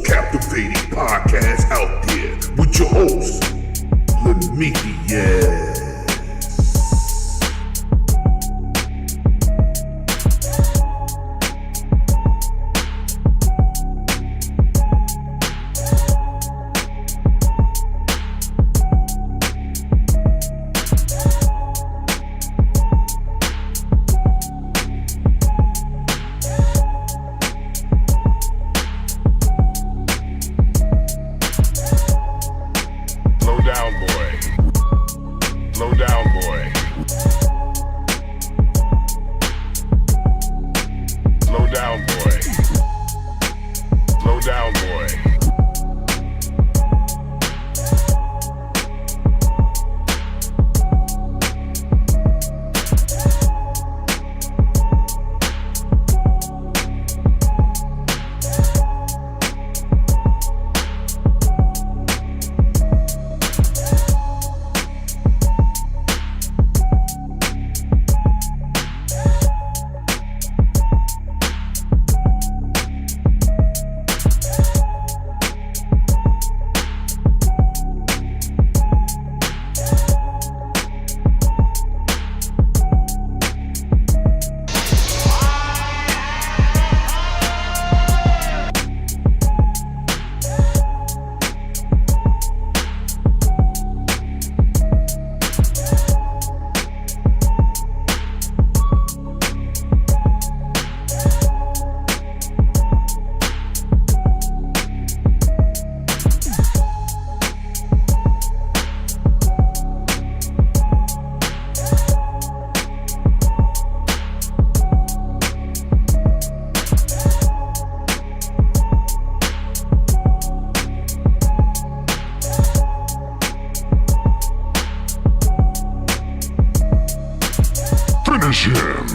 captivating podcast out there with your host, Lena. Finish him!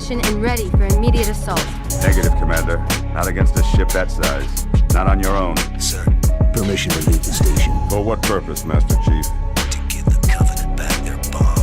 And ready for immediate assault. Negative, Commander. Not against a ship that size. Not on your own. Sir, permission to leave the station. For what purpose, Master Chief? To give the Covenant back their bomb.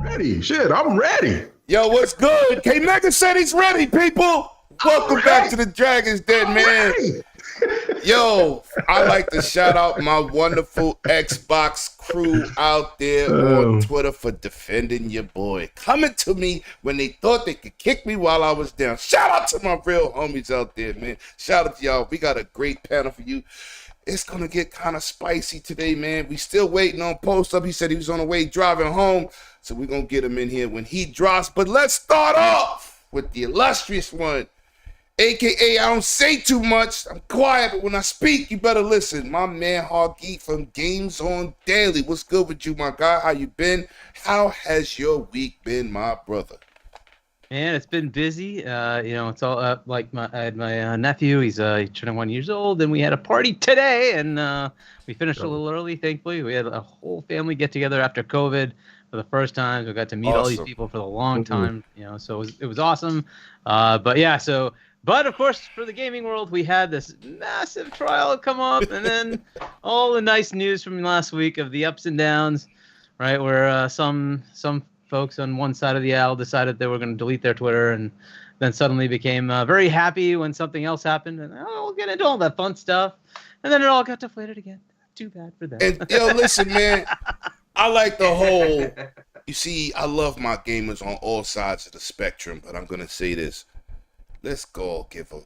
Ready. Shit, I'm ready. Yo, what's good? K-Mega said he's ready, people. Welcome back to the Dragon's Den, man. Yo, I like to shout out my wonderful Xbox crew out there on Twitter for defending your boy. Coming to me when they thought they could kick me while I was down. Shout out to my real homies out there, man. Shout out to y'all. We got a great panel for you. It's going to get kind of spicy today, man. We still waiting on Post Up. He said he was on the way driving home, so we're going to get him in here when he drops. But let's start off with the illustrious one. AKA, I don't say too much. I'm quiet, but when I speak, you better listen. My man, Hard Geek from Games on Daily. What's good with you, my guy? How you been? How has your week been, my brother? Man, it's been busy. It's all up. Like I had my nephew. He's 21 years old, and we had a party today, and we finished a little early. Thankfully, we had a whole family get together after COVID for the first time. We got to meet all these people for the long time. So it was awesome. But of course, for the gaming world, we had this massive trial come up, and then all the nice news from last week of the ups and downs, right? Where some folks on one side of the aisle decided they were going to delete their Twitter, and then suddenly became very happy when something else happened, and we'll get into all that fun stuff, and then it all got deflated again. Too bad for them. And listen, man, I like the whole. You see, I love my gamers on all sides of the spectrum, but I'm going to say this. Let's go give a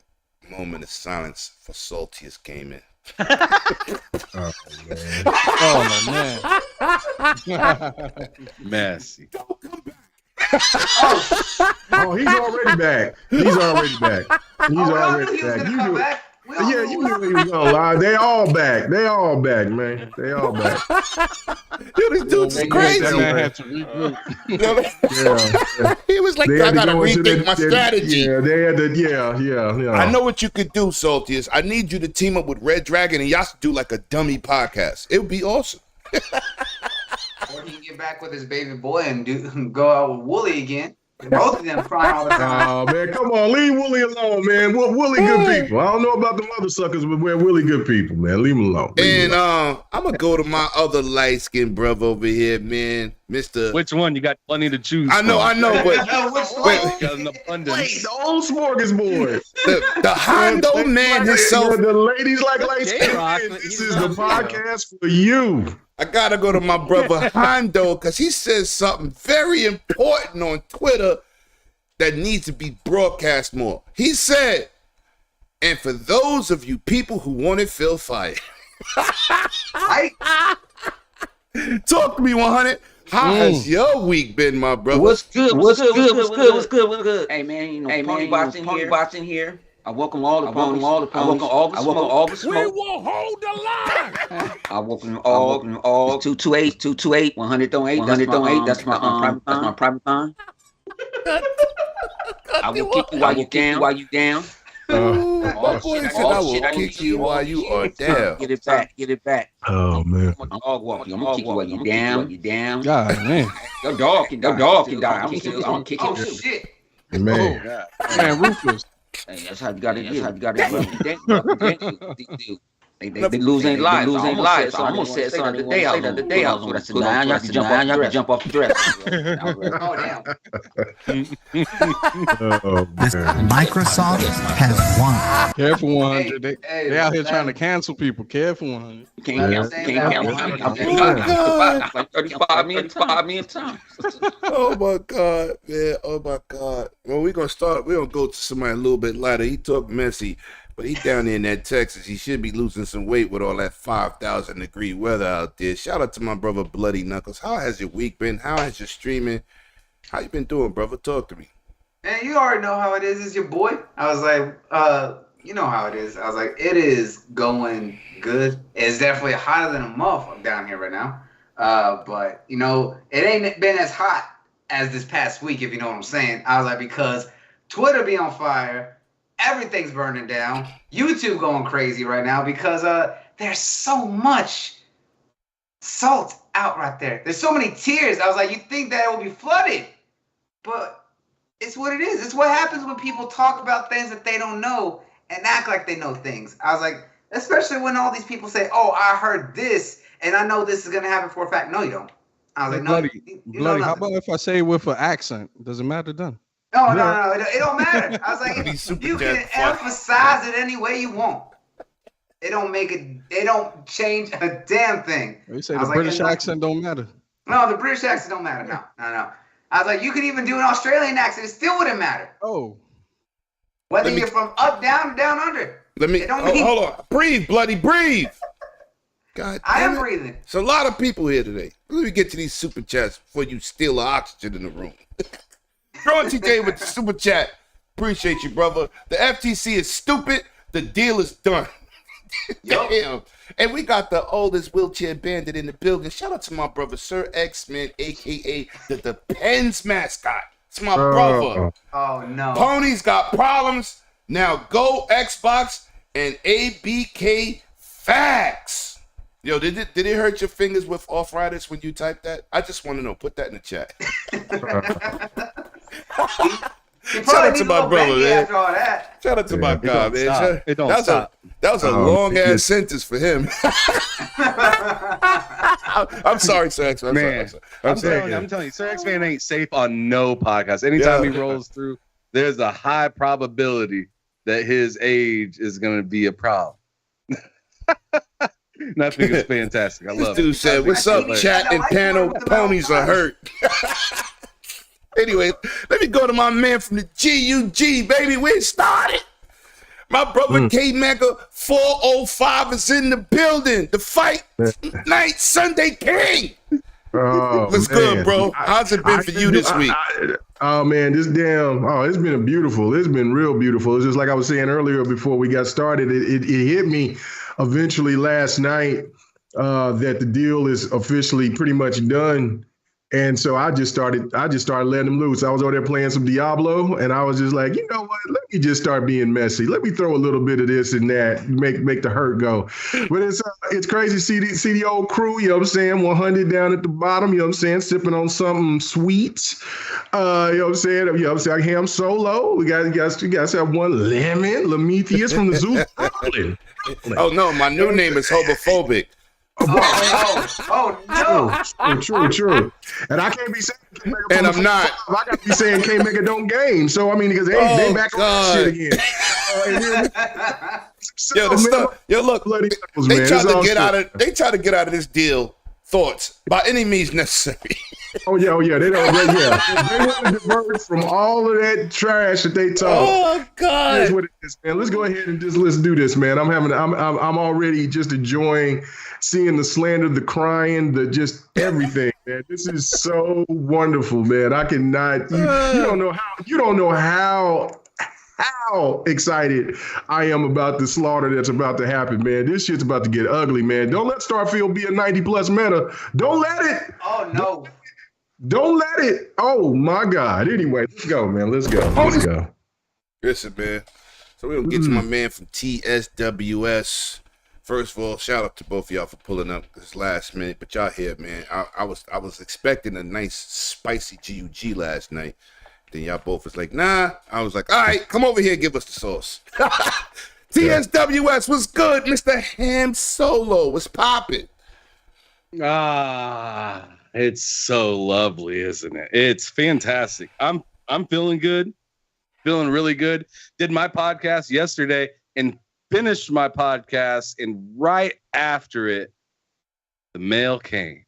moment of silence for Saltiest Gaming. Man. Messy. Don't come back. He's already back. He's already back. Yeah, you knew he was gonna lie. They all back, man. They all back. Dude, this dude's crazy. That man had to regroup. He was like, I gotta rethink my strategy. Yeah, they had to. Yeah. I know what you could do, Saltiest. I need you to team up with Red Dragon and y'all should do like a dummy podcast. It would be awesome. Or he can get back with his baby boy and go out with Wooly again. Both of them crying all the time. Oh man, come on, leave Wooly alone, man. Wooly good people. I don't know about the other suckers, but we're Wooly good people, man. Leave him alone. I'm gonna go to my other light skinned brother over here, man, Mr. Which one? You got plenty to choose. I know, but wait, got an abundance. Wait, the old smorgasbord. the Hondo man himself. The ladies like light skin. This is the podcast for you. I gotta go to my brother Hondo because he says something very important on Twitter that needs to be broadcast more. He said, and for those of you people who wanted Phil fired, talk to me 100. How has your week been, my brother? What's good? Hey man, pony bots in here. I welcome all the ponies. I welcome all the smoke. We will hold the line. I welcome all 228, 100 That's my private time. I will kick you while you down. My boy said I will kick you while you are down. Get it back. Oh man. I'm gonna kick you while you down. God, man. Your dog can die. I'm gonna kick him. Shit. Man. Man, Rufus. Hey, that's how you got it. They losing lives. So I'm gonna say something today. I said, now y'all can jump off the dress. Microsoft has won. Careful, 100. They out here trying to cancel people. Careful, 100. Can't cancel. Like 35 million times. Oh my God, man. Oh my God. Well, we're gonna go to somebody a little bit lighter. He talked messy. But he down there in that Texas. He should be losing some weight with all that 5,000 degree weather out there. Shout out to my brother Bloody Knuckles. How has your week been? How has your streaming? How you been doing, brother? Talk to me. Man, you already know how it is. It's your boy. I was like, you know how it is. I was like, it is going good. It's definitely hotter than a motherfucker down here right now. But, you know, it ain't been as hot as this past week, if you know what I'm saying. I was like, because Twitter be on fire. Everything's burning down. YouTube going crazy right now because there's so much salt out right there. There's so many tears. I was like, you think that it will be flooded, but it's what it is. It's what happens when people talk about things that they don't know and act like they know things. I was like, especially when all these people say, "Oh, I heard this, and I know this is gonna happen for a fact." No, you don't. I was like, "No, Bloody. How about if I say it with an accent? Does it matter then? No, it don't matter." I was like, you can emphasize it any way you want. It don't make it. It don't change a damn thing. You say the British accent don't matter. No, the British accent don't matter. No. I was like, you could even do an Australian accent. It still wouldn't matter. Oh. Whether you're from up, down, or down under. Hold on. Breathe, bloody, breathe. God, I am breathing. There's a lot of people here today. Let me get to these super chats before you steal the oxygen in the room. Throwing TJ with the super chat. Appreciate you, brother. The FTC is stupid. The deal is done. Damn. And we got the oldest wheelchair bandit in the building. Shout out to my brother, Sir X-Men, a.k.a. the Depends mascot. It's my brother. Oh, no. Pony's got problems. Now go Xbox and ABK facts. Yo, did it hurt your fingers with arthritis when you typed that? I just want to know. Put that in the chat. Shout out to my brother, man. Shout out to my guy, man. That was a long ass sentence for him. I'm sorry, Sir X. I'm telling you, Sir X-Man ain't safe on no podcast. Anytime he rolls through, there's a high probability that his age is going to be a problem. I think it's fantastic. I love it. This dude said, "What's up, chat and panel? Ponies are hurt." Anyway, let me go to my man from the GUG, baby. We started. My brother K Mega 405 is in the building. The fight night Sunday King. What's good, bro? How's it been for you this week? Oh man, it's been beautiful. It's been real beautiful. It's just like I was saying earlier before we got started. It hit me eventually last night that the deal is officially pretty much done. And so I just started letting them loose. I was over there playing some Diablo, and I was just like, you know what? Let me just start being messy. Let me throw a little bit of this and that, make the hurt go. But it's crazy to see the old crew, you know what I'm saying, 100 down at the bottom, you know what I'm saying, sipping on something sweet. You know what I'm saying? You know what I'm saying? Ham Solo. We got to have one lemon, Lemetius from the zoo. Oh no, my new name is Homophobic. No. True. And I can't be saying and I'm not. I got to be saying can't make it don't game. So I mean, because they back on that shit again. Look, they try to get out of this deal thoughts by any means necessary. Oh yeah. They don't. They want to divert from all of that trash that they talk. Oh God. Here's what it is, man. Let's go ahead and let's do this, man. I'm already just enjoying seeing the slander, the crying, the just everything, man. This is so wonderful, man. I cannot. You don't know how excited I am about the slaughter that's about to happen, man. This shit's about to get ugly, man. Don't let Starfield be a 90+ meta. Don't let it. Oh no. Don't let it. Oh my God. Anyway, let's go, man. Let's go. Listen, man. So we're gonna get to my man from TSWS. First of all, shout out to both of y'all for pulling up this last minute. But y'all here, man. I was expecting a nice spicy GUG last night. Then y'all both was like, nah. I was like, all right, come over here and give us the sauce. TSWS, what's good, Mr. Ham Solo? What's popping? It's so lovely, isn't it? It's fantastic. I'm feeling good, feeling really good. Did my podcast yesterday and finished my podcast, and right after it, the mail came.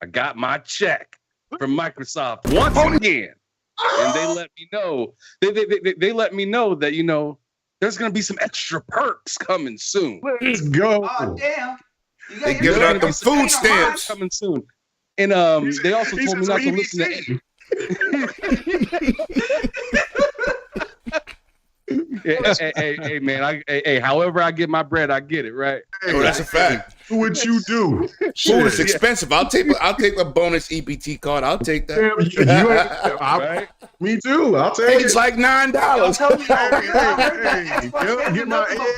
I got my check from Microsoft once again, and they let me know. They let me know that there's gonna be some extra perks coming soon. Let's go. Oh damn! They giving out the food stamps coming soon. And they also told me not to listen to hey, man, however I get my bread, I get it, right? Oh, that's a fact. Do what you do. Food is expensive. I'll take a bonus EBT card. I'll take that. Right? Me too. I'll take it. It's like $9. Get my eggs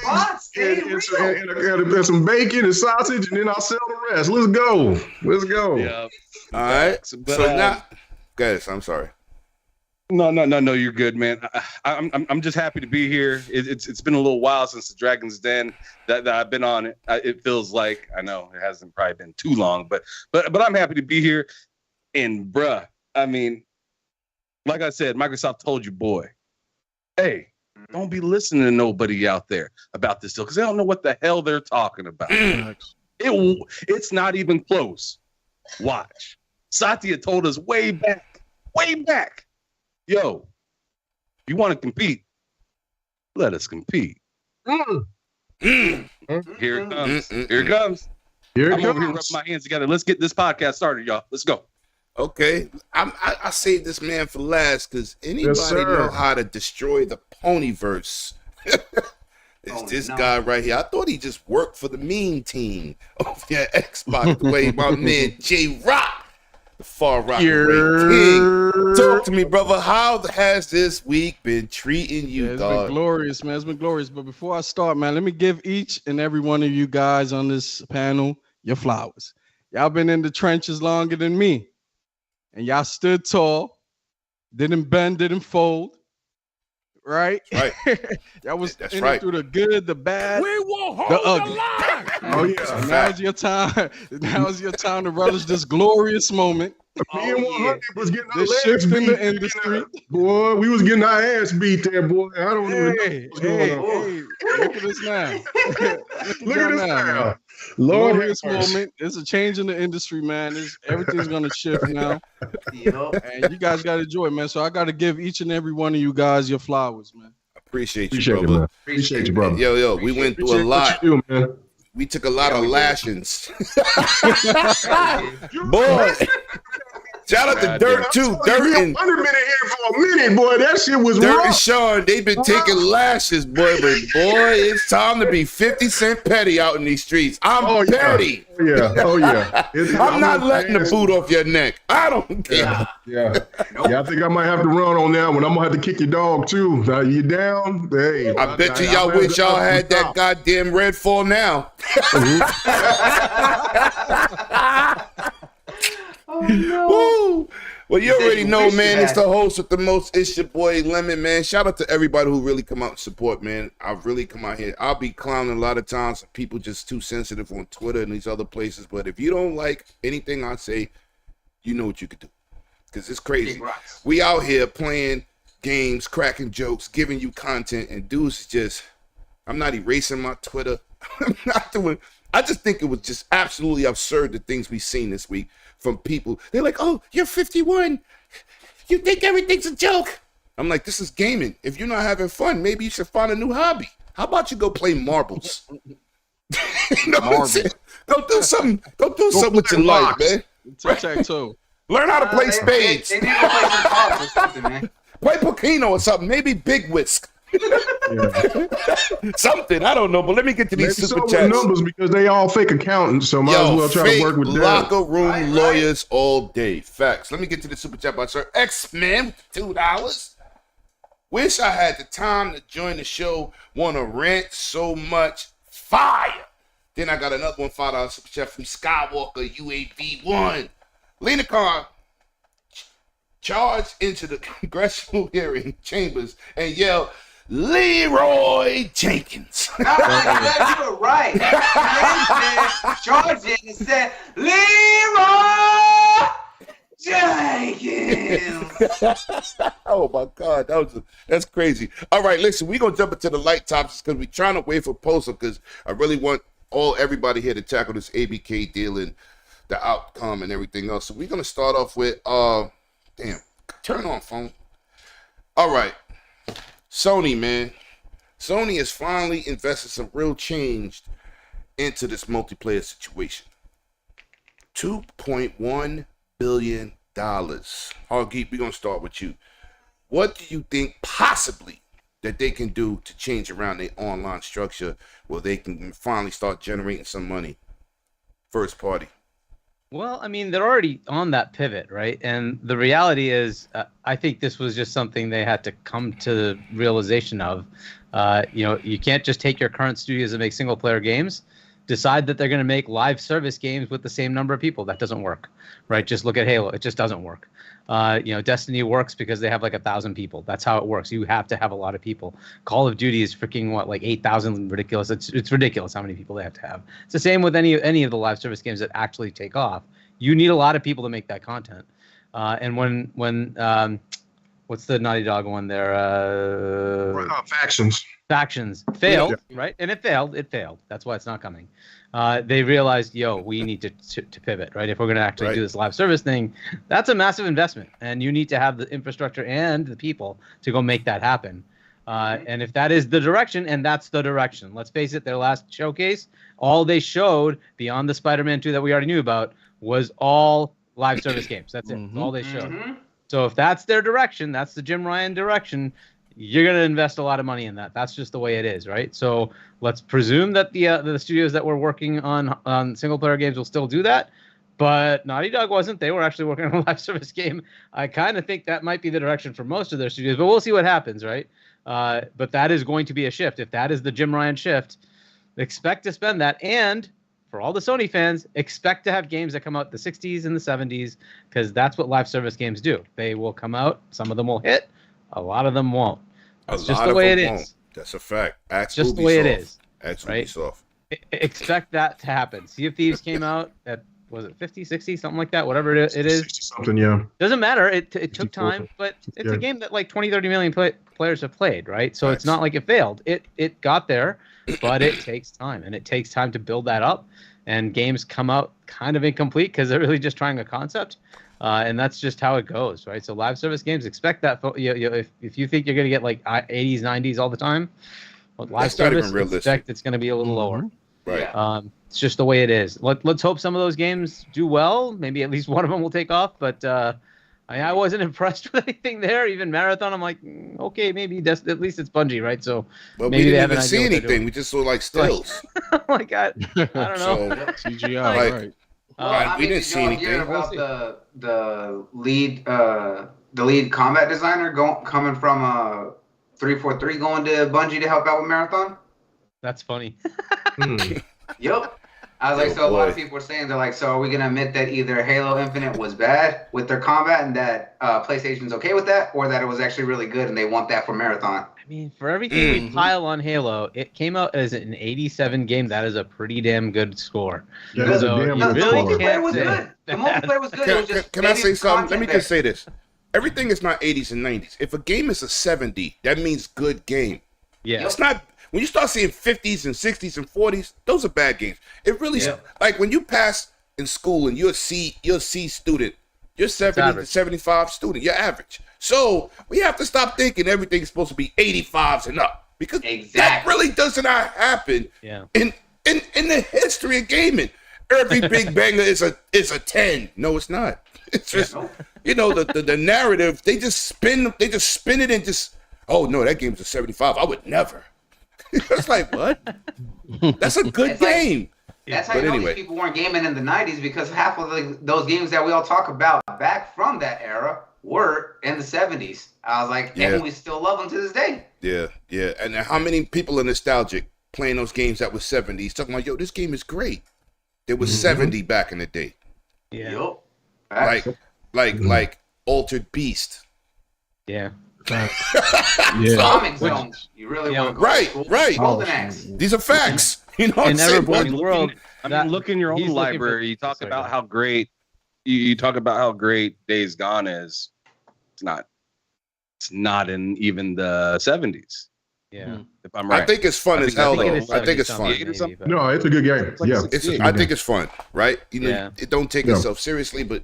and some bacon and sausage, and then I'll sell the rest. Let's go. Yeah. All right. But, so now, guys, I'm sorry. No, you're good, man. I'm just happy to be here. It's been a little while since the Dragon's Den that I've been on it. It feels like, I know it hasn't probably been too long, but I'm happy to be here. And bruh, I mean, like I said, Microsoft told you, boy, hey, Don't be listening to nobody out there about this deal because they don't know what the hell they're talking about. It's not even close. Watch. Satya told us way back, yo, you want to compete? Let us compete. Here it comes. Here it comes. I'm over here rubbing my hands together. Let's get this podcast started, y'all. Let's go. Okay, I saved this man for last because anybody know how to destroy the ponyverse? It's this guy right here. I thought he just worked for the meme team over at Xbox. The way my man J Rock, the Far Rock King. Talk to me, brother. How has this week been treating you, It's dog? been glorious, man. It's been glorious. But before I start, man, let me give each and every one of you guys on this panel your flowers. Y'all been in the trenches longer than me. And y'all stood tall, didn't bend, didn't fold, right? Right. Y'all was That's in right. it through the good, the bad, We will hold the the ugly. line. Oh yeah. So now's your time. Now's your time to relish this glorious moment. Me and 100 was getting our This legs shift in beat. the industry. Boy, we was getting our ass beat there, boy. I don't even know Hey, what's going on. hey, look at us now. Look at this man. now. Lord, Glorious moment. It's a change in the industry, man. Everything's gonna shift now, and you guys gotta enjoy it, man. So I gotta give each and every one of you guys your flowers, man. Appreciate you, Appreciate it, brother. man. Appreciate you, brother. Yo, we went through a Appreciate lot. what you do, man. We took a lot of lashings. Boy. Shout out to Dirt too. Dirt and 100 minute here for a minute, boy. That shit was Dirt rough. and Sean, they've been taking lashes, boy. But boy, it's time to be 50 Cent petty out in these streets. I'm petty. Oh yeah. I'm not letting the boot off your neck. I don't care. Yeah. I think I might have to run on that one. I'm gonna have to kick your dog too. You down? Hey, I bet you y'all wish y'all had that goddamn Redfall now. Oh no. Woo! Well, you already know, man. It's the host with the most. It's your boy Lemon, man. Shout out to everybody who really come out and support, man. I really come out here. I'll be clowning a lot of times. People just too sensitive on Twitter and these other places. But if you don't like anything I say, you know what you could do. Because it's crazy. We out here playing games, cracking jokes, giving you content, and dudes just, I'm not erasing my Twitter. I'm not doing. I just think it was just absolutely absurd the things we've seen this week from people. They're like, oh, you're 51. You think everything's a joke. I'm like, this is gaming. If you're not having fun, maybe you should find a new hobby. How about you go play marbles? You know what I'm saying? Go do something. Go do something with your life, man. Tic-tac-toe. Learn how to play spades. They need to play some cards or something, man. Play Pokino or something. Maybe Big Whisk. Something. I don't know. But let me get to these super chats. Numbers because they all fake accountants, so might as well try to work with them. Locker room lawyers all day. Facts. Let me get to the super chat by Sir X-Men with $2. Wish I had the time to join the show. Want to rant so much. Fire. Then I got another one, $5 super chat from Skywalker UAV1. Lena Khan charged into the congressional hearing chambers and yelled, Leroy Jenkins. No, I you were right. Charged in and said, Leroy Jenkins. Oh my God, that's crazy. All right, listen, we're gonna jump into the light topics because we're trying to wait for Posa because I really want everybody here to tackle this ABK deal and the outcome and everything else. So we're gonna start off with turn on phone. All right. Sony, man. Sony has finally invested some real change into this multiplayer situation. $2.1 billion. Hargeet, we're going to start with you. What do you think possibly that they can do to change around their online structure where they can finally start generating some money? First party. Well, I mean, they're already on that pivot, right? And the reality is, I think this was just something they had to come to the realization of. You can't just take your current studios and make single-player games, decide that they're going to make live service games with the same number of people. That doesn't work, right? Just look at Halo. It just doesn't work. Destiny works because they have like 1,000 people. That's how it works. You have to have a lot of people. Call of Duty is freaking like 8,000, ridiculous. It's ridiculous how many people they have to have. It's the same with any of the live service games that actually take off. You need a lot of people to make that content. And when what's the Naughty Dog one there? Factions. Factions failed, right? And it failed. That's why it's not coming. They realized, we need to pivot, right? If we're going to actually do this live service thing, that's a massive investment, and you need to have the infrastructure and the people to go make that happen. And if that is the direction, and that's the direction, let's face it, their last showcase, all they showed beyond the Spider-Man 2 that we already knew about was all live service games. That's it. That's all they showed. So if that's their direction, that's the Jim Ryan direction, you're going to invest a lot of money in that. That's just the way it is, right? So let's presume that the studios that were working on single-player games will still do that, but Naughty Dog wasn't. They were actually working on a live service game. I kind of think that might be the direction for most of their studios, but we'll see what happens, right? But that is going to be a shift. If that is the Jim Ryan shift, expect to spend that. And for all the Sony fans, expect to have games that come out in the 60s and the 70s, because that's what live service games do. They will come out. Some of them will hit. A lot of them won't. That's just the way it is. That's a fact. It's just the way it is. Right? Expect that to happen. Sea of Thieves came out at, was it 50, 60, something like that? Whatever it is. Something, yeah. Doesn't matter. It took time, but it's a game that like 20, 30 million players have played, right? So it's not like it failed. It got there, but it takes time, and it takes time to build that up. And games come out kind of incomplete because they're really just trying a concept. And that's just how it goes, right? So live service games, expect that. If you think you're going to get like 80s, 90s all the time, well, live service, expect it's going to be a little lower. Right. It's just the way it is. Let's hope some of those games do well. Maybe at least one of them will take off. But I wasn't impressed with anything there. Even Marathon, I'm like, okay, maybe at least it's Bungie, right? So maybe we didn't even see anything. We just saw like stills. Like I don't know. CGI, right? Well, we didn't see anything about the lead combat designer coming from 343 going to Bungie to help out with Marathon. That's funny. Yep. I was like, a lot of people were saying, they're like, so are we gonna admit that either Halo Infinite was bad with their combat and that PlayStation's okay with that, or that it was actually really good and they want that for Marathon? I mean, for everything we pile on Halo, it came out as an 87 game. That is a pretty damn good score. The multiplayer was good. The multiplayer was good. Can I say something? Let me just say this. Everything is not 80s and 90s. If a game is a 70, that means good game. Yeah. It's not. When you start seeing 50s and 60s and 40s, those are bad games. It really, like when you pass in school and you're a C student, you're 70 to 75 student, you're average. So we have to stop thinking everything's supposed to be 85s and up, because that really does not happen in the history of gaming. Every big banger is a 10. No, it's not. It's just the narrative. They just spin it and just, oh no, that game's a 75. I would never. It's like, what? That's a good game. That's how you know these people weren't gaming in the 90s, because half of those games that we all talk about back from that era were in the 70s. I was like, and we still love them to this day. Yeah. And how many people are nostalgic playing those games that were 70s, talking about, yo, this game is great. There was 70 back in the day. Yeah. Like Altered Beast. Yeah. Comic Zones. You really want to go right. Golden Axe. These are facts. You know, in Everborn world. I mean, look in your own library. You talk about how great. You talk about how great Days Gone is. It's not. It's not in even the 70s. Yeah, if I'm right. I think it's fun as hell, though. I think it's fun. No, it's a good game. I think it's fun, right? You know, it don't take itself seriously, but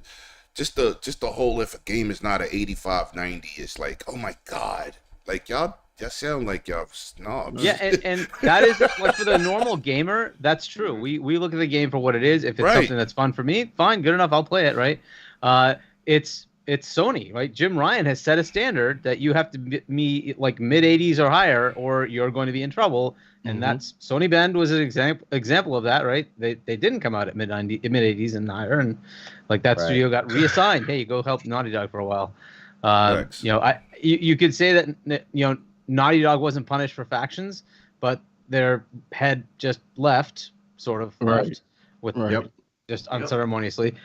just the whole, if a game is not an 85, 90, it's like, oh my god, like y'all sound like y'all snobs. Yeah, and that is like, for the normal gamer, that's true. We look at the game for what it is. If it's something that's fun for me, fine, good enough, I'll play it, right? It's Sony, right? Jim Ryan has set a standard that you have to be like mid 80s or higher, or you're going to be in trouble. And that's Sony Bend was an example of that, right? They didn't come out at mid 80s and higher, and like that studio got reassigned. Hey, you go help Naughty Dog for a while. You know, you could say that Naughty Dog wasn't punished for factions, but their head just left, with just unceremoniously.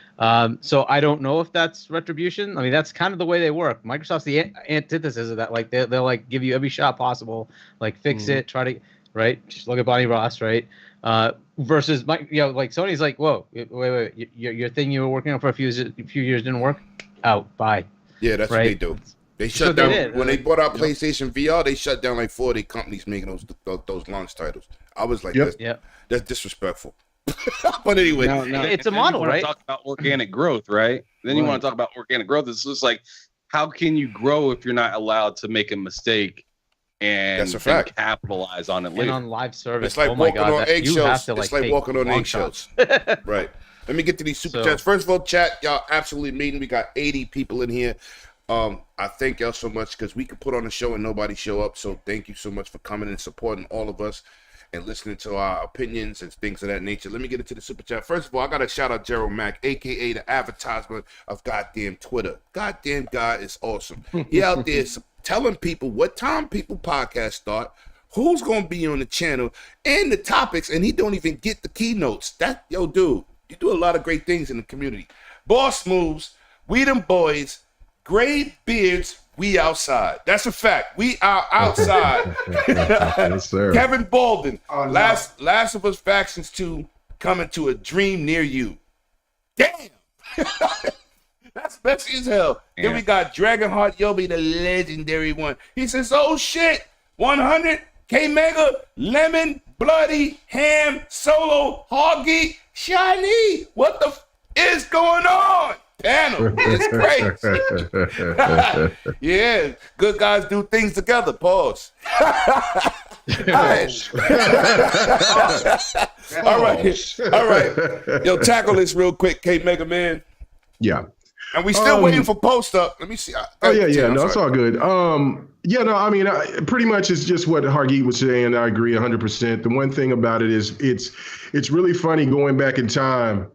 So I don't know if that's retribution. I mean, that's kind of the way they work. Microsoft's the antithesis of that. Like they'll like give you every shot possible, like fix it, try to just look at Bonnie Ross, right? Versus like Sony's like, whoa, wait, your thing you were working on for a few years didn't work. Out, bye. Yeah, that's what they do. They shut down when they bought out PlayStation VR. They shut down like 4 of their companies making those launch titles. I was like, that's disrespectful. But anyway, it's a model, right? Talk about organic growth, right? Then you want to talk about organic growth. It's just like, how can you grow if you're not allowed to make a mistake and capitalize on it later? And on live service, it's like walking on eggshells. It's like walking on eggshells. Right. Let me get to these super chats. First of all, chat, y'all absolutely meeting. We got 80 people in here. I thank y'all so much because we could put on a show and nobody show up. So thank you so much for coming and supporting all of us and listening to our opinions and things of that nature. Let me get into the super chat. First of all, I got to shout out Gerald Mack, a.k.a. the advertisement of goddamn Twitter. Goddamn guy is awesome. He out there telling people what time people podcasts start, who's going to be on the channel, and the topics, and he don't even get the keynotes. Yo, dude, you do a lot of great things in the community. Boss moves, we them boys, gray beards, we outside. That's a fact. We are outside. Yes, sir. Kevin Bolden, Last of Us Factions 2 coming to a dream near you. Damn. That's messy as hell. Yeah. Then we got Dragonheart Yobi, the legendary one. He says, oh shit, 100, K-Mega, Lemon, Bloody, Ham, Solo, Hoggy, Shiny. What the is going on? Panel, it's great. Yeah, good guys do things together. Pause. All right. Yo, tackle this real quick, K Mega Man. Yeah. And we still waiting for post up. Let me see. No, it's all good. I mean, pretty much it's just what Hargeet was saying. I agree 100%. The one thing about it is it's really funny going back in time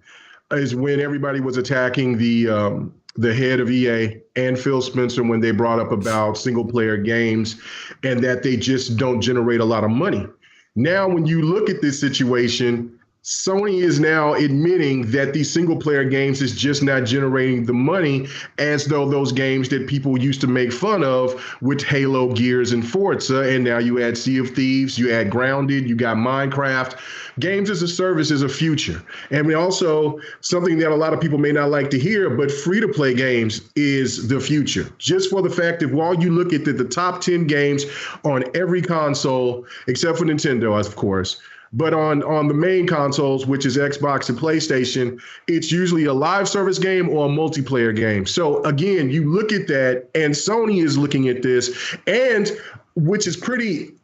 is when everybody was attacking the head of EA and Phil Spencer when they brought up about single player games and that they just don't generate a lot of money. Now, when you look at this situation, Sony is now admitting that these single player games is just not generating the money as though those games that people used to make fun of with Halo, Gears, and Forza. And now you add Sea of Thieves, you add Grounded, you got Minecraft. Games as a service is a future. And we also, something that a lot of people may not like to hear, but free-to-play games is the future. Just for the fact that while you look at the top 10 games on every console, except for Nintendo, of course, but on the main consoles, which is Xbox and PlayStation, it's usually a live service game or a multiplayer game. So again, you look at that, and Sony is looking at this, and which is pretty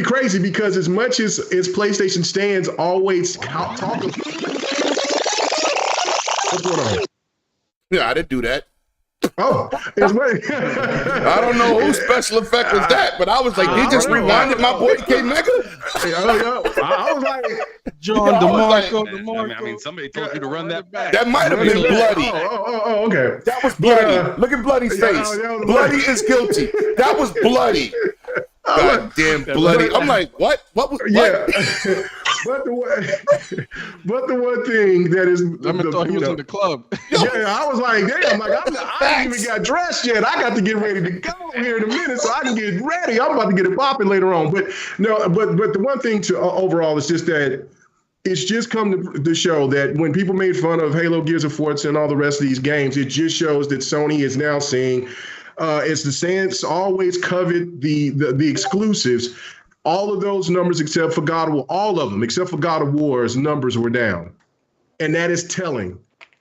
crazy because as much as PlayStation stands always talking. What's going on? Yeah, I didn't do that. Oh, it's I don't know whose special effect was that, but I was like, they just rewinded my boy K Mega. I was like, John DeMarco. I mean, somebody told you to run that back. That might have been Bloody. Oh, okay. That was Bloody. Look at Bloody's face. Bloody is guilty. That was Bloody. Goddamn Bloody. I'm like, what? What was? Yeah. But the one thing that is, I thought he was in the club. Yeah, I was like, damn, I ain't even got dressed yet. I got to get ready to go here in a minute so I can get ready. I'm about to get it popping later on. But no, but the one thing to overall is just that it's just come to show that when people made fun of Halo, Gears of Forza, and all the rest of these games, it just shows that Sony is now seeing, it's the Sans always covered the exclusives. All of those numbers except for God of War, all of them except for God of War's numbers were down. And that is telling.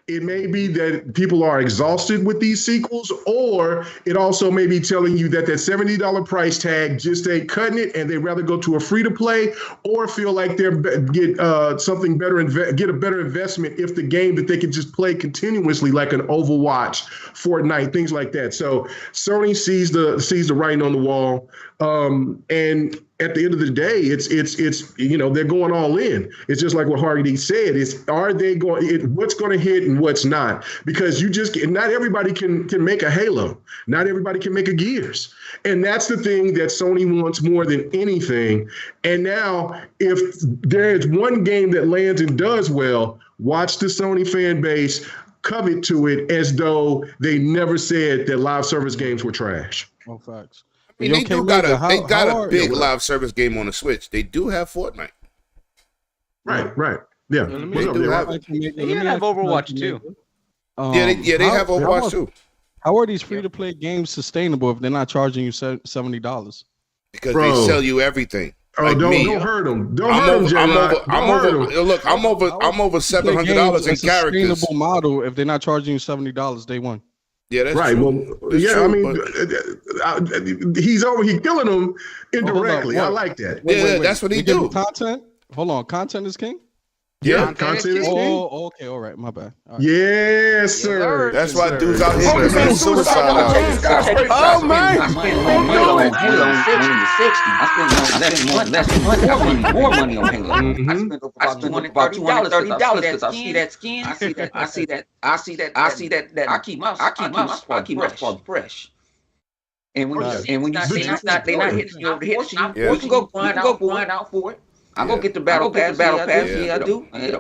It may be that people are exhausted with these sequels, or it also may be telling you that $70 price tag just ain't cutting it, and they'd rather go to a free-to-play or feel like they're get something better, get a better investment if the game that they can just play continuously, like an Overwatch, Fortnite, things like that. So Sony sees the writing on the wall, and at the end of the day, it's they're going all in. It's just like what Hardy said. Are they going? What's going to hit and what's not? Because not everybody can make a Halo. Not everybody can make a Gears, and that's the thing that Sony wants more than anything. And now, if there's one game that lands and does well, watch the Sony fan base covet to it as though they never said that live service games were trash. Oh, facts. I mean, they got a big live service game on the Switch. They do have Fortnite. Right. Yeah. They even have Overwatch too. They have Overwatch too. How are these free-to-play games sustainable if they're not charging you $70? Because they sell you everything. Oh, like don't hurt them. Don't hurt them, J-Rod. Look, I'm over $700 in characters. Sustainable model if they're not charging you $70 day one. Yeah, that's right. True. Well, yeah, I mean, he's killing them indirectly. I like that. Wait, that's what he do. Content. Hold on, content is king. Yeah, content is king. Oh, okay, all right, my bad. Right. Yes, sir. That's why dudes out here committing suicide out here. Oh man! I spent more money on Halo in the 60s. I spent more money on Halo. I spent about $230 because I see that skin. I see that. I keep my spark fresh. And when you see they're not hitting you over the head, so you can go grind out for it. I go get the battle pass. Yeah, I do. I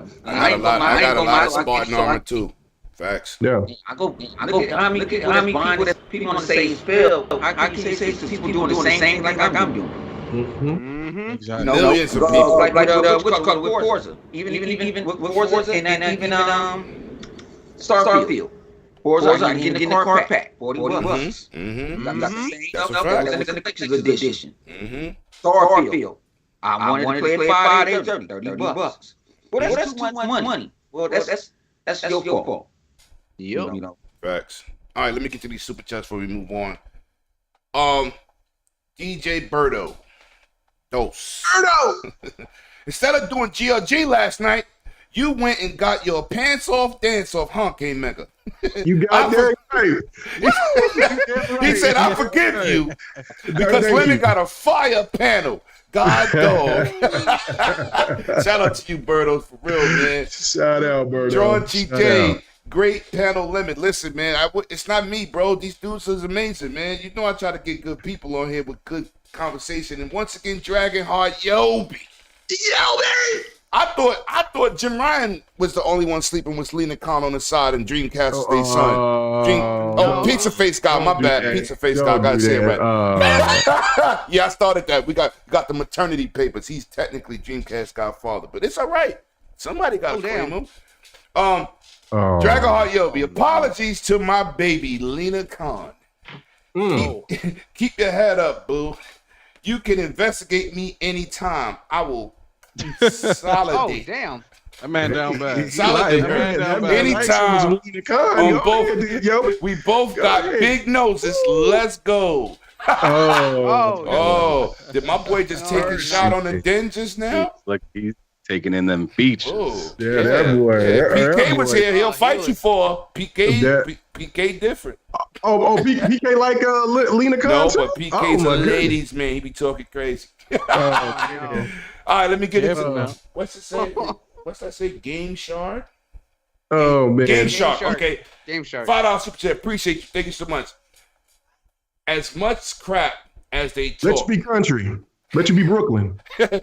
got a lot of Spartan armor too. Facts. Yeah. I go. How many people want to say spell? How can you say people doing the same thing like I'm doing? Mm-hmm. Exactly. Millions of people. Like with Forza. Even with Forza and even Starfield. Forza, I can get in the car pack. $40. Got the same stuff in the collector's edition. Starfield. I wanted to play it 5 days, $30. Well, that's too much money. Well, that's your fault. Yep. You know. Facts. All right, let me get to these super chats before we move on. DJ Birdo. Instead of doing GLG last night, you went and got your pants off, dance off, K-Mega. You got that right. He said, I forgive you because Lena got a fire panel. God dog. Shout out to you, Birdo, for real, man. Shout out, Birdo. Drawn GJ, great panel limit. Listen, man, it's not me, bro. These dudes is amazing, man. You know I try to get good people on here with good conversation. And once again, Dragonheart, Yobi. I thought Jim Ryan was the only one sleeping with Lena Khan on the side and Dreamcast Day son. Pizza Face guy, my bad. Pizza Face guy, gotta say it right. Yeah, I started that. We got the maternity papers. He's technically Dreamcast Godfather, but it's all right. Somebody got to claim him. Dragonheart Yobi, apologies to my baby Lena Khan. Keep your head up, boo. You can investigate me anytime. I will consolidate. Oh, damn. That man down bad. Anytime. On both, we both got big noses. Let's go. Did my boy just take a shot on the den just now? Like he's taking in them beaches. Yeah, that boy. PK was here. He'll fight you for PK different. PK like Lena Khan? No, but PK's a ladies man. He be talking crazy. All right, let me get into now. What's it say? What's that say? Game Shard? Oh, man. Game Shark. Okay. Game Shark. $5 super chat. Appreciate you. Thank you so much. As much crap as they talk. Let's be country. Let you be Brooklyn. Yo,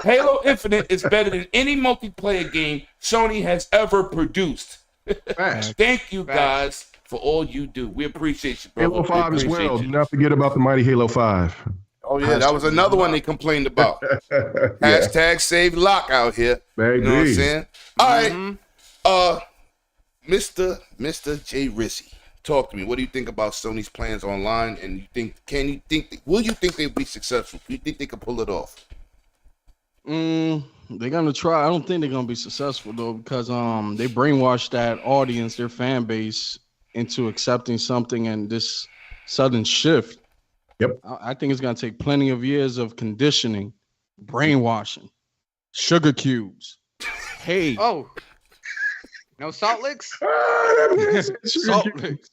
Halo Infinite is better than any multiplayer game Sony has ever produced. Thank you guys for all you do. We appreciate you, bro. Halo 5 as well. Do not forget about the mighty Halo 5. Oh, yeah, that was another one they complained about. Hashtag save lock out here. You know what I'm saying? All right. Mr. J. Rizzy, talk to me. What do you think about Sony's plans online? And will you think they'll be successful? Do you think they can pull it off? They're gonna try. I don't think they're gonna be successful though, because they brainwashed that audience, their fan base, into accepting something, and this sudden shift. Yep. I think it's gonna take plenty of years of conditioning, brainwashing, sugar cubes. Hey. Oh. No salt licks? Salt licks.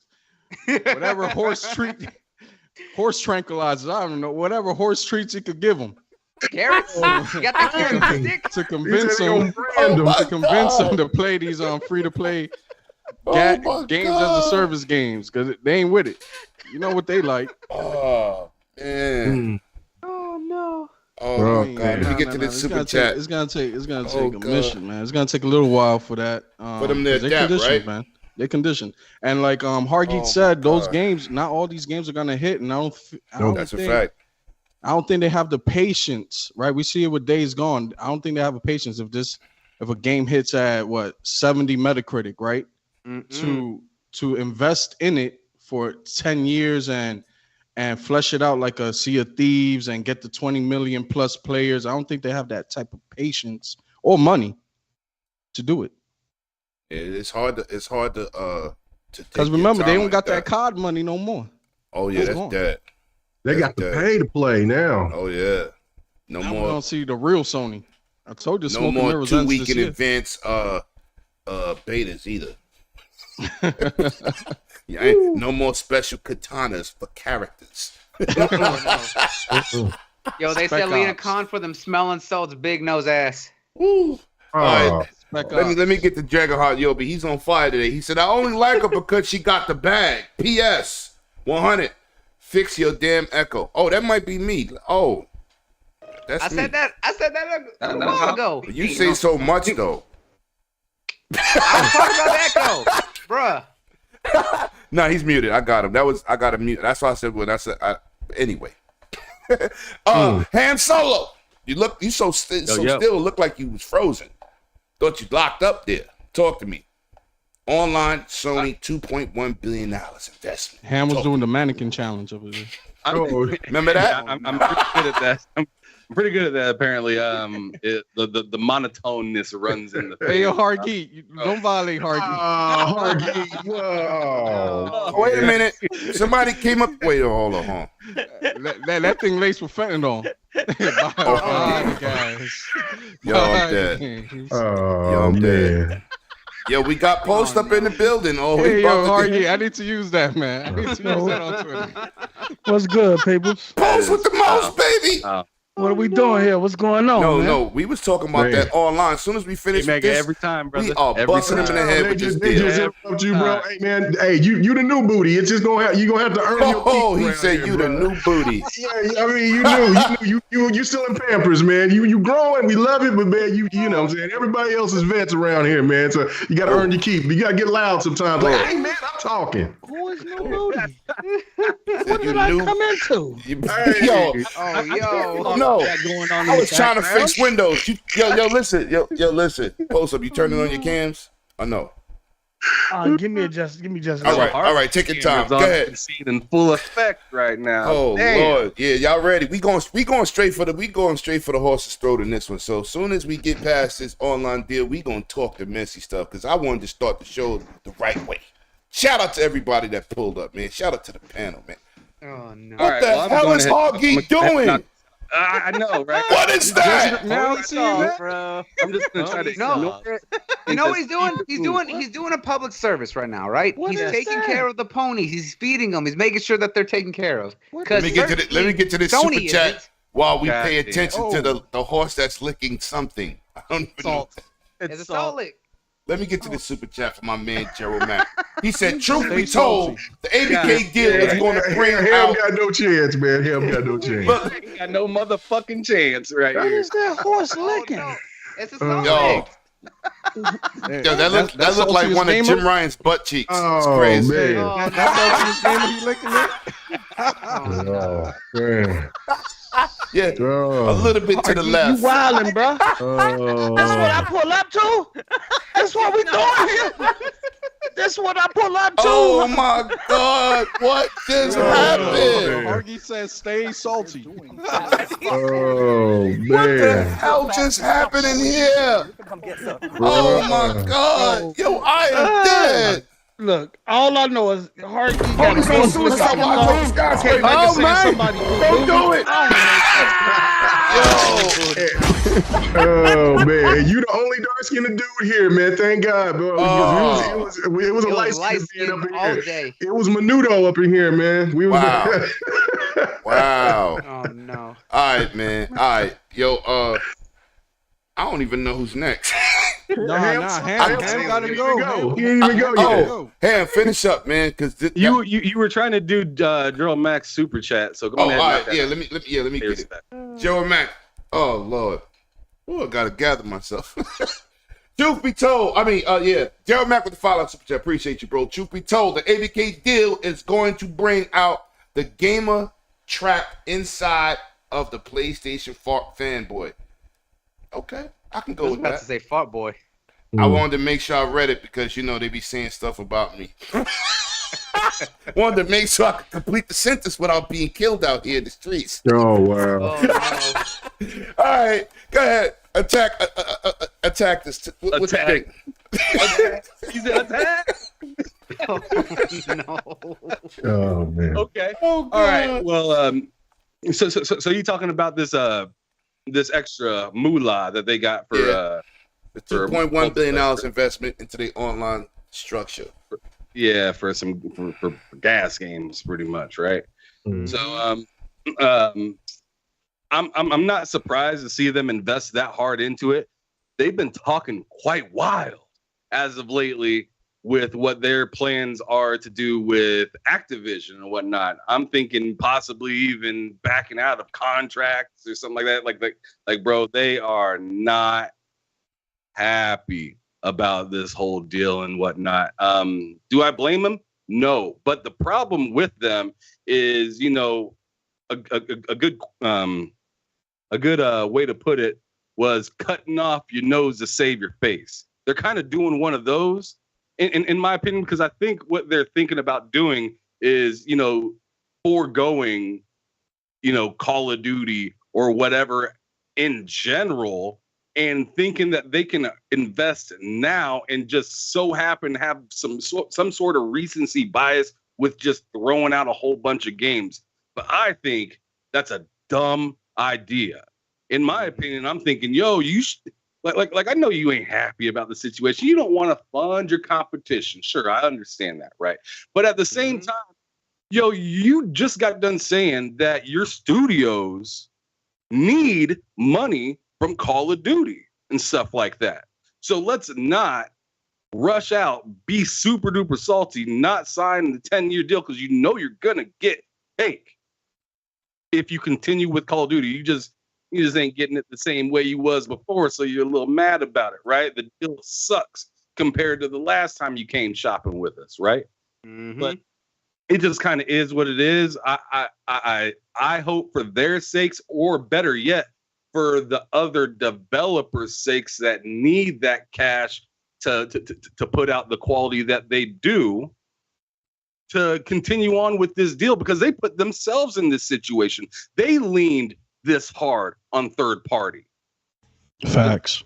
Whatever horse tranquilizers. I don't know. Whatever horse treats you could give them. Carrots? You got that carrot stick? To convince them to play these free-to-play games as a service games, because they ain't with it. You know what they like. Oh, man. Oh, no. Oh, God. Let me get to this super chat. It's gonna take a mission, man. It's gonna take a little while for that. For them to adapt, right? Man. They're conditioned. And like Hargeet said, those games, not all these games are gonna hit. And that's a fact. I don't think they have the patience, right? We see it with Days Gone. I don't think they have the patience if a game hits at 70 Metacritic, right? To to invest in it for 10 years and flesh it out like a Sea of Thieves and get the 20 million plus players. I don't think they have that type of patience or money to do it. It's hard to because remember they don't got that COD money no more. Oh yeah, that's dead. They got to pay to play now. Oh yeah, no now more. We don't see the real Sony. I told you, no more 2 week in advance betas either. Yeah, no more special katanas for characters. Yo, they said Lena Khan for them smelling salts, big nose ass. Woo. All right. Let me get to Dragonheart Yobi. He's on fire today. He said, I only like her because she got the bag. P.S. 100. Fix your damn echo. Oh, that might be me. Oh. That's me. I said that a while ago. You say so much though. I was talking about echo, bruh. No, he's muted. I got him. I got him muted. That's why I said when I said anyway. Han Solo. You still look like you was frozen. Thought you locked up there. Talk to me. Online Sony $2.1 billion investment. Ham was doing the mannequin challenge over there. Remember that? I'm pretty good at that. I'm pretty good at that. Apparently, the monotoneness runs in the. Hey, yo, Hargeet, don't violate Hargeet. Hargeet, whoa! Wait a minute. Somebody came up. Wait, hold on. That thing laced with fentanyl. Guys. Yo, I'm dead. Oh, I'm dead. Yo, we got Post up in the building. Oh, hey, yo, Hargeet, I need to use that, man. I need to use that on Twitter. What's good, people? Post with the most, baby. What are we doing here? What's going on? No, we was talking about that online. As soon as we finish with this, every time, brother. We are busting him in the head with this They just interrupt you, bro. Hey, man. Hey, you the new booty. It's just gonna have you gonna have to earn your keep. Oh, he said you the new booty. Yeah, I mean, you still in Pampers, man. You growing. We love it, but man, you know what I'm saying. Everybody else is vets around here, man. So you got to earn your keep. You got to get loud sometimes. Like, hey, man, I'm talking. Who is new booty? What did I come into? Yo. No, I was trying to fix Windows. Yo, listen. Post up. You turning on your cams? Or no? Give me just. All right. Take your time. Go ahead. In full effect right now. Oh Lord, yeah, y'all ready? We going straight for the horse's throat in this one. So as soon as we get past this online deal, we gonna talk the messy stuff because I wanted to start the show the right way. Shout out to everybody that pulled up, man. Shout out to the panel, man. Oh no! What the hell is Hargeet doing? I know, right? What is that? Now see that, bro. I'm just gonna try to ignore it. You know what he's doing? He's doing a public service right now, right? He's taking care of the ponies. He's feeding them. He's making sure that they're taken care of. Let me get to this super chat while we pay attention to the horse that's licking something. I don't even know. It's Salt Lick. Let me get to the super chat for my man Gerald Mack. He said, "Truth be told, the ABK deal is going to bring out." Ham got no chance, man. Ham got no chance. Look, got no motherfucking chance right here. What is that horse licking? No. It's a Salt Lick. Yo, that looked like one of Jim Ryan's butt cheeks. It's crazy. Man. That's he licking it. Oh, man. Yeah, a little bit to the left. You wildin', bro. That's what I pull up to. That's what we doing here. That's what I pull up to. Oh my God! What just happened? Hargeet says, "Stay salty." Oh man! What the hell just happened in here? Oh my God! Yo, I am dead. Look, all I know is Hargeet got Police on suicide watch on the skyscraper. Oh man! Don't do it! Oh man, you the only dark skinned dude here, man. Thank God, bro. It was a light skin up in here. Day. It was Menudo up in here, man. We was Wow. Oh no. All right, man. All right, yo. I don't even know who's next. Ham gotta go. He didn't even go yet. Oh, Ham, finish up, man. Because you were trying to do Gerald Mack's super chat, so go ahead. All right, let me get it. Gerald Mack. Oh Lord. Oh, I gotta gather myself. Truth be told, Gerald Mack with the follow-up super chat. Appreciate you, bro. Truth be told, the ABK deal is going to bring out the gamer trap inside of the PlayStation Fanboy. Okay, I can go with that. I was about to say fart boy. I wanted to make sure I read it because, they be saying stuff about me. Wanted to make sure I could complete the sentence without being killed out here in the streets. Oh, wow. All right, go ahead. Attack this. What you think? You said attack? Oh, no. Oh, man. Okay. Oh, all right. Well, so you talking about this extra moolah that they got for the $2.1 billion investment into the online structure. Yeah, for gas games, pretty much, right? Mm-hmm. So I'm not surprised to see them invest that hard into it. They've been talking quite wild as of lately with what their plans are to do with Activision and whatnot. I'm thinking possibly even backing out of contracts or something like that. Like, bro, they are not happy about this whole deal and whatnot. Do I blame them? No. But the problem with them is, a good way to put it was cutting off your nose to save your face. They're kind of doing one of those, in my opinion, because I think what they're thinking about doing is, foregoing, Call of Duty or whatever in general, and thinking that they can invest now and just so happen to have some sort of recency bias with just throwing out a whole bunch of games. But I think that's a dumb idea. In my opinion, I'm thinking, you should, like I know you ain't happy about the situation. You don't want to fund your competition. Sure, I understand that, right? But at the same time, you just got done saying that your studios need money from Call of Duty and stuff like that. So let's not rush out, be super duper salty, not sign the 10-year deal because you're gonna get cake if you continue with Call of Duty. You just ain't getting it the same way you was before, so you're a little mad about it, right? The deal sucks compared to the last time you came shopping with us, right? Mm-hmm. But it just kind of is what it is. I hope for their sakes, or better yet, for the other developers' sakes that need that cash to put out the quality that they do, to continue on with this deal, because they put themselves in this situation. They leaned this hard on third party. Facts.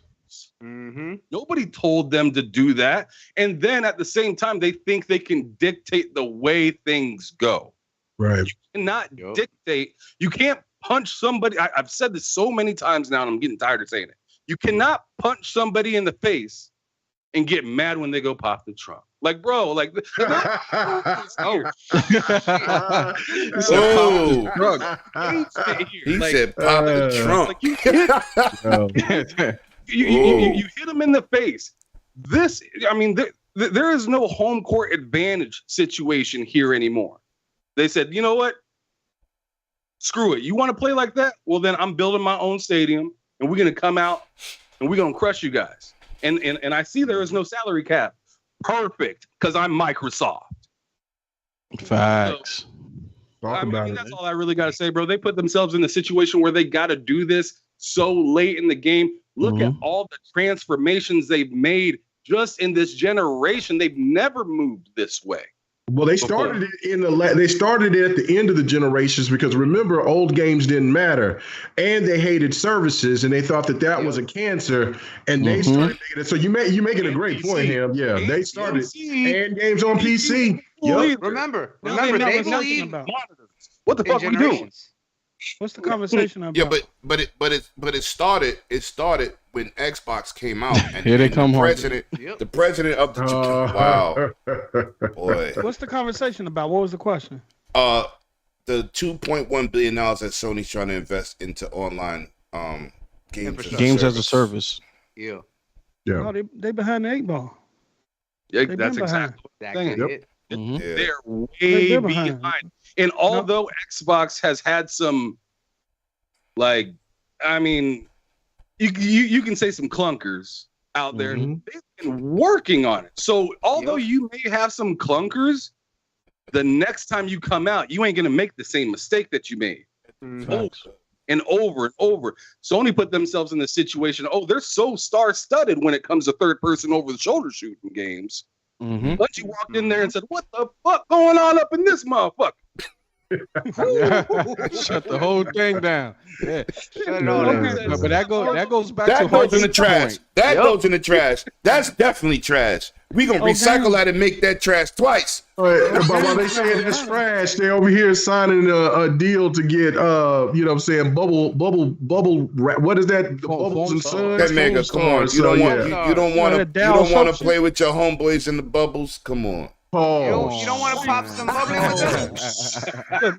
Mm-hmm. Nobody told them to do that. And then at the same time, they think they can dictate the way things go. Right. You cannot dictate. You can't punch somebody. I've said this so many times now, and I'm getting tired of saying it. You cannot punch somebody in the face and get mad when they go pop the trunk. Like, bro, like, he said pop the trunk. Like, you hit him in the face. There is no home court advantage situation here anymore. They said, you know what? Screw it. You want to play like that? Well, then I'm building my own stadium, and we're going to come out, and we're going to crush you guys. And I see there is no salary cap. Perfect, because I'm Microsoft. Facts. That's all I really got to say, bro. They put themselves in a situation where they got to do this so late in the game. Look at all the transformations they've made just in this generation. They've never moved this way. Well, they started it they started it at the end of the generations, because remember, old games didn't matter, and they hated services, and they thought that was a cancer, and they started making it. So you making a great point, Ham. Yeah, they started and games on PC. Yep. Remember, they believe monitors. What the fuck we doing? What's the conversation about? Yeah, but it started when Xbox came out. And here they come. The president of the wow, boy. What's the conversation about? What was the question? The $2.1 billion that Sony's trying to invest into online games as a service. Yeah. Oh, they behind the 8 ball. Yeah, that's exactly what I'm saying. Yeah. They're way behind. And although Xbox has had some, you can say some clunkers out there, they've been working on it. So although you may have some clunkers, the next time you come out, you ain't going to make the same mistake that you made. and over and over. Sony put themselves in the situation. Oh, they're so star-studded when it comes to third-person over-the-shoulder shooting games. But you walked in there and said, "What the fuck going on up in this motherfucker?" Shut the whole thing down. Yeah. Shut it all down. But that goes back That to goes in the Hardy's trash. point. That goes in the trash. That's definitely trash. We gonna recycle that and make that trash twice. But while they saying that's trash, they over here signing a deal to get you know what I'm saying, bubble what is that? The bubbles and suns. That mega, come on. You don't want to play with your homeboys in the bubbles. Come on. Pause. You don't want to pop some bubbly with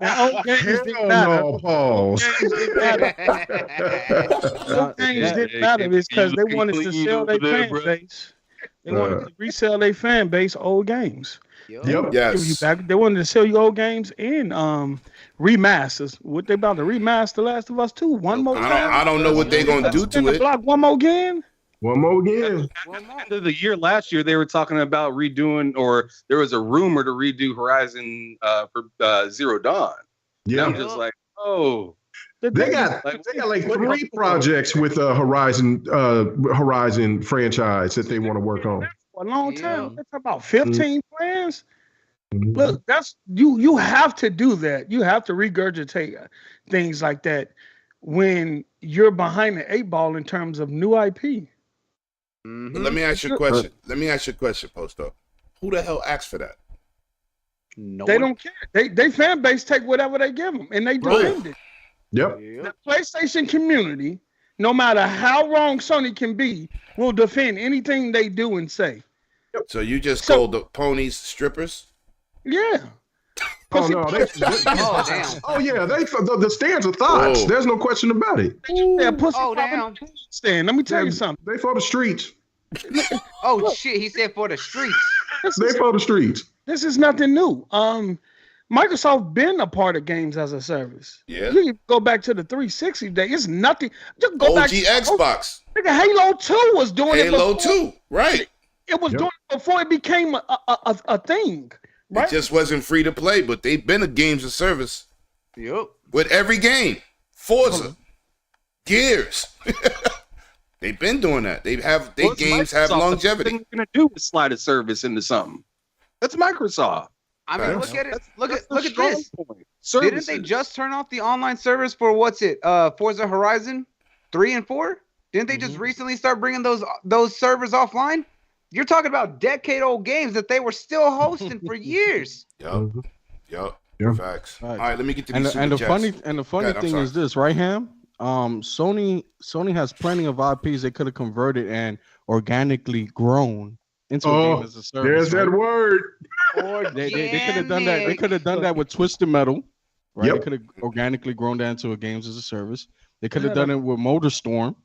them. No, pause. Those games didn't matter because they wanted to sell their fan base. They wanted to resell their fan base old games. Yep. Yes. They wanted to sell you old games and remasters. What they about to remaster Last of Us 2 one more time? I don't know what they're gonna do to it. Block one more again. One more again. At the end of the year last year, they were talking about redoing, or there was a rumor to redo Horizon for Zero Dawn. Yeah. And I'm just like, oh. They got like 3 projects with the Horizon franchise that they want to work on. For a long time. They talk about 15 plans. Look, that's you have to do that. You have to regurgitate things like that when you're behind the 8 ball in terms of new IP. But let me ask you a question. Posto. Who the hell asked for that? They don't care. They fan base take whatever they give them, and they defend it. Yep. The PlayStation community, no matter how wrong Sony can be, will defend anything they do and say. So you just called the ponies strippers? Yeah. Oh no! Damn. Oh yeah, the stands are thoughts. There's no question about it. Yeah, pussy. Oh damn. Stand. Let me tell you something. They for the streets. Oh shit! He said for the streets. They for the streets. This is nothing new. Microsoft been a part of games as a service. Yeah. You can go back to the 360 day. It's nothing. Just go back OG Xbox. Halo 2 was doing it. Halo 2, right? It was doing it before it became a thing. Right? It just wasn't free to play, but they've been a games of service. Yep. With every game. Forza. Gears. They've been doing that. Games have longevity. What are going to do is slide a service into something. That's Microsoft. I mean, look at it. Look at this. Point. Didn't they just turn off the online service for Forza Horizon 3 and 4? Didn't they just recently start bringing those servers offline? You're talking about decade-old games that they were still hosting for years. Yup. Facts. All right, let me get to these the funny thing is this, right, Ham? Sony has plenty of IPs they could have converted and organically grown into a game as a service. There's that word. They could have done that. They could have done that with Twisted Metal, right? Yep. They could have organically grown that into a games as a service. They could have done it with Motorstorm.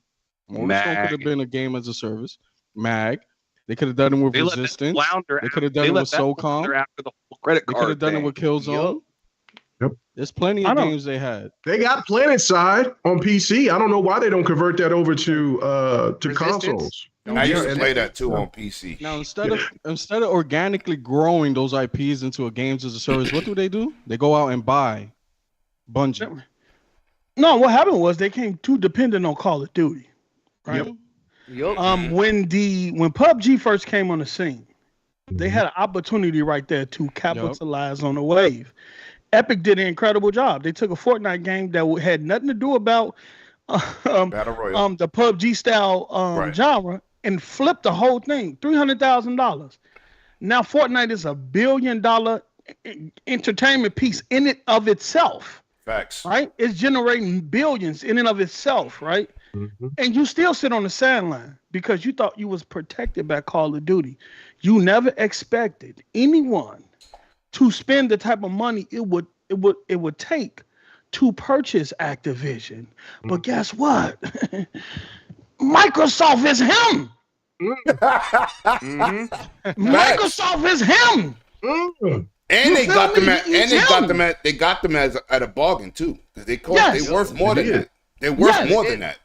Motorstorm could have been a game as a service. Mag. They could have done it with Resistance. They could have done it with SOCOM. They could have done it with Killzone. Yep. There's plenty of games they had. They got PlanetSide on PC. I don't know why they don't convert that over to consoles. I used to play that too on PC. Now instead of organically growing those IPs into a games as a service, what do? They go out and buy Bungie. No, what happened was they came too dependent on Call of Duty. Right? Yep. When PUBG first came on the scene, they had an opportunity right there to capitalize on the wave. Epic did an incredible job. They took a Fortnite game that had nothing to do about Battle Royale. The PUBG style genre and flipped the whole thing. $300,000. Now Fortnite is $1 billion entertainment piece in it of itself. Facts. Right? It's generating billions in and of itself, right? Mm-hmm. And you still sit on the sideline because you thought you was protected by Call of Duty. You never expected anyone to spend the type of money it would take to purchase Activision. But guess what? Microsoft is him. Microsoft is him. And they got them at a bargain too. Because they worth more than that. They're worth more than that.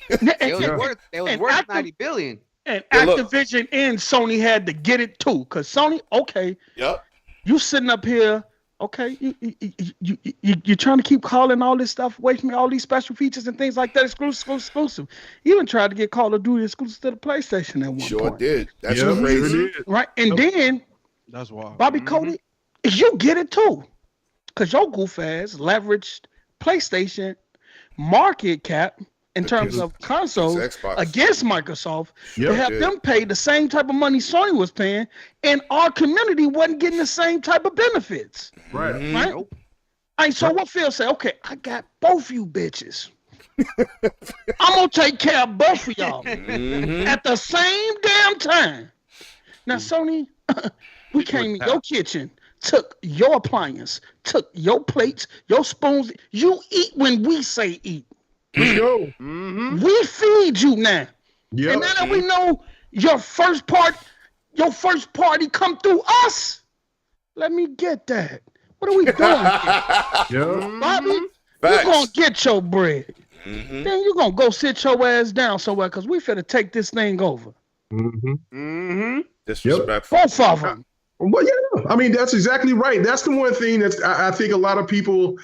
It was worth $90 billion. And Activision and Sony had to get it too. Because Sony, you sitting up here, Okay, you're trying to keep calling all this stuff away from me, all these special features and things like that, exclusive. You even tried to get Call of Duty exclusive to the PlayStation at one Sure point. did. That's crazy. Right, and then that's wild. Bobby Kotick, you get it too, because your goof ass leveraged PlayStation market cap in terms of consoles against Microsoft to have them pay the same type of money Sony was paying, and our community wasn't getting the same type of benefits. Right. Right. Nope. So what Phil said, okay, I got both you bitches. I'm gonna take care of both of y'all at the same damn time. Now, Sony, we came in your kitchen, took your appliance, took your plates, your spoons. You eat when we say eat. Let's go. We feed you now. Yep. And now that we know your first party come through us, let me get that. What are we doing? Bobby, you're going to get your bread. Then you're going to go sit your ass down somewhere because we finna take this thing over. Disrespectful. Both of them. Well, yeah. I mean, that's exactly right. That's the one thing that I think a lot of people,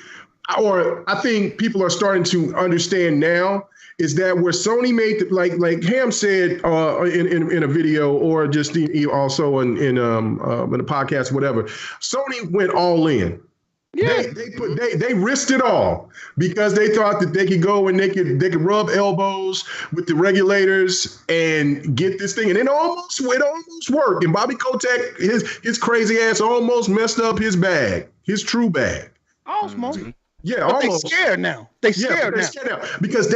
or I think people are starting to understand now, is that where Sony made, like Ham said in a video, or just also in a podcast, whatever. Sony went all in. Yeah, they risked it all because they thought that they could go and they could rub elbows with the regulators and get this thing, and it almost worked. And Bobby Kotick, his crazy ass, almost messed up his bag, his true bag. Almost. Yeah, but almost. They scared now. They scared now because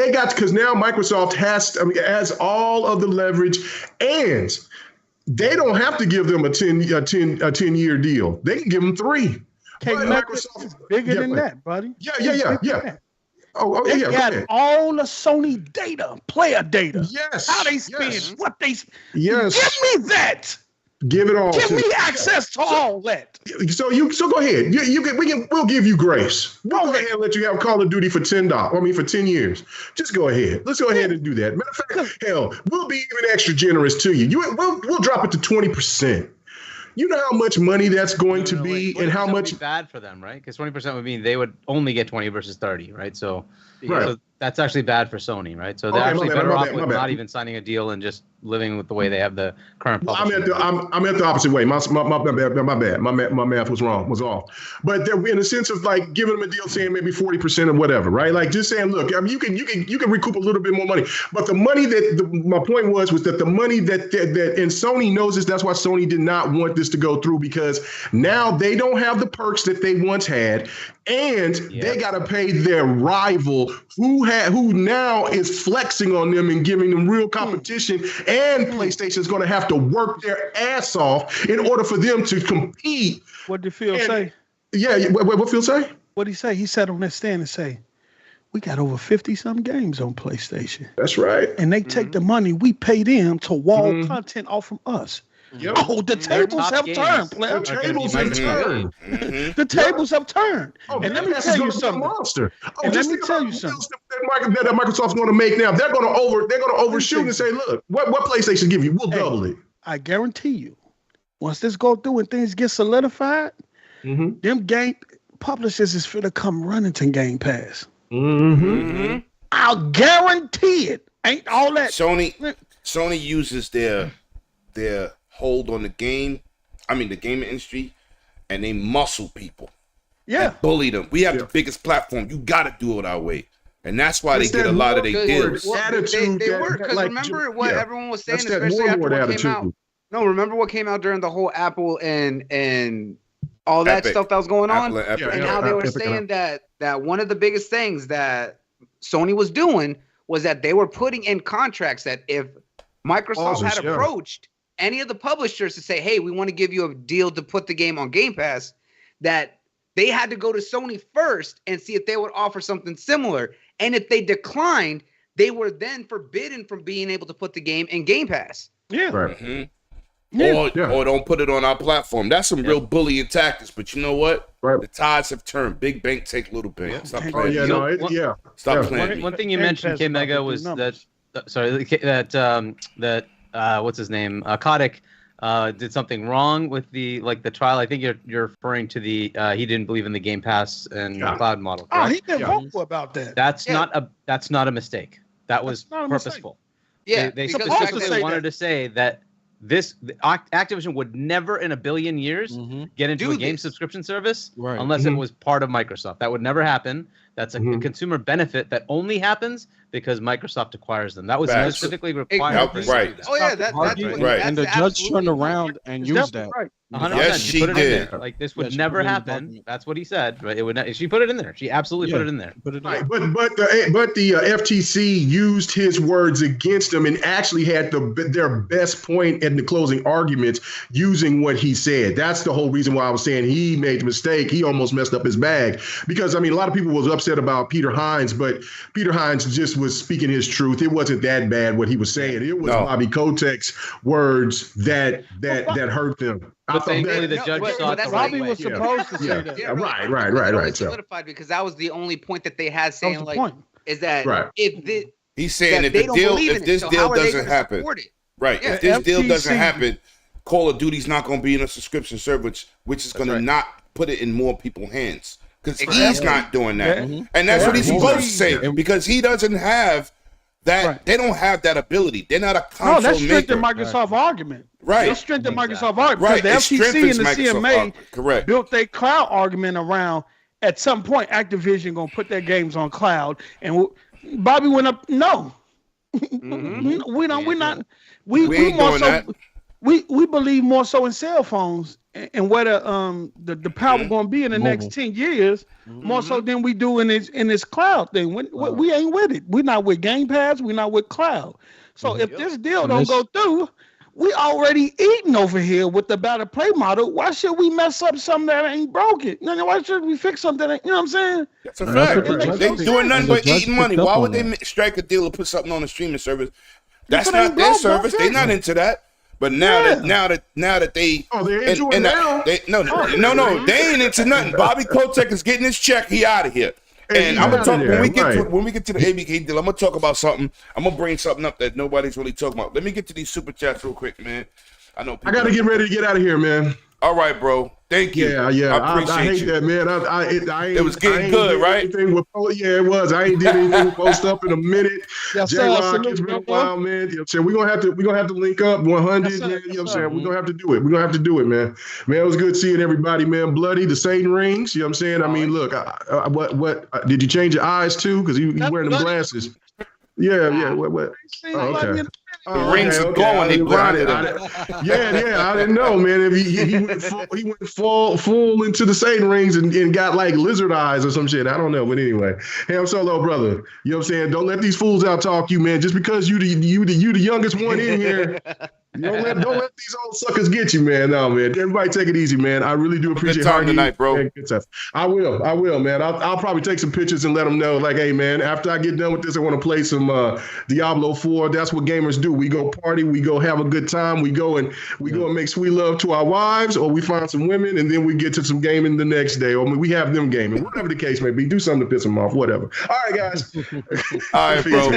now Microsoft has all of the leverage, and they don't have to give them a 10-year deal. They can give them 3. Okay, Microsoft is bigger than that, buddy. Yeah. They got all the Sony data, player data. Yes. How they spend, what they spend. Yes. Give me that. Give it all. Give me access to all that. So go ahead. We'll give you grace. We'll go ahead and let you have Call of Duty for $10. I mean, for 10 years. Just go ahead. Let's go ahead and do that. Matter of fact, hell, we'll be even extra generous to you. We'll drop it to 20%. You know how much money that's going to be, and how much would be bad for them, right? Because 20% would mean they would only get 20 versus 30, right? So that's actually bad for Sony, right? So they're actually better off with not even signing a deal and just living with the way they have the current publishing. I'm at the opposite way. My bad. My math was off. But in a sense of like giving them a deal saying maybe 40% or whatever, right? Like just saying, look, I mean, you can recoup a little bit more money. But the money my point was that the money that and Sony knows this. That's why Sony did not want this to go through, because now they don't have the perks that they once had, and they got to pay their rival who now is flexing on them and giving them real competition. And PlayStation's going to have to work their ass off in order for them to compete. What did Phil say? Yeah, what Phil say? What did he say? He sat on that stand and say, we got over 50-some games on PlayStation. That's right. And they take the money we pay them to wall content off from us. Yep. Oh, the tables have turned, player. The tables have turned. The tables have turned. And let me tell you something. Monster. And let me tell you something. That Microsoft's going to make now. They're going to overshoot and say, look, what PlayStation give you? We'll double it. I guarantee you, once this go through and things get solidified, them game publishers is finna come running to Game Pass. I'll guarantee it. Ain't all that. Sony uses their hold on the gaming industry, and they muscle people. Yeah. And bully them. We have the biggest platform. You got to do it our way. And that's why they get a lot of their deals. They work, because remember what everyone was saying, especially after what came out. No, remember what came out during the whole Apple and all that stuff that was going on? And how they were saying that one of the biggest things that Sony was doing was that they were putting in contracts that if Microsoft had approached any of the publishers to say, hey, we want to give you a deal to put the game on Game Pass, that they had to go to Sony first and see if they would offer something similar. And if they declined, they were then forbidden from being able to put the game in Game Pass. Yeah. Right. Or don't put it on our platform. That's some real bullying tactics. But you know what? Right. The tides have turned. Big bank take little bank. Stop playing. Stop playing. One thing you mentioned, K Mega, was that what's his name? Kotick did something wrong with the trial. I think you're referring to the he didn't believe in the Game Pass and cloud model. Correct? Oh, he been vocal about that. That's not a mistake. That was purposeful. Yeah, they specifically wanted to say that Activision would never in a billion years get into a game subscription service unless it was part of Microsoft. That would never happen. That's a consumer benefit that only happens because Microsoft acquires them. That was specifically required. Right. Oh yeah, that's right. And the judge turned around and used that. Right. 100%. Yes, she put it did. In there. Like this would never happen. That's what he said. Right? It would. She put it in there. She absolutely put it in there. Right. But the FTC used his words against him and actually had their best point in the closing arguments using what he said. That's the whole reason why I was saying he made the mistake. He almost messed up his bag because I mean a lot of people was upset about Peter Hines, but Peter Hines just was speaking his truth. It wasn't that bad what he was saying. It was Bobby Kotick's words that hurt them. But thankfully, the judge saw it. Robbie was supposed to say that. Yeah, right. Solidified because that was the only point that they had saying like point. Is that if he's saying if this deal doesn't happen, right? If this deal doesn't happen, Call of Duty's not going to be in a subscription service, which is going to not put it in more people's hands because he's not doing that, and that's what he's supposed to say because he doesn't have that. They don't have that ability. They're not a console that's strengthened maker. Microsoft argument. Right. They strengthened Microsoft argument because the FTC and the CMA built their cloud argument around. At some point, Activision gonna put their games on cloud, and Bobby went up. No, we don't. We're not. We more so. That. We believe more so in cell phones and where the power going to be in the next 10 years, more so than we do in this cloud thing. We ain't with it. We're not with Game Pass. We're not with cloud. So if this deal don't go through, we already eating over here with the better play model. Why should we mess up something that ain't broken? Why should we fix something that ain't, you know what I'm saying? That's a fact. They doing nothing but eating money. Why would they strike a deal or put something on the streaming service? That's not their service. They're not into that. But now that they they're into it now. They ain't into nothing. Bobby Kotick is getting his check. He out of here. And I'm gonna talk when we get to the ABK deal. I'm gonna talk about something. I'm gonna bring something up that nobody's really talking about. Let me get to these super chats real quick, man. I know I gotta get ready to get out of here, man. All right, bro. Thank you. Yeah. I appreciate I hate you. that, man. It was getting good, right? It was. I ain't did anything with post up in a minute. J-Rock, it's been a while, man. You know what I'm saying? We're gonna have to link up 100, man. You know what I'm saying? We're gonna have to do it. We're gonna have to do it, man. Man, it was good seeing everybody, man. Bloody, the Satan rings. You know what I'm saying? I mean, look, what did you change your eyes too? Because you wearing them glasses. Yeah. What? Oh, okay. The rings are going. They blinded him. I didn't know, man. If he went full into the Satan rings and got like lizard eyes or some shit. I don't know, but anyway, Ham Solo, brother. You know what I'm saying? Don't let these fools out talk you, man. Just because you the youngest one in here. Don't let these old suckers get you, man. No, man. Everybody take it easy, man. I really do appreciate good time tonight, bro. Good stuff. I will, man. I'll probably take some pictures and let them know, like, hey, man, after I get done with this, I want to play some Diablo 4. That's what gamers do. We go party, we go have a good time, we go and make sweet love to our wives, or we find some women, and then we get to some gaming the next day, or we have them gaming, whatever the case may be. Do something to piss them off, whatever. All right, guys. All right, bro. All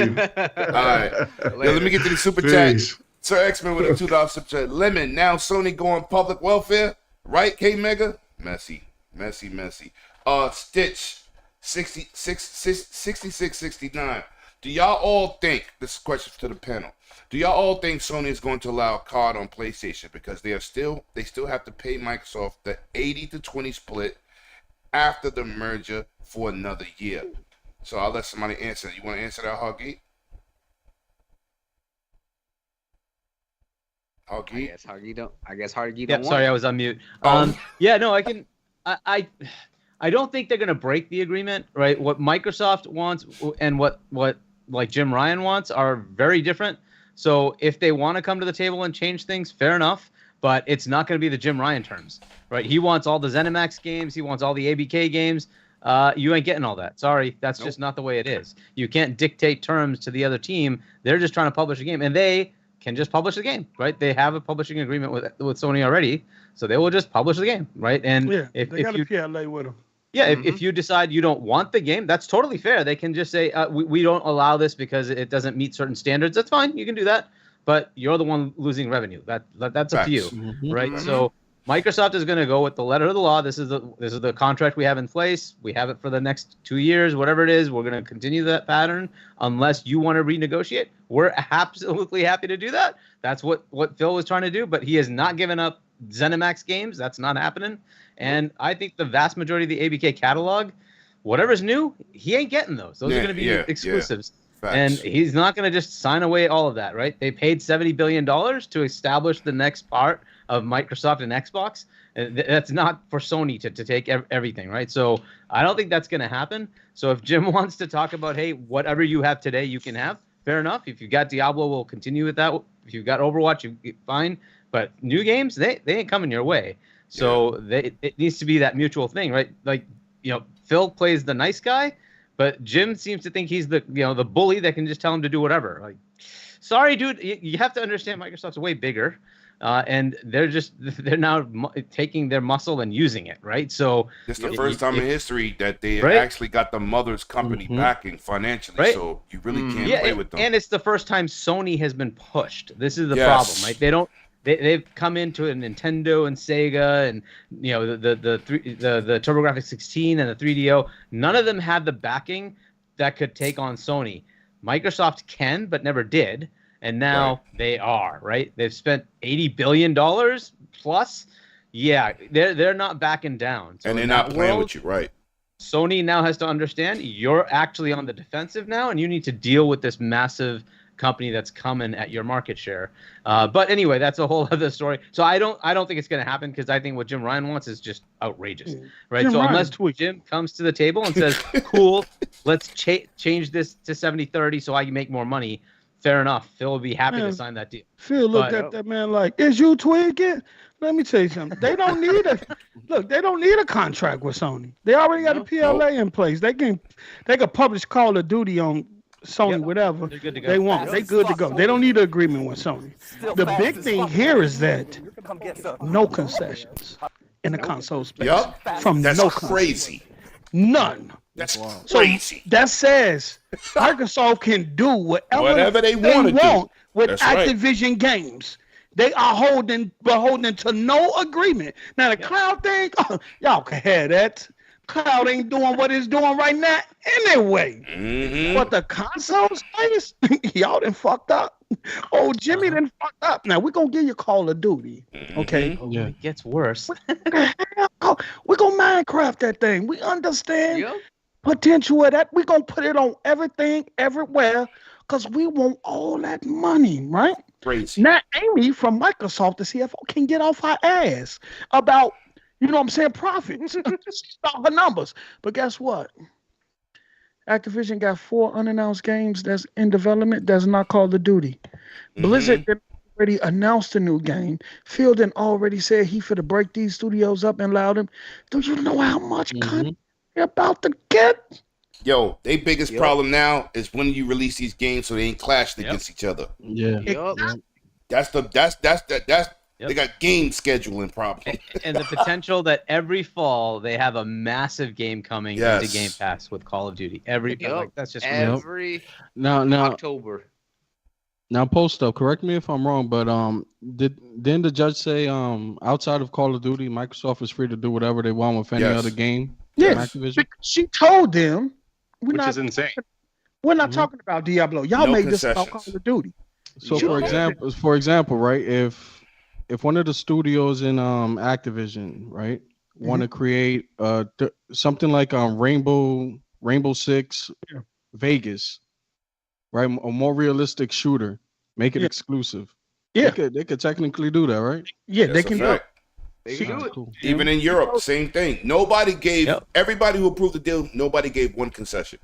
right. Let me get to the super chat. Sir X-Men with a $2 super chat. Lemon, now Sony going public welfare, right? K Mega, messy. Stitch, 6669. Do y'all all think, this is a question to the panel, do y'all all think Sony is going to allow a card on PlayStation because they still have to pay Microsoft the 80-20 split after the merger for another year? So I'll let somebody answer. You want to answer that, Huggy? I guess Hargy don't. Yep, sorry, I was on mute. Yeah, no, I can. I don't think they're gonna break the agreement, right? What Microsoft wants and what like Jim Ryan wants are very different. So if they want to come to the table and change things, fair enough. But it's not going to be the Jim Ryan terms, right? He wants all the ZeniMax games. He wants all the ABK games. You ain't getting all that. Sorry, that's just not the way it is. You can't dictate terms to the other team. They're just trying to publish a game, and they can just publish the game, right? They have a publishing agreement with Sony already, so they will just publish the game, right? And if they got a PLA with them. Yeah, if you decide you don't want the game, that's totally fair. They can just say we don't allow this because it doesn't meet certain standards. That's fine. You can do that. but you're the one losing revenue. That's up to you, right? Mm-hmm. So Microsoft is going to go with the letter of the law. This is the contract we have in place. We have it for the next 2 years, whatever it is. We're going to continue that pattern unless you want to renegotiate. We're absolutely happy to do that. That's what Phil was trying to do, but he has not given up ZeniMax games. That's not happening. And I think the vast majority of the ABK catalog, whatever's new, he ain't getting those. Those are going to be exclusives. Yeah. And he's not going to just sign away all of that, right? They paid $70 billion to establish the next part of Microsoft and Xbox. That's not for Sony to take everything, right? So I don't think that's going to happen. So if Jim wants to talk about, hey, whatever you have today, you can have, fair enough. If you've got Diablo, we'll continue with that. If you've got Overwatch, fine. But new games, they ain't coming your way. So it needs to be that mutual thing, right? Like, Phil plays the nice guy, but Jim seems to think he's the bully that can just tell him to do whatever. Like, sorry, dude, you have to understand Microsoft's way bigger, and they're now taking their muscle and using it, right? So it's the first time in history that they actually got the mother's company backing financially. Right? So you really can't play with them. And it's the first time Sony has been pushed. This is the problem, right? They've come into a Nintendo and Sega and the TurboGrafx 16 and the 3DO. None of them had the backing that could take on Sony. Microsoft can, but never did, and now they are, right? They've spent $80 billion plus. Yeah, they're not backing down. So and they're not playing with you, right? Sony now has to understand you're actually on the defensive now, and you need to deal with this massive company that's coming at your market share. But anyway, that's a whole other story. So I don't think it's going to happen because I think what Jim Ryan wants is just outrageous, right? Jim so Ryan unless Jim comes to the table and says, cool, let's change this to 70-30 so I can make more money, fair enough. Phil will be happy to sign that deal. Phil looked at that man like, is you tweaking? Let me tell you something. They don't need they don't need a contract with Sony. They already got a PLA in place. They can publish Call of Duty on Sony, whatever they want. They good to go. They don't need an agreement with Sony. The big thing here is that no concessions in the console space. That's crazy. None. That's crazy. So that says Microsoft can do whatever they want with Activision games. They are beholden to no agreement. Now the cloud thing, y'all can have that. Cloud ain't doing what it's doing right now anyway. But the console space, y'all done fucked up. Oh, Jimmy done fucked up. Now we're gonna give you Call of Duty. Okay. It gets worse. We're gonna Minecraft that thing. We understand potential of that. We're gonna put it on everything, everywhere, because we want all that money, right? Crazy. Now Amy from Microsoft, the CFO, can get off her ass about profits. About her numbers. But guess what? Activision got 4 unannounced games that's in development that's not Call of Duty. Blizzard already announced a new game. Phil already said he finna break these studios up and allow them. Do you know how much content they're about to get? Yo, their biggest problem now is when you release these games so they ain't clashed against each other. That's they got game scheduling problems. And the potential that every fall they have a massive game coming into Gamepass with Call of Duty. That's just every October. Now, Post up, correct me if I'm wrong, but didn't the judge say outside of Call of Duty, Microsoft is free to do whatever they want with any other game? Yes, she told them, which is insane. We're not talking about Diablo. Y'all made this about Call of Duty. So, for example, right, if one of the studios in Activision, right, want to create something like Rainbow Six Vegas, right, a more realistic shooter, make it exclusive. They could technically do that, right? Yeah, they can do it. They do it. Cool. Even in Europe, same thing. Nobody gave everybody who approved the deal. Nobody gave one concession.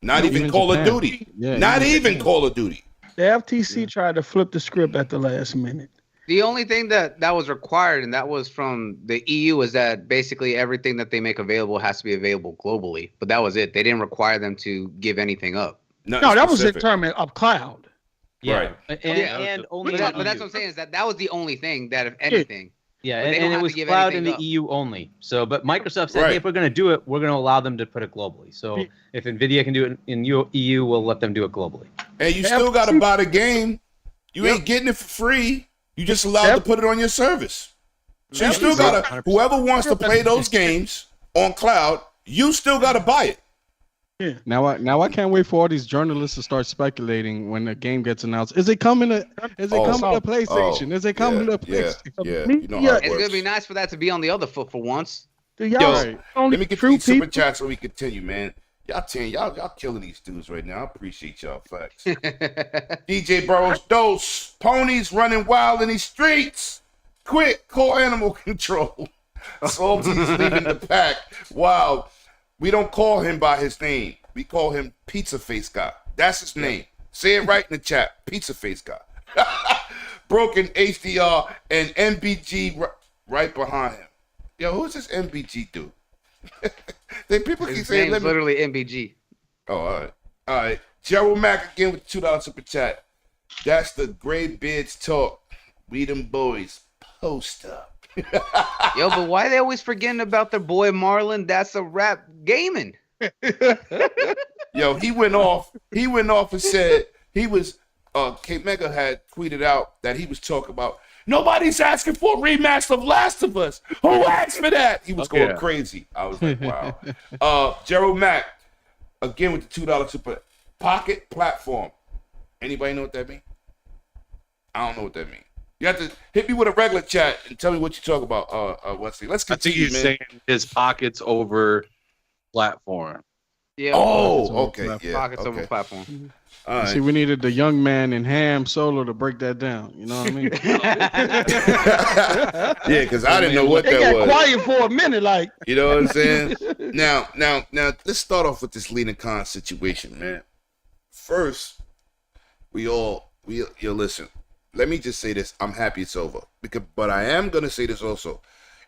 Not even Call of Duty. Not even Call of Duty. The FTC tried to flip the script at the last minute. The only thing that was required, and that was from the EU, is that basically everything that they make available has to be available globally. But that was it. They didn't require them to give anything up. No, that was in terms of cloud. Yeah, right. And only. But that's what I'm saying is that was the only thing that, if anything. Yeah, and it was cloud in the EU only. So, but Microsoft said, hey, if we're going to do it, we're going to allow them to put it globally. So, if NVIDIA can do it in EU, we'll let them do it globally. And you still got to buy the game. You ain't getting it for free. You just allowed to put it on your service. So you still gotta, whoever wants to play those games on cloud, you still gotta buy it. Yeah. Now I can't wait for all these journalists to start speculating when the game gets announced. Is it coming to PlayStation? Is it coming to PlayStation? Yeah. You know how it It's works. gonna be nice for that to be on the other foot for once. Yo, let me get these super chats so we continue, man. Y'all killing these dudes right now. I appreciate y'all. Facts. DJ Burrows dose. Ponies running wild in these streets. Quick, call animal control. Saltiest leaving the pack. Wow. We don't call him by his name. We call him Pizza Face Guy. That's his name. Say it right in the chat. Pizza Face Guy. Broken HDR and MBG right behind him. Yo, who's this MBG dude? People keep saying name's literally MBG. Oh, all right. Gerald Mack again with $2 super chat. That's the gray beards talk. We them boys. Post up. Yo, but why they always forgetting about their boy Marlon? That's a rap gaming. Yo, he went off and said he was K Mega had tweeted out that he was talking about nobody's asking for a remaster of Last of Us. Who asked for that? He was going crazy. I was like, wow. Gerald Mack, again with the $2 super pocket platform. Anybody know what that means? I don't know what that means. You have to hit me with a regular chat and tell me what you talk about, Wesley. Let's continue, I think you're saying his pockets over platform. Yeah. Oh, okay. Yeah. Pockets over platform. All right. See, we needed the young man in Ham Solo to break that down. You know what I mean? Yeah, because I didn't know what they that got was. quiet for a minute, like. You know what I'm saying? Now, let's start off with this Lena Khan situation, man. First, listen. Let me just say this. I'm happy it's over. But I am going to say this also.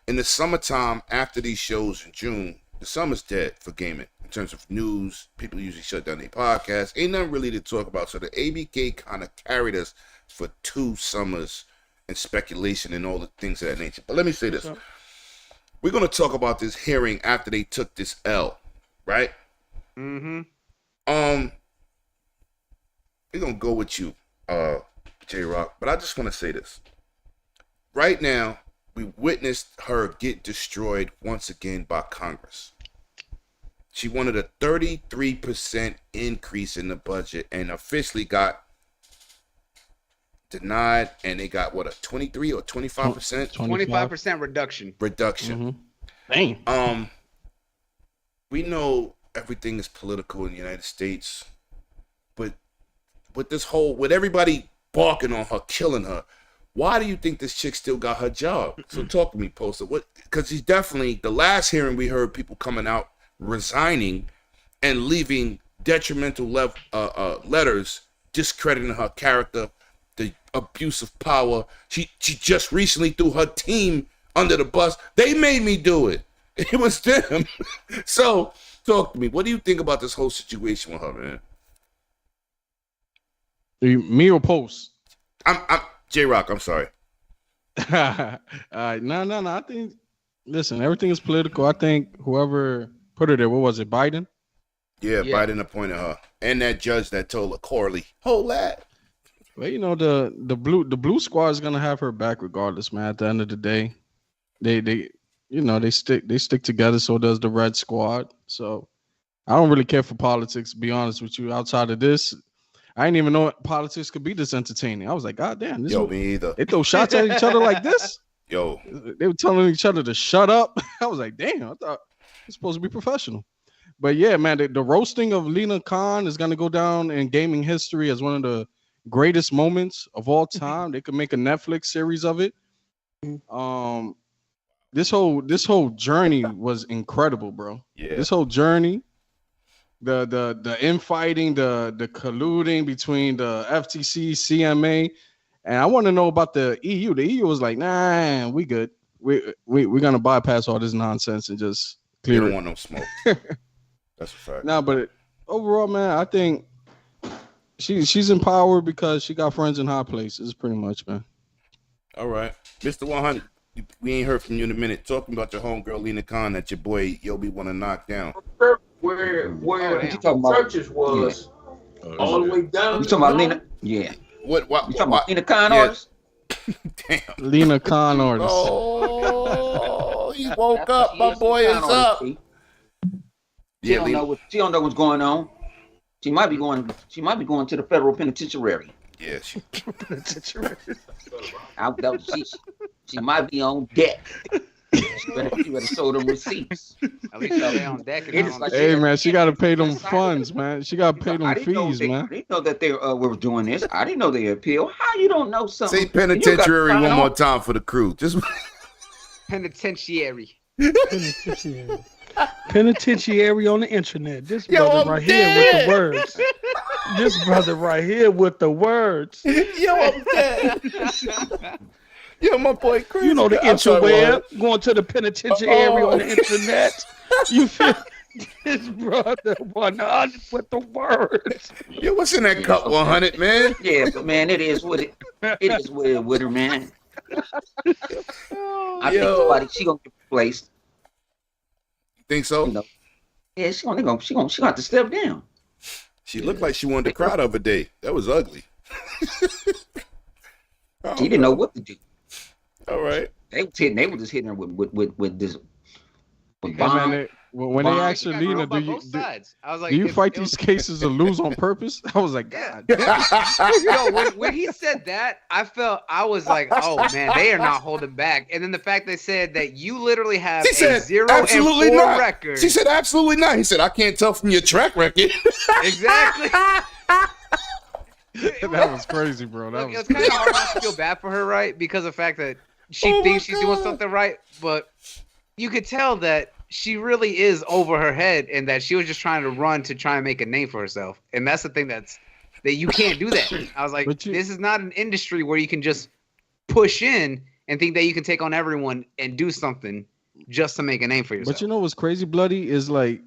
In the summertime, after these shows in June, the summer's dead for gaming. In terms of news, people usually shut down their podcasts. Ain't nothing really to talk about. So the ABK kind of carried us for 2 summers and speculation and all the things of that nature. But let me say this. We're going to talk about this hearing after they took this L, right? Mm-hmm. We're going to go with you, J-Rock, but I just want to say this. Right now, we witnessed her get destroyed once again by Congress. She wanted a 33% increase in the budget and officially got denied, and they got, what, a 23 or 25%? 25% reduction. Dang. We know everything is political in the United States, but with everybody barking on her, killing her, why do you think this chick still got her job? So talk to me, Poster. Because she's definitely, the last hearing we heard people coming out resigning and leaving detrimental letters discrediting her character, the abuse of power. She just recently threw her team under the bus. They made me do it. It was them. So talk to me. What do you think about this whole situation with her, man? Me or Post? I'm J-Rock, I'm sorry. No. I think, listen, everything is political. I think whoever put her there, what was it, Biden? Yeah, Biden appointed her. And that judge that told her, Corley, hold that. Well, you know, the blue squad is gonna have her back regardless, man. At the end of the day. They stick together, so does the red squad. So I don't really care for politics, to be honest with you. Outside of this, I didn't even know politics could be this entertaining. I was like, God damn, this me either. They throw shots at each other like this? Yo. They were telling each other to shut up. I was like, damn, I thought it's supposed to be professional. But yeah, man, the roasting of Lena Khan is gonna go down in gaming history as one of the greatest moments of all time. They could make a Netflix series of it. This whole journey was incredible, bro. Yeah. This whole journey. The infighting, the colluding between the FTC, CMA, and I want to know about the EU. The EU was like, nah, we good. We're gonna bypass all this nonsense and just clear. They don't want no smoke. That's a fact. No, but overall, man, I think she's in power because she got friends in high places, pretty much, man. All right, Mr. 100. We ain't heard from you in a minute. Talking about your homegirl Lena Khan that your boy Yobi want to knock down. Where churches was all the way down. You talking about Lena? Yeah. What? You talking about Lena Khan artist? Damn. Lena Khan artist. Oh, he woke up. My boy is up. She don't know what's going on. She might be going to the federal penitentiary. Yeah, she might be on deck. She better show them receipts. At least they on deck. Hey man, she got to pay them funds, man. She got to pay them fees, man. I didn't know that they were doing this. I didn't know they appeal. How you don't know something? Say penitentiary one more time for the crew. Just penitentiary. Penitentiary on the internet. This brother right here with the words. This brother right here with the words. Yo, I'm dead. Yo, my boy Chris. You know the interweb, going to the penitentiary on the internet. You feel this brother 100 with the words. Yo, what's in that cup 100, man? Yeah, but man, it is what it is with her, man. I think she gonna get replaced. Think so? You know, yeah, she gonna have to step down. She looked like she wanted to cry the other day. That was ugly. She didn't know what to do. All right. They were just hitting her with this. With bomb. When they asked her, Lena, do you fight these cases or lose on purpose? I was like, God. Yo, when he said that, I was like, oh man, they are not holding back. And then the fact they said that you literally have a 0-4 record. She said absolutely not. He said, I can't tell from your track record. Exactly. That was crazy, bro. It was kind of hard not to feel bad for her, right? Because of the fact that she thinks she's doing something right, but you could tell that she really is over her head and that she was just trying to run to try and make a name for herself. And that's the thing that you can't do that. I was like, this is not an industry where you can just push in and think that you can take on everyone and do something just to make a name for yourself. But you know what's crazy, Bloody, is like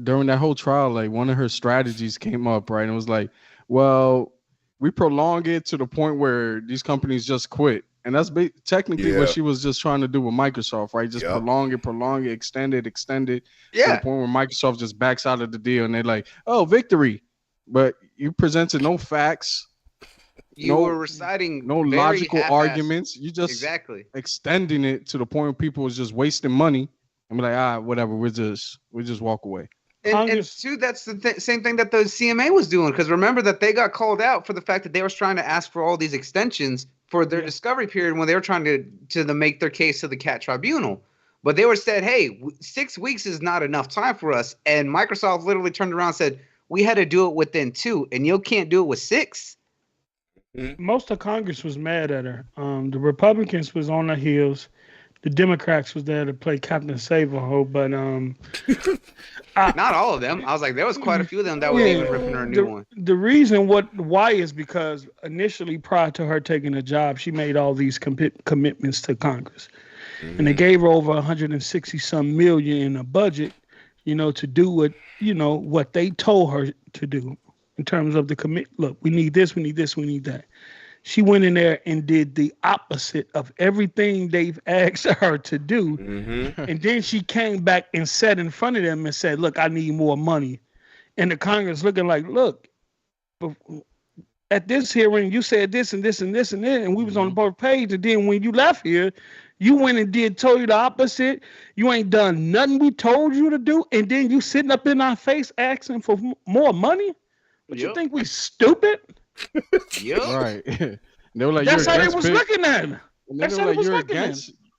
during that whole trial, like one of her strategies came up, right? And it was like, well, we prolong it to the point where these companies just quit. And that's technically what she was just trying to do with Microsoft, right? Just prolong it, extend it. To the point where Microsoft just backs out of the deal and they're like, oh, victory. But you presented no facts. You were reciting no logical arguments. You just extending it to the point where people was just wasting money and be like, whatever, we just walk away. And two, that's the same thing that the CMA was doing. Because remember that they got called out for the fact that they was trying to ask for all these extensions for their discovery period when they were trying to make their case to the CAT tribunal. But they were said, hey, 6 weeks is not enough time for us. And Microsoft literally turned around and said, we had to do it within 2, and you can't do it with 6. Most of Congress was mad at her. The Republicans was on their heels. The Democrats was there to play Captain Save-A-Ho, but not all of them. I was like, there was quite a few of them that was even ripping her a new one. The reason why is because initially prior to her taking the job, she made all these commitments to Congress, and they gave her over 160 some million in a budget, to do what they told her to do in terms of the commit. Look, we need this, we need this, we need that. She went in there and did the opposite of everything they've asked her to do. Mm-hmm. And then she came back and sat in front of them and said, look, I need more money. And the Congress looking like, look, at this hearing, you said this and this and this and that, and we was on the page. And then when you left here, you went and told you the opposite. You ain't done nothing we told you to do. And then you sitting up in our face asking for more money? But you think we stupid? Right. They were like, that's how they was looking at him. That's how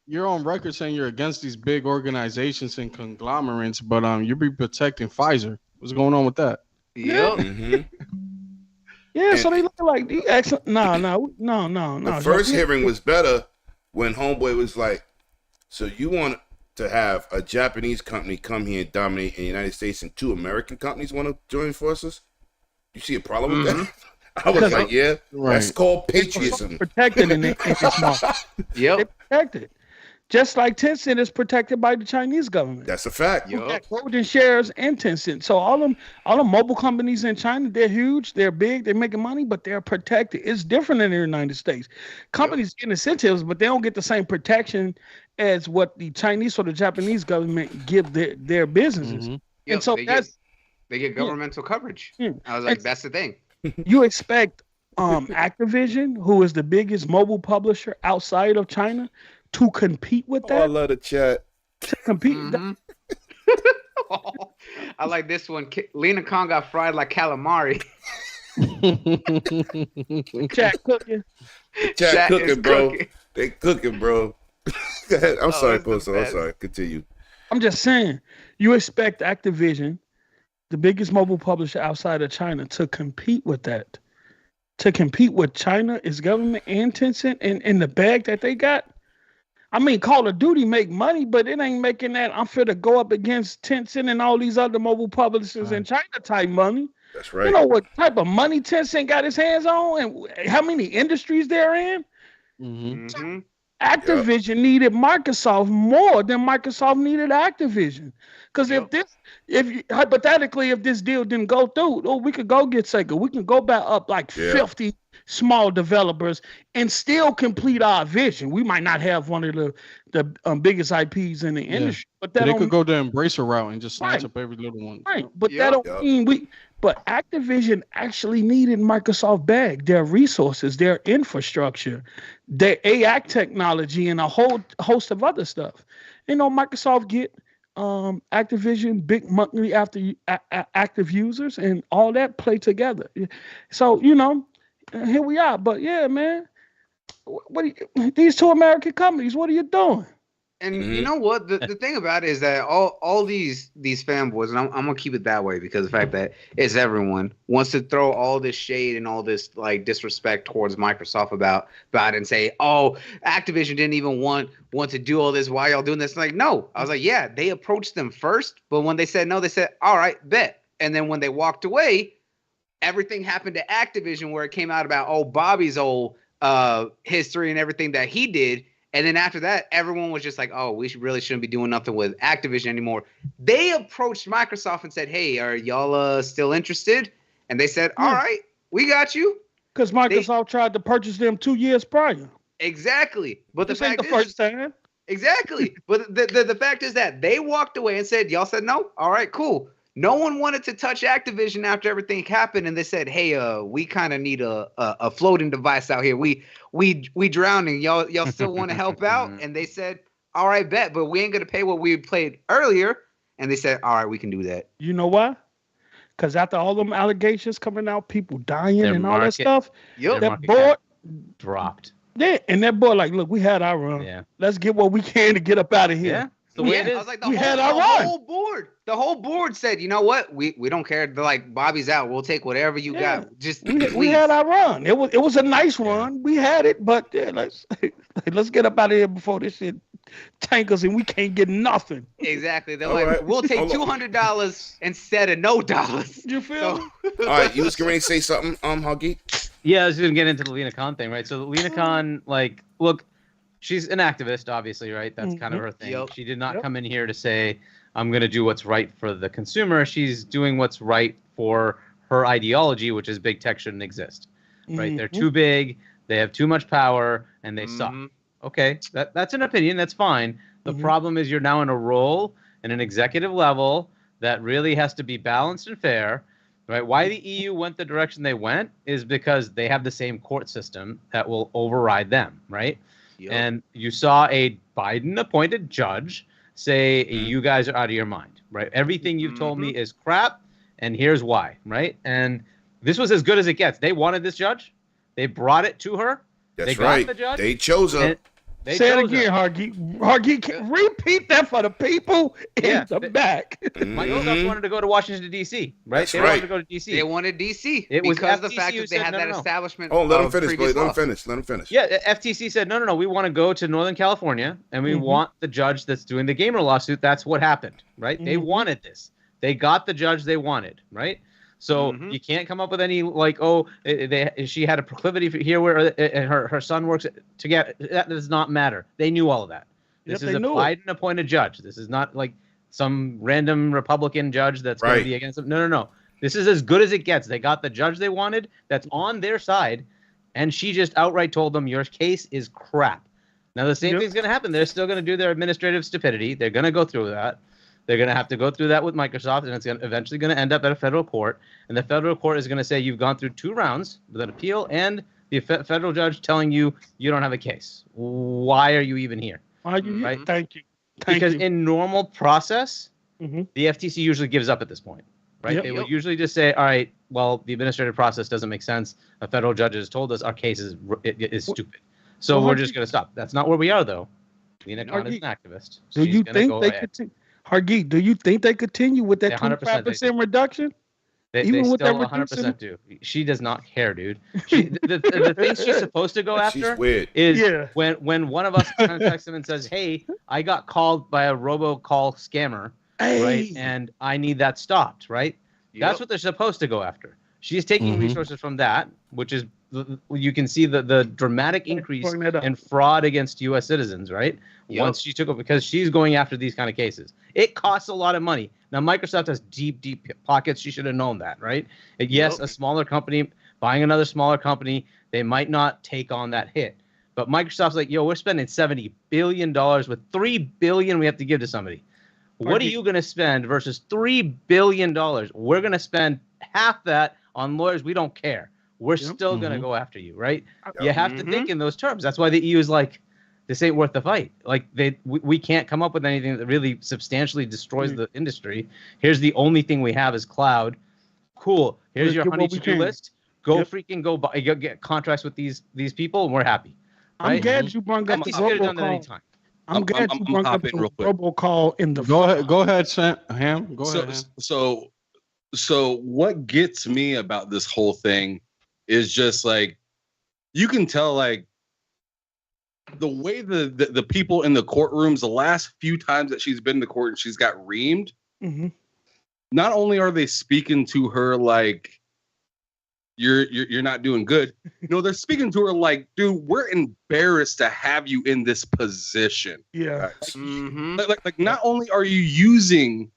you're on record saying you're against these big organizations and conglomerates, but you be protecting Pfizer. What's going on with that? Yep. Yeah, so they look like the excellent. No. The first hearing was better when Homeboy was like, so you want to have a Japanese company come here and dominate in the United States and 2 American companies want to join forces? You see a problem with that? I was like, that's called patriotism. Protected in this market. Yep. They're protected. Just like Tencent is protected by the Chinese government. That's a fact. Yep. Golden shares in Tencent. So all them mobile companies in China, they're huge, they're big, they're making money, but they're protected. It's different in the United States. Companies get incentives, but they don't get the same protection as what the Chinese or the Japanese government give their businesses. Mm-hmm. And so they get governmental coverage. I was like, that's the thing. You expect Activision, who is the biggest mobile publisher outside of China, to compete with that. I love the chat. To compete. I like this one. Lena Khan got fried like calamari. Chat cooking. Chat cooking, bro. Cooking. They cooking, bro. Go ahead. I'm sorry, Poso. I'm sorry. Continue. I'm just saying, you expect Activision, the biggest mobile publisher outside of China, to compete with that. To compete with China, its government, and Tencent, and the bag that they got. I mean, Call of Duty make money, but it ain't making that. I'm fit to go up against Tencent and all these other mobile publishers in China type money. That's right. You know what type of money Tencent got his hands on and how many industries they're in? Mm-hmm. Activision needed Microsoft more than Microsoft needed Activision. Because hypothetically, if this deal didn't go through, we could go get Sega. We can go back up like 50 small developers and still complete our vision. We might not have one of the biggest IPs in the industry, but that they could go the Embracer route and just snatch up every little one. Right, but that don't mean But Activision actually needed Microsoft bag, their resources, their infrastructure, their AI technology, and a whole host of other stuff. Microsoft get Activision, big monthly active users, and all that play together. So, here we are. But yeah, man, these two American companies, what are you doing? And you know what? The thing about it is that all these fanboys, and I'm gonna keep it that way because the fact that it's everyone wants to throw all this shade and all this like disrespect towards Microsoft about it and say, oh, Activision didn't even want to do all this. Why y'all doing this? Like, no. I was like, yeah, they approached them first, but when they said no, they said, all right, bet. And then when they walked away, everything happened to Activision where it came out about Bobby's old history and everything that he did. And then after that, everyone was just like, oh, we really shouldn't be doing nothing with Activision anymore. They approached Microsoft and said, hey, are y'all still interested? And they said, all right, we got you. Because Microsoft tried to purchase them 2 years prior. Exactly. But this ain't the first time. Exactly. But the fact is that they walked away and said, y'all said no? All right, cool. No one wanted to touch Activision after everything happened, and they said, "Hey, we kind of need a floating device out here. We drowning. Y'all still want to help out?" And they said, "All right, bet, but we ain't gonna pay what we played earlier." And they said, "All right, we can do that." You know why? Because after all them allegations coming out, people dying and all that stuff, that board dropped. Yeah, and that boy like, look, we had our run. Yeah, let's get what we can to get up out of here. Yeah. I was like, the whole board said, you know what? We don't care. They're like, Bobby's out. We'll take whatever you got. Just we had our run. It was a nice run. We had it, but let's get up out of here before this shit tank us and we can't get nothing. Exactly. They're like, right. We'll take $200 instead of no dollars. You feel me? All right, you was going to say something, Huggy? Yeah, I was going to get into the Lena Khan thing, right? So Lena Khan, look, she's an activist, obviously, right? That's kind of her thing. Yep. She did not come in here to say, I'm going to do what's right for the consumer. She's doing what's right for her ideology, which is big tech shouldn't exist, right? They're too big, they have too much power, and they suck. Okay, that's an opinion. That's fine. The problem is you're now in a role in an executive level that really has to be balanced and fair, right? Why the EU went the direction they went is because they have the same court system that will override them, right? Yep. And you saw a Biden-appointed judge say, you guys are out of your mind, right? Everything you've told me is crap, and here's why, right? And this was as good as it gets. They wanted this judge. They brought it to her. That's right. The judge, they chose her. Say it again, Hargy. Hargy, repeat that for the people in the back. Microsoft wanted to go to Washington, D.C., right? That's they wanted to go to D.C. They wanted D.C. It was because of the fact that they had that establishment. Oh, let them finish, Blake. Let them finish. Yeah, FTC said, no, we want to go to Northern California, and we want the judge that's doing the gamer lawsuit. That's what happened, right? They wanted this. They got the judge they wanted, right? So you can't come up with any she had a proclivity for here where her son works together. That does not matter. They knew all of that. This is a Biden-appointed judge. This is not like some random Republican judge that's going to be against them. No. This is as good as it gets. They got the judge they wanted that's on their side, and she just outright told them, your case is crap. Now, the same thing's going to happen. They're still going to do their administrative stupidity. They're going to go through that. They're going to have to go through that with Microsoft, and it's eventually going to end up at a federal court. And the federal court is going to say you've gone through 2 rounds with an appeal and the federal judge telling you don't have a case. Why are you even here? Right? Thank you. Because in normal process, the FTC usually gives up at this point, right? Yep, they will usually just say, all right, well, the administrative process doesn't make sense. A federal judge has told us our case is stupid. So we're just going to stop. That's not where we are, though. Lena Khan is an activist. Do you think they continue? Hargeet, do you think they continue with that 25% reduction? They still 100% do. She does not care, dude. The thing she's supposed to go after is when one of us contacts him and says, hey, I got called by a robocall scammer, right? And I need that stopped, right? That's what they're supposed to go after. She's taking resources from that, which is, you can see the dramatic increase in fraud against U.S. citizens, right? Once she took over, because she's going after these kind of cases. It costs a lot of money. Now, Microsoft has deep pockets. She should have known that, right? Yes, a smaller company buying another smaller company, they might not take on that hit. But Microsoft's like, yo, we're spending $70 billion with $3 billion we have to give to somebody. What are you going to spend versus $3 billion? We're going to spend half that on lawyers. We don't care. We're still going to go after you, right? You have to think in those terms. That's why the EU is like, this ain't worth the fight. Like we can't come up with anything that really substantially destroys the industry. Here's the only thing we have is cloud. Cool. Here's your honey to-do list. Go freaking go buy, get contracts with these people, and we're happy. Right? I'm glad you brought up the robocall. I'm glad you brought up the robocall in the. Go ahead, Ham. Go ahead. So what gets me about this whole thing is just like, you can tell like the way the people in the courtrooms, the last few times that she's been in the court and she's got reamed, not only are they speaking to her like you're not doing good, no, they're speaking to her like, dude, we're embarrassed to have you in this position. Like not only are you using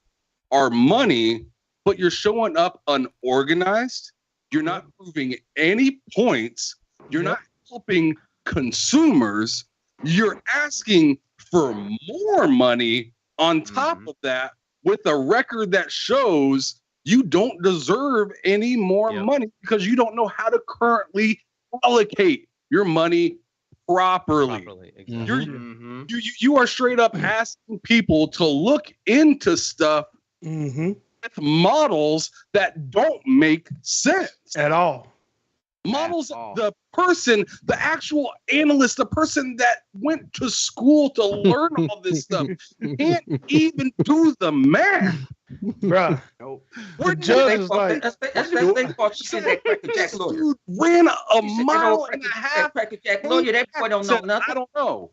our money, but you're showing up unorganized. You're not proving any points. You're not helping consumers. You're asking for more money on top of that, with a record that shows you don't deserve any more money because you don't know how to currently allocate your money properly. Exactly. You are straight up asking people to look into stuff with models that don't make sense at all. Models, the person, the actual analyst, the person that went to school to learn all this stuff can't even do the math. Bruh. We're just like, that's the part she said, that Cracker Jack lawyer. Dude ran a mile and a half. Cracker Jack lawyer, that boy don't know nothing. I don't know.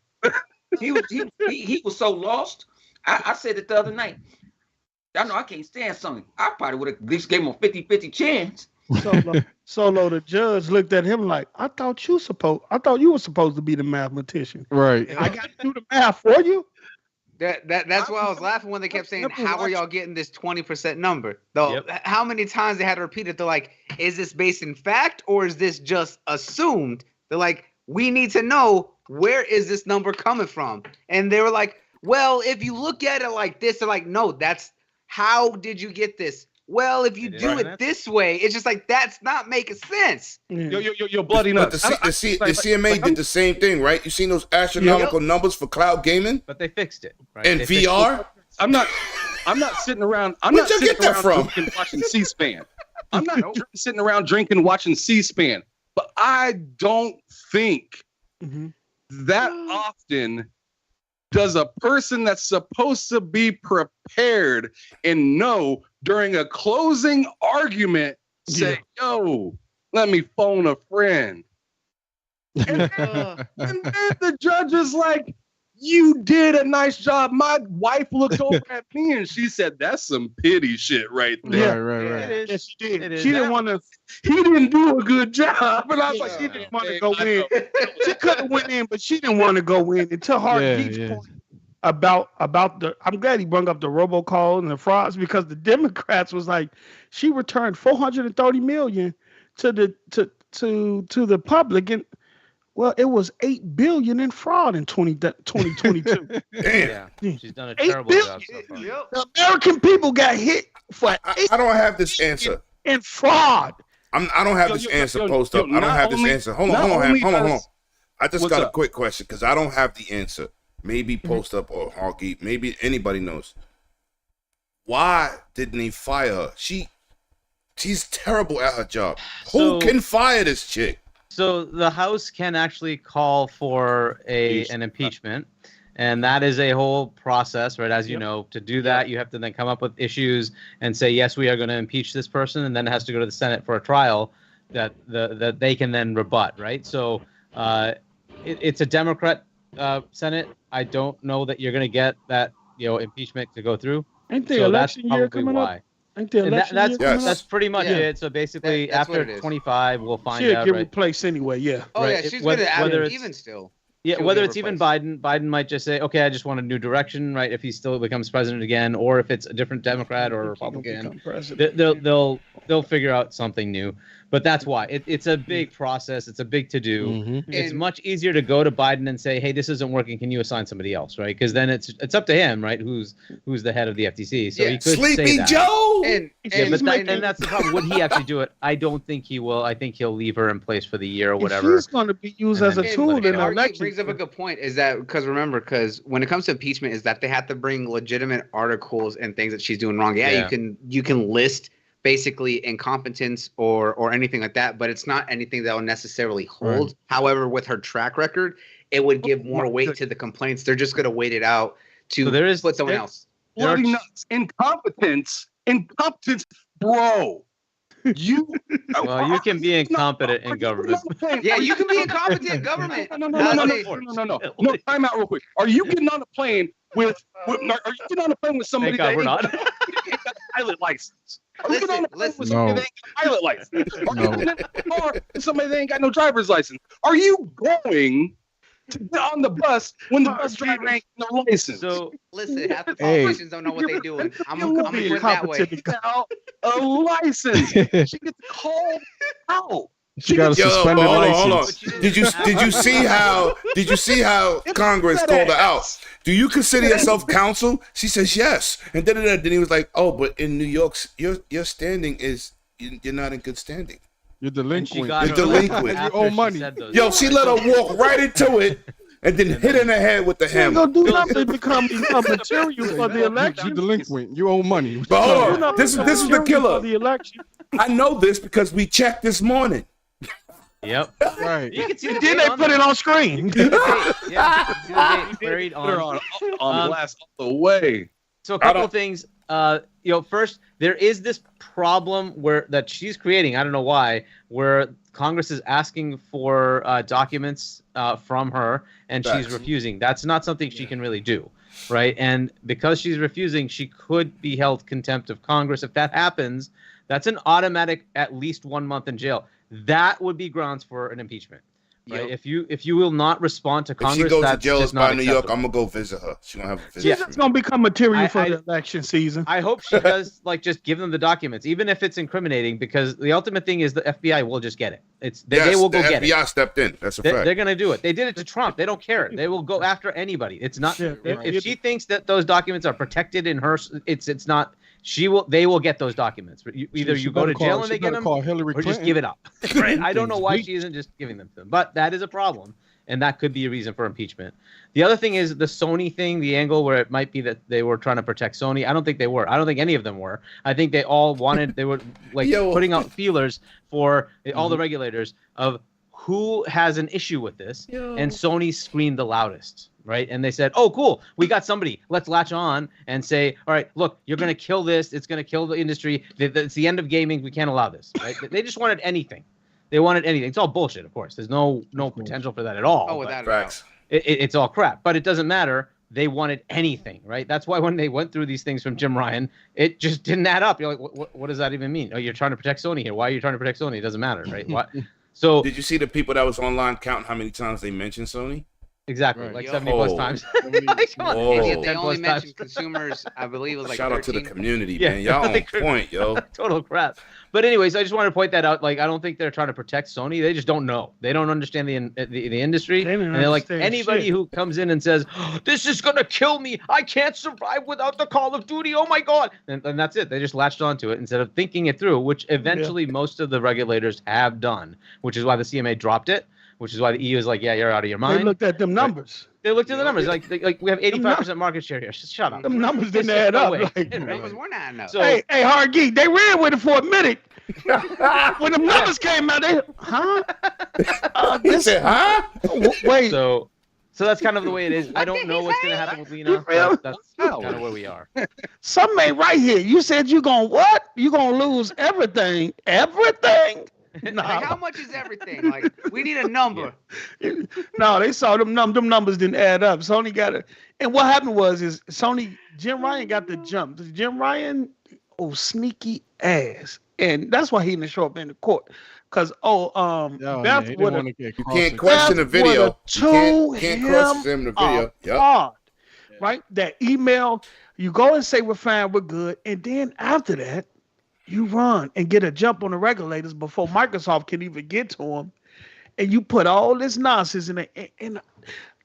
he was so lost. I said it the other night. I know I can't stand Sony. I probably would have at least gave him a 50-50 chance. Solo, the judge looked at him like, I thought you were supposed to be the mathematician. Right. I got to do the math for you. That's why I was laughing when they kept saying, how are y'all getting this 20% number? Though how many times they had to repeat it? They're like, is this based in fact or is this just assumed? They're like, we need to know, where is this number coming from? And they were like, well, if you look at it like this, they're like, no, that's, how did you get this? Well, if you do it this way, it's just like, that's not making sense. You're bloody nuts. But the CMA did the same thing, right? You seen those astronomical numbers for cloud gaming? But they fixed it. Right? And VR? I'm not sitting around. Where'd you get that from? Watching C-SPAN. I'm not sitting around drinking, watching C-SPAN. But I don't think that often does a person that's supposed to be prepared and know during a closing argument say, yo, let me phone a friend. And then the judge is like, you did a nice job. My wife looked over at me and she said, that's some pity shit right there. Right. Yes, she did. She didn't want to. He didn't do a good job. But I was like, she didn't want to go in. She could have went in, but she didn't want to go in. And to Hargeet's point about the, I'm glad he brought up the robocall and the frauds, because the Democrats was like, she returned $430 million to the public, and Well, it was $8 billion in fraud in 2022. Yeah, she's done a terrible job so far. The American people got hit for I don't have this answer. in fraud. I don't have this answer. Post up. I don't have this answer. Hold on. I just got a quick question because I don't have the answer. Maybe Post Up or Honky. Maybe anybody knows. Why didn't he fire her? She's terrible at her job. Who can fire this chick? So the House can actually call for an impeachment, and that is a whole process, right? As you know, to do that, you have to then come up with issues and say, yes, we are going to impeach this person, and then it has to go to the Senate for a trial that they can then rebut, right? So it's a Democrat Senate. I don't know that you're going to get that impeachment to go through. Ain't the election year coming up? That's pretty much it. So basically, that's after 25, we'll find out. She'll get replaced anyway. Yeah. Oh yeah, she's going to add even still. Yeah, whether it's even Biden might just say, okay, I just want a new direction, right? If he still becomes president again, or if it's a different Democrat or Republican, they'll figure out something new. But that's why it's a big process. It's a big to-do. Mm-hmm. It's much easier to go to Biden and say, hey, this isn't working. Can you assign somebody else, right? Because then it's up to him, right? Who's the head of the FTC? So he could Sleepy say that. Joe. And that's the problem. Would he actually do it? I don't think he will. I think he'll leave her in place for the year or whatever. He's going to be used as a tool in the election. Brings up a good point. Is that because when it comes to impeachment, is that they have to bring legitimate articles and things that she's doing wrong. Yeah. you can list basically incompetence or anything like that, but it's not anything that will necessarily hold. Right. However, with her track record, it would give more weight to the complaints. They're just going to wait it out to put someone else. Incompetence, bro. You can be incompetent in government. Yeah, you can be incompetent in government. No, time out real quick. Are you getting on a plane with somebody that ain't got a pilot license? Are you getting on a plane with somebody that ain't got a pilot license? Are you getting in a car with somebody that ain't got no driver's license? Are you going to get on the bus when the bus driver ain't no license? So listen, half the politicians don't know what they're doing. I'm gonna put it that way. Without a license, she gets called out. She got a suspended license. Did you see how Congress called her out? Do you consider yourself counsel? She says yes. And then he was like, oh, but in New York, your standing is you're not in good standing. You're delinquent. You're delinquent. You owe money. She let her walk right into it and then hit in the head with the hammer. You're going to do nothing to become material for the election. You're delinquent. You owe money. But hold on. This is the killer. For the election. I know this because we checked this morning. Yep. Right. You can see then they put it on screen. See the date buried on blast all the way. So a couple of things. First, there is this problem that she's creating. I don't know why, where Congress is asking for documents from her, and she's refusing. That's not something she can really do, right? And because she's refusing, she could be held contempt of Congress. If that happens, that's an automatic at least 1 month in jail. That would be grounds for an impeachment. Right? Yep. If you will not respond to Congress, if she goes to jail by New York, I'm gonna go visit her. She's gonna have a visit. It's gonna become material for the election season. I hope she does just give them the documents, even if it's incriminating, because the ultimate thing is the FBI will just get it. They will go get it. The FBI stepped in. That's a fact. They're gonna do it. They did it to Trump. They don't care. They will go after anybody. It's not if she thinks that those documents are protected in her. It's not. They will get those documents. Either you go to jail and they get them, or just give it up. Right? I don't know why she isn't just giving them to them, but that is a problem, and that could be a reason for impeachment. The other thing is the Sony thing, the angle where it might be that they were trying to protect Sony. I don't think they were. I don't think any of them were. I think they all wanted. They were putting out feelers for all the regulators of who has an issue with this, and Sony screamed the loudest. Right. And they said, oh, cool. We got somebody. Let's latch on and say, all right, look, you're going to kill this. It's going to kill the industry. It's the end of gaming. We can't allow this. Right. They just wanted anything. They wanted anything. It's all bullshit, of course. There's no potential for that at all. Oh, without facts. It's all crap. But it doesn't matter. They wanted anything. Right. That's why when they went through these things from Jim Ryan, it just didn't add up. You're like, what does that even mean? Oh, you're trying to protect Sony here. Why are you trying to protect Sony? It doesn't matter. Right. So did you see the people that was online counting how many times they mentioned Sony? Exactly, Right. like Yo. 70 plus times. Come on, Oh. idiot, They 10 only plus mentioned times. consumers. I believe it was like Shout out to the 13. community, Yeah. man. Y'all on point, yo. Total crap. But anyways, I just wanted to point that out. Like, I don't think they're trying to protect Sony. They just don't know. They don't understand the industry. They don't And they're like, understand anybody shit. who comes in and says, oh, this is going to kill me. I can't survive without the Call of Duty. Oh, my God. And that's it. They just latched onto it instead of thinking it through, which eventually most of the regulators have done, which is why the CMA dropped it, which is why the EU is like, yeah, you're out of your mind. They looked at them numbers. They looked at the numbers. Like we have 85% market share here. Shut up. Them numbers didn't Just add no up. way. Like, Numbers were not enough. So, hey, hard geek, they ran with it for a minute. When the numbers came out, they He said, huh? Wait. So that's kind of the way it is. I don't know what's going to happen with Lena. But that's kind of where we are. Something ain't right here. You said you gonna what? You gonna lose everything? Everything? Like, how much is everything? Like, we need a number. No, they saw them numbers didn't add up. Sony got it. And what happened was Sony, Jim Ryan got the jump. Jim Ryan, sneaky ass. And that's why he didn't show up in the court. Because Beth would have. You can't question the video. You can't cross him the video. Yep. Right? That email, you go and say we're fine, we're good. And then after that, you run and get a jump on the regulators before Microsoft can even get to them. And you put all this nonsense in it. And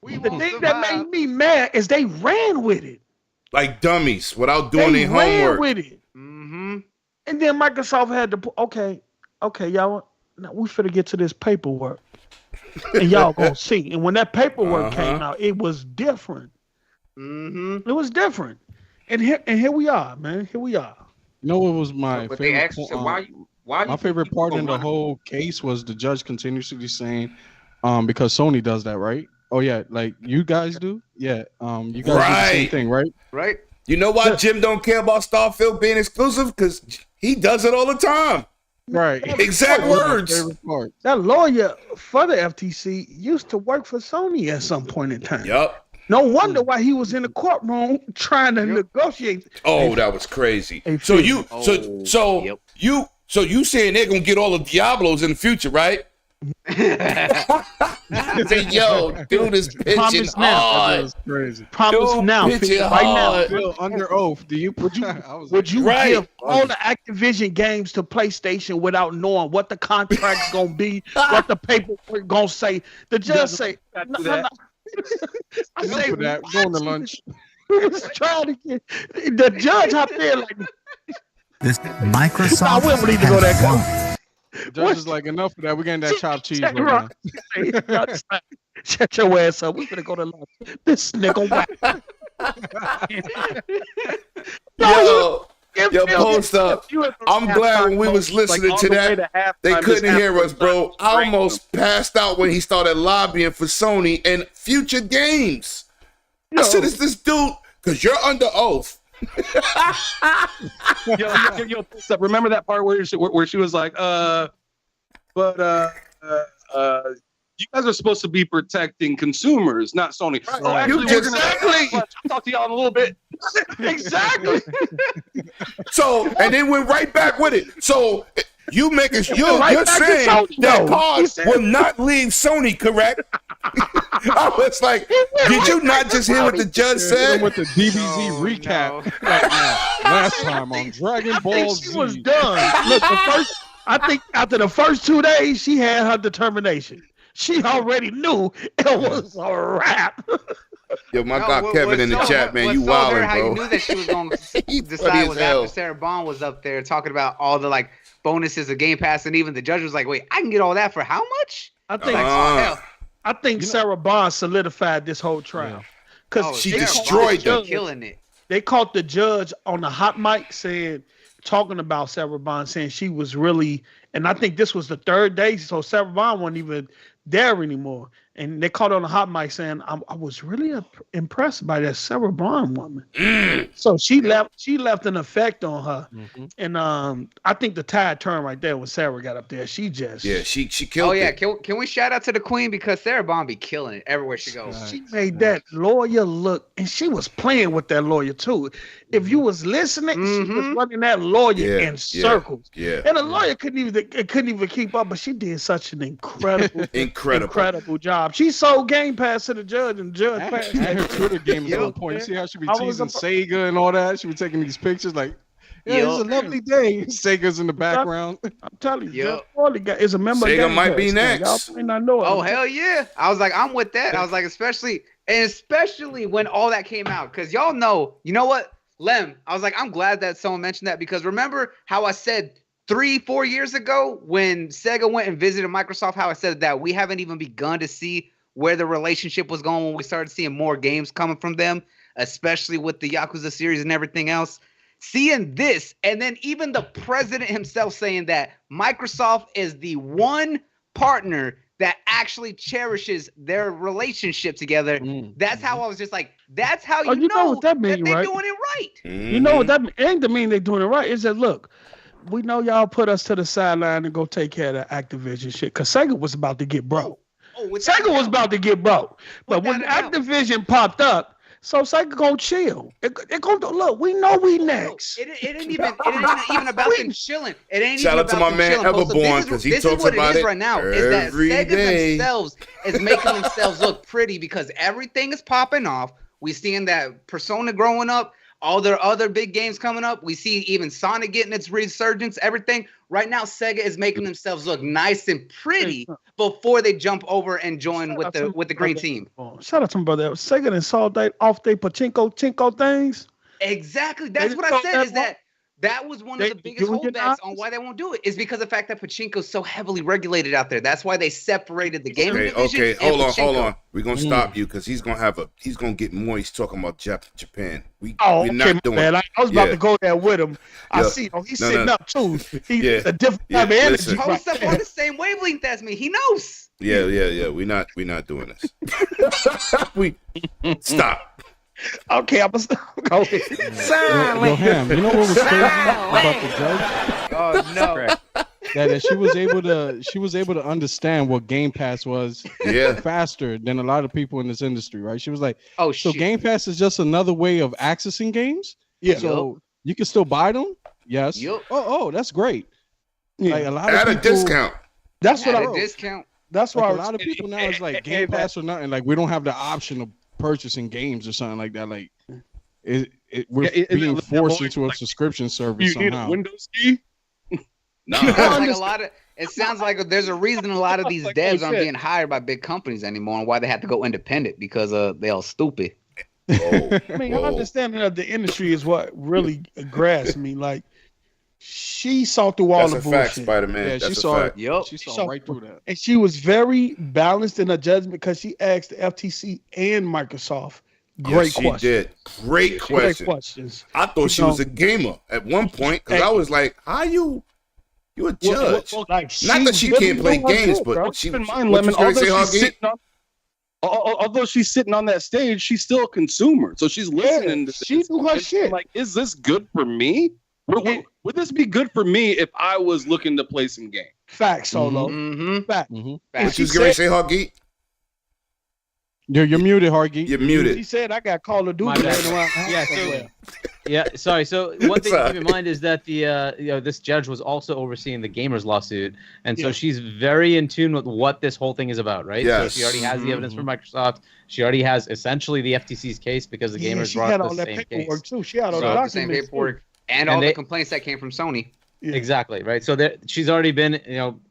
the thing that made me mad is they ran with it. Like dummies without doing their homework. With it. Mm-hmm. And then Microsoft had to, okay, y'all, now we finna get to this paperwork. And y'all gonna see. And when that paperwork came out, it was different. Mm-hmm. It was different. And here we are, man. Here we are. You know what was my But favorite? they actually said, my favorite part in the whole case was the judge continuously saying, because Sony does that, right? Oh yeah, like you guys do. Yeah, you guys do the same thing, right? Right. You know why Jim don't care about Starfield being exclusive? Because he does it all the time. Right. Exact words. That lawyer for the FTC used to work for Sony at some point in time. Yup. No wonder why he was in the courtroom trying to negotiate. Oh, that was crazy. So you saying they're gonna get all of Diablos in the future, right? Say, yo, dude is pitching hard. Crazy. Promise now, pitching right now. Bill, under oath, would you give all the Activision games to PlayStation without knowing what the contract's gonna be, what the paperwork gonna say? The judge say, no. I say that. Going to lunch. We was trying to get the judge out there like this. Microsoft we don't need to go that won. The judge is like, enough of that. We're getting that chopped cheese right now. Shut your ass up. We're gonna go to lunch. This nigga whack. Yo, post up. I'm glad when we was listening to that, they couldn't hear us, bro. I almost passed out when he started lobbying for Sony and future games. I said, "Is this dude? Because you're under oath." yo, remember that part where she was like, you guys are supposed to be protecting consumers, not Sony. Right. Oh, actually, Exactly. I'll talk to y'all in a little bit. Exactly. So, and then went right back with it. So you're right saying Sony, that card will not leave Sony, correct? I was like, did you not just hear what the judge said? With the DBZ recap last time on Dragon Ball Z. She was done. Look, I think after the first 2 days, she had her determination. She already knew it was a wrap. Yo, my God, Kevin in the chat, man, you wildin', bro. How you knew that she was going to decide was after Sarah Bond was up there talking about all the like bonuses of Game Pass, and even the judge was like, "Wait, I can get all that for how much?" I think Sarah Bond solidified this whole trial because she destroyed them, killing it. They caught the judge on the hot mic talking about Sarah Bond, saying she was really, and I think this was the third day, so Sarah Bond wasn't even there anymore. And they caught on the hot mic saying, I was really impressed by that Sarah Bond woman. So she left an effect on her. Mm-hmm. And I think the tide turned right there when Sarah got up there. She killed it. Oh yeah, can we shout out to the queen, because Sarah Bond be killing it everywhere she goes. She made that lawyer look, and she was playing with that lawyer too. If you was listening, she was running that lawyer in circles. Yeah. And the lawyer couldn't even keep up, but she did such an incredible job job. She sold Game Pass to the judge, and the judge passed. And her Twitter game is on point. You see how she be teasing Sega and all that? She be taking these pictures like, yeah, it's a lovely day. Sega's in the background. I'm telling you, is a member. Sega might be next. Y'all may not know it. Oh hell yeah! I was like, I'm with that. I was like, especially when all that came out, because y'all know, you know what, Lem? I was like, I'm glad that someone mentioned that, because remember how I said 3-4 years ago when Sega went and visited Microsoft, how I said that we haven't even begun to see where the relationship was going when we started seeing more games coming from them, especially with the Yakuza series and everything else. Seeing this, and then even the president himself saying that Microsoft is the one partner that actually cherishes their relationship together. That's how I was just like, that's how you know what that means, that they're doing it right. You know what that means? Ain't to mean they're doing it right. It said, look, we know y'all put us to the sideline and go take care of the Activision shit, because Sega was about to get broke. Sega was about to get broke. But when Activision popped up, so Sega gonna chill. It gonna look. We know we next. It ain't even about them chilling. It ain't Shout even out to about my them man chilling. Everborn, because he talks about it right now. Is that every Sega day. themselves is making themselves look pretty, because everything is popping off. We seeing that Persona growing up. All their other big games coming up. We see even Sonic getting its resurgence, everything. Right now, Sega is making themselves look nice and pretty before they jump over and join with the green team. Shout out to my brother. Sega and sold that off their pachinko things. Exactly. That's what I said, is that was one of the biggest holdbacks on why they won't do it, is because of the fact that pachinko is so heavily regulated out there. That's why they separated the game division. Okay, hold on. We're gonna stop you, because he's gonna get more. He's talking about Japan. We're not doing man. I was about to go there with him. I see he's sitting up too. He's a different type of energy. Post up on the same wavelength as me. He knows. Yeah. We're not doing this. We stop. Okay, I'm gonna go ahead. Yo, Ham, you know what was crazy about the judge? Oh no. That she was able to understand what Game Pass was faster than a lot of people in this industry, right? She was like, "Oh, so Game Pass is just another way of accessing games? Yeah. So you can still buy them? Yes. Yep. Oh, that's great. Yeah. Like a lot at of people, a discount. That's what a discount. That's why a lot of people now is like Game Pass or nothing. Like we don't have the option of purchasing games or something like that. Like we're being forced into a subscription service somehow. You need a Windows key? No. It sounds like there's a reason a lot of these devs aren't being hired by big companies anymore, and why they have to go independent, because they all stupid. I mean, your understanding of the industry is what really grasps me. Like, she saw through all the bullshit. That's a fact, Spider-Man. Yeah, That's she saw fact. it. Yep. She saw right through that. And she was very balanced in her judgment, because she asked the FTC and Microsoft great questions. She did. Great questions. I thought she was a gamer at one point, because I was like, how you a judge? Well, like, not that she can't play games, but she in mind, Lemon, although she's sitting on that stage, she's still a consumer. So she's listening to this. She do her shit. Like, is this good for me? Would this be good for me if I was looking to play some game? Facts, Solo. Fact. She's going to say Huggy. You're muted, Hargy. You're muted. He said I got Call of Duty. Sorry. So one thing to keep in mind is that this judge was also overseeing the gamers lawsuit, and so she's very in tune with what this whole thing is about, right? Yes. So she already has the evidence from Microsoft. She already has essentially the FTC's case, because the gamers brought the same case. Too. She had all the same paperwork and all the complaints that came from Sony. Yeah. Exactly, right. So she's already been,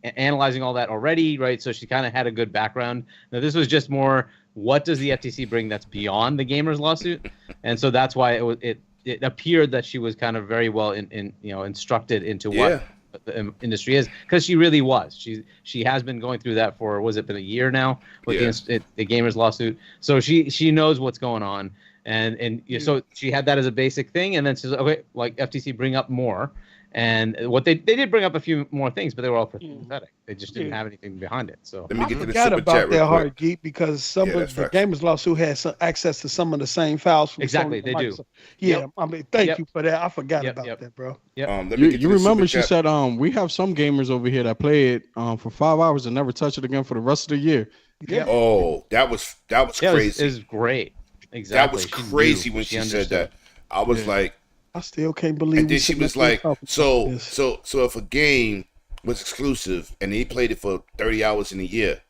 analyzing all that already, right? So she kind of had a good background. Now this was just more, what does the FTC bring that's beyond the gamers lawsuit? And so that's why it appeared that she was kind of very well instructed into what the industry is, because she really was. She has been going through that for, been a year now with the gamers lawsuit. So she knows what's going on, and so she had that as a basic thing, and then says, okay, like FTC, bring up more. And what they did bring up a few more things, but they were all pathetic. They just didn't have anything behind it. So let me get to the super super about chat that real hard quick. geek, because some of the gamers lawsuit has some access to some of the same files. From exactly, Sony they do. Yeah, I mean, thank you for that. I forgot about that, bro. You remember she said, we have some gamers over here that play it for 5 hours and never touch it again for the rest of the year. Yeah. Oh, that was crazy. It was great. Exactly. That was crazy when she said that. I was like, I still can't believe. And then she was like, so if a game was exclusive and he played it for 30 hours in a year,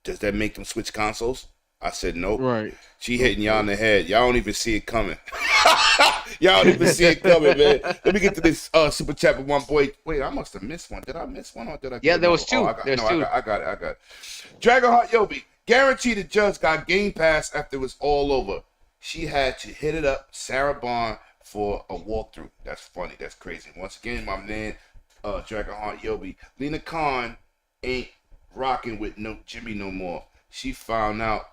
does that make them switch consoles? I said, nope. Right. She hitting y'all in the head. Y'all don't even see it coming. Y'all don't even see it coming, man. Let me get to this super chat with one boy. Wait, I must have missed one. Did I miss one or did I? Yeah, there was two. I got it. I got it. Dragonheart Yobi. Guarantee the judge got Game Pass after it was all over. She had to hit it up, Sarah Bond, for a walkthrough. That's funny. That's crazy. Once again, my man, Dragonheart Yobi. Lena Khan ain't rocking with no Jimmy no more. She found out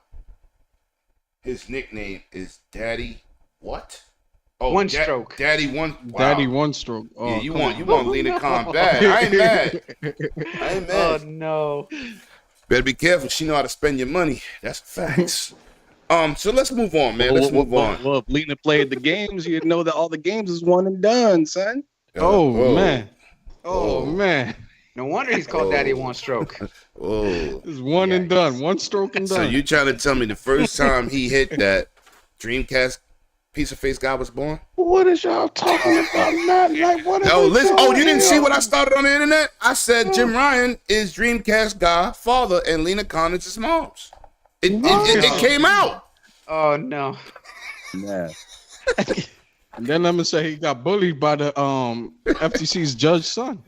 his nickname is Daddy what? Oh, One Stroke. Daddy One. Wow. Daddy One Stroke. Oh, yeah, you want Lena Khan bad. I ain't mad. Oh no. Better be careful. She know how to spend your money. That's facts. So let's move on, man. Let's move on. Well, if Lena played the games, you'd know that all the games is one and done, son. Man. Oh man. No wonder he's called Daddy One Stroke. Oh, it's one and done. One stroke and done. So you trying to tell me the first time he hit that Dreamcast piece of face guy was born? What is y'all talking about, man? Like, what? Listen. Oh, you didn't see what I started on the internet? I said Jim Ryan is Dreamcast guy father and Lena Khan is his mom's. It came out. Oh no. Yeah. And then let me say he got bullied by the FTC's judge's son.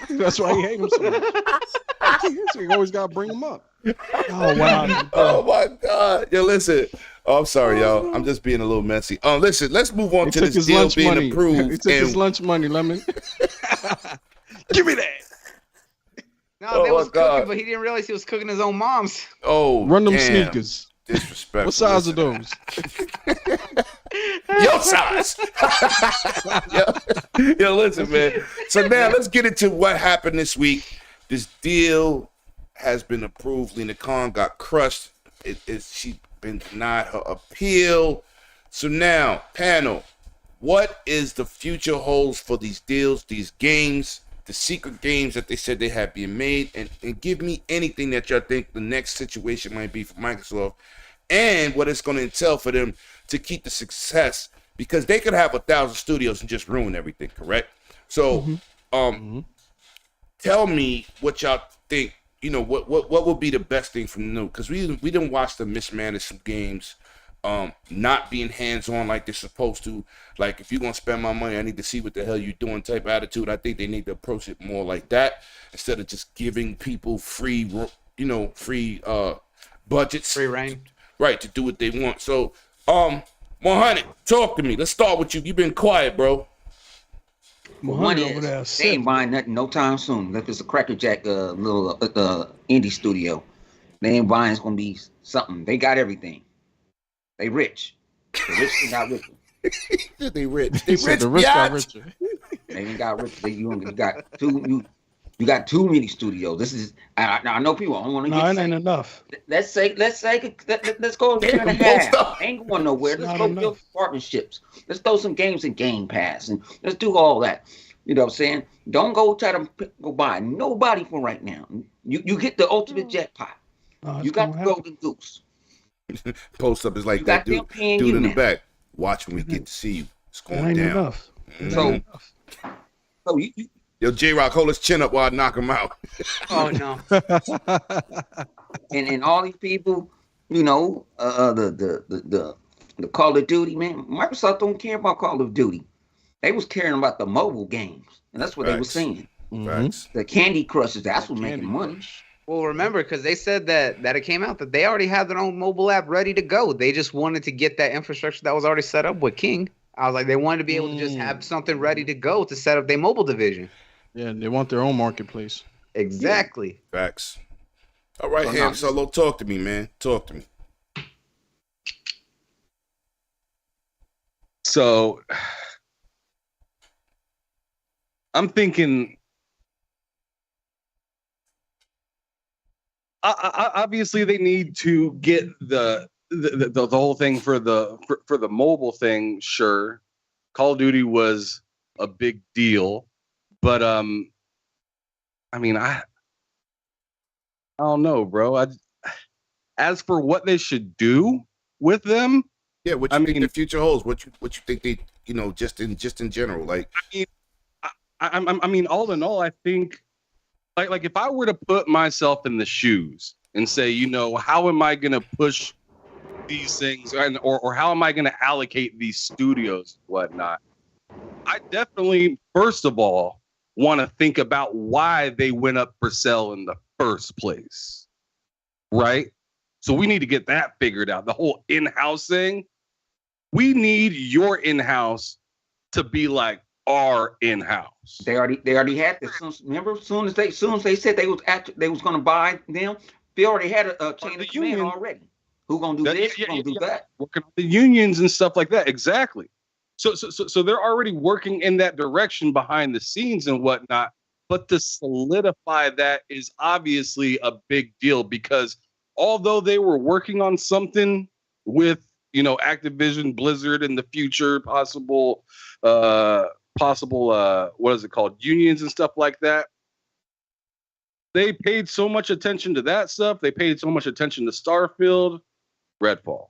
That's why he hates him so much. So you always gotta bring him up. Oh wow. Oh my God. Yo, listen. Oh, I'm sorry, y'all. I'm just being a little messy. Listen, let's move on to this deal being approved. He took his lunch money, Lemon. Give me that. No, they was cooking, but he didn't realize he was cooking his own mom's. Oh, run them sneakers. Disrespectful. What size are those? Your size. Yo, listen, man. So now let's get into what happened this week. This deal has been approved. Lena Khan got crushed. She's been denied her appeal. So now, panel, what is the future holds for these deals, these games, the secret games that they said they had being made, and give me anything that y'all think the next situation might be for Microsoft and what it's going to entail for them to keep the success, because they could have 1,000 studios and just ruin everything, correct? So tell me what y'all think, what would be the best thing from the new, because we didn't watch them mismanage some games, not being hands-on like they're supposed to. Like, if you're going to spend my money, I need to see what the hell you're doing type attitude. I think they need to approach it more like that instead of just giving people free budgets. Free reign. Right, to do what they want. So, 100, talk to me. Let's start with you. You've been quiet, bro. One is, they ain't buying nothing no time soon. If it's a crackerjack little indie studio, they ain't buying. It's going to be something. They got everything. They rich. The rich got richer. They rich. They rich. The rich got richer. They ain't got richer. You got too many studios. This is. I know people don't want to get. No, it ain't enough. Let's go a year and a half. Ain't going nowhere. Let's go build partnerships. Let's throw some games in Game Pass and let's do all that. You know what I'm saying? Don't go try to go buy nobody for right now. You get the ultimate jackpot. You got the golden goose. Post up is like that dude in the back. Watch when we get to see you. It's going down. Enough. So you yo, J-Rock, hold his chin up while I knock him out. Oh no. and all these people, the Call of Duty, man. Microsoft don't care about Call of Duty. They was caring about the mobile games, and that's what they were saying. The Candy Crushes, that's what making money. Well, remember, because they said that it came out that they already had their own mobile app ready to go. They just wanted to get that infrastructure that was already set up with King. I was like, they wanted to be able to just have something ready to go to set up their mobile division. Yeah, they want their own marketplace. Exactly. Facts. All right, Ham Solo, talk to me, man. Talk to me. So, I'm thinking. Obviously, they need to get the whole thing for the mobile thing. Sure, Call of Duty was a big deal, but I don't know, bro. As for what they should do with them, yeah, what you think the future holds? What you think they, just in general, like. I mean, all in all, I think. Like if I were to put myself in the shoes and say, you know, how am I going to push these things, or how am I going to allocate these studios and whatnot? I definitely, first of all, want to think about why they went up for sale in the first place, right? So we need to get that figured out. The whole in-house thing, we need your in-house to be like our in-house. They already had this. Remember, soon as they said they was going to buy them, they already had a chain of command already. Who gonna do this? Who gonna do that? Working on the unions and stuff like that. Exactly. So they're already working in that direction behind the scenes and whatnot. But to solidify that is obviously a big deal, because although they were working on something with, you know, Activision, Blizzard in the future, possible what is it called, unions and stuff like that, they paid so much attention to that stuff. They paid so much attention to Starfield, Redfall.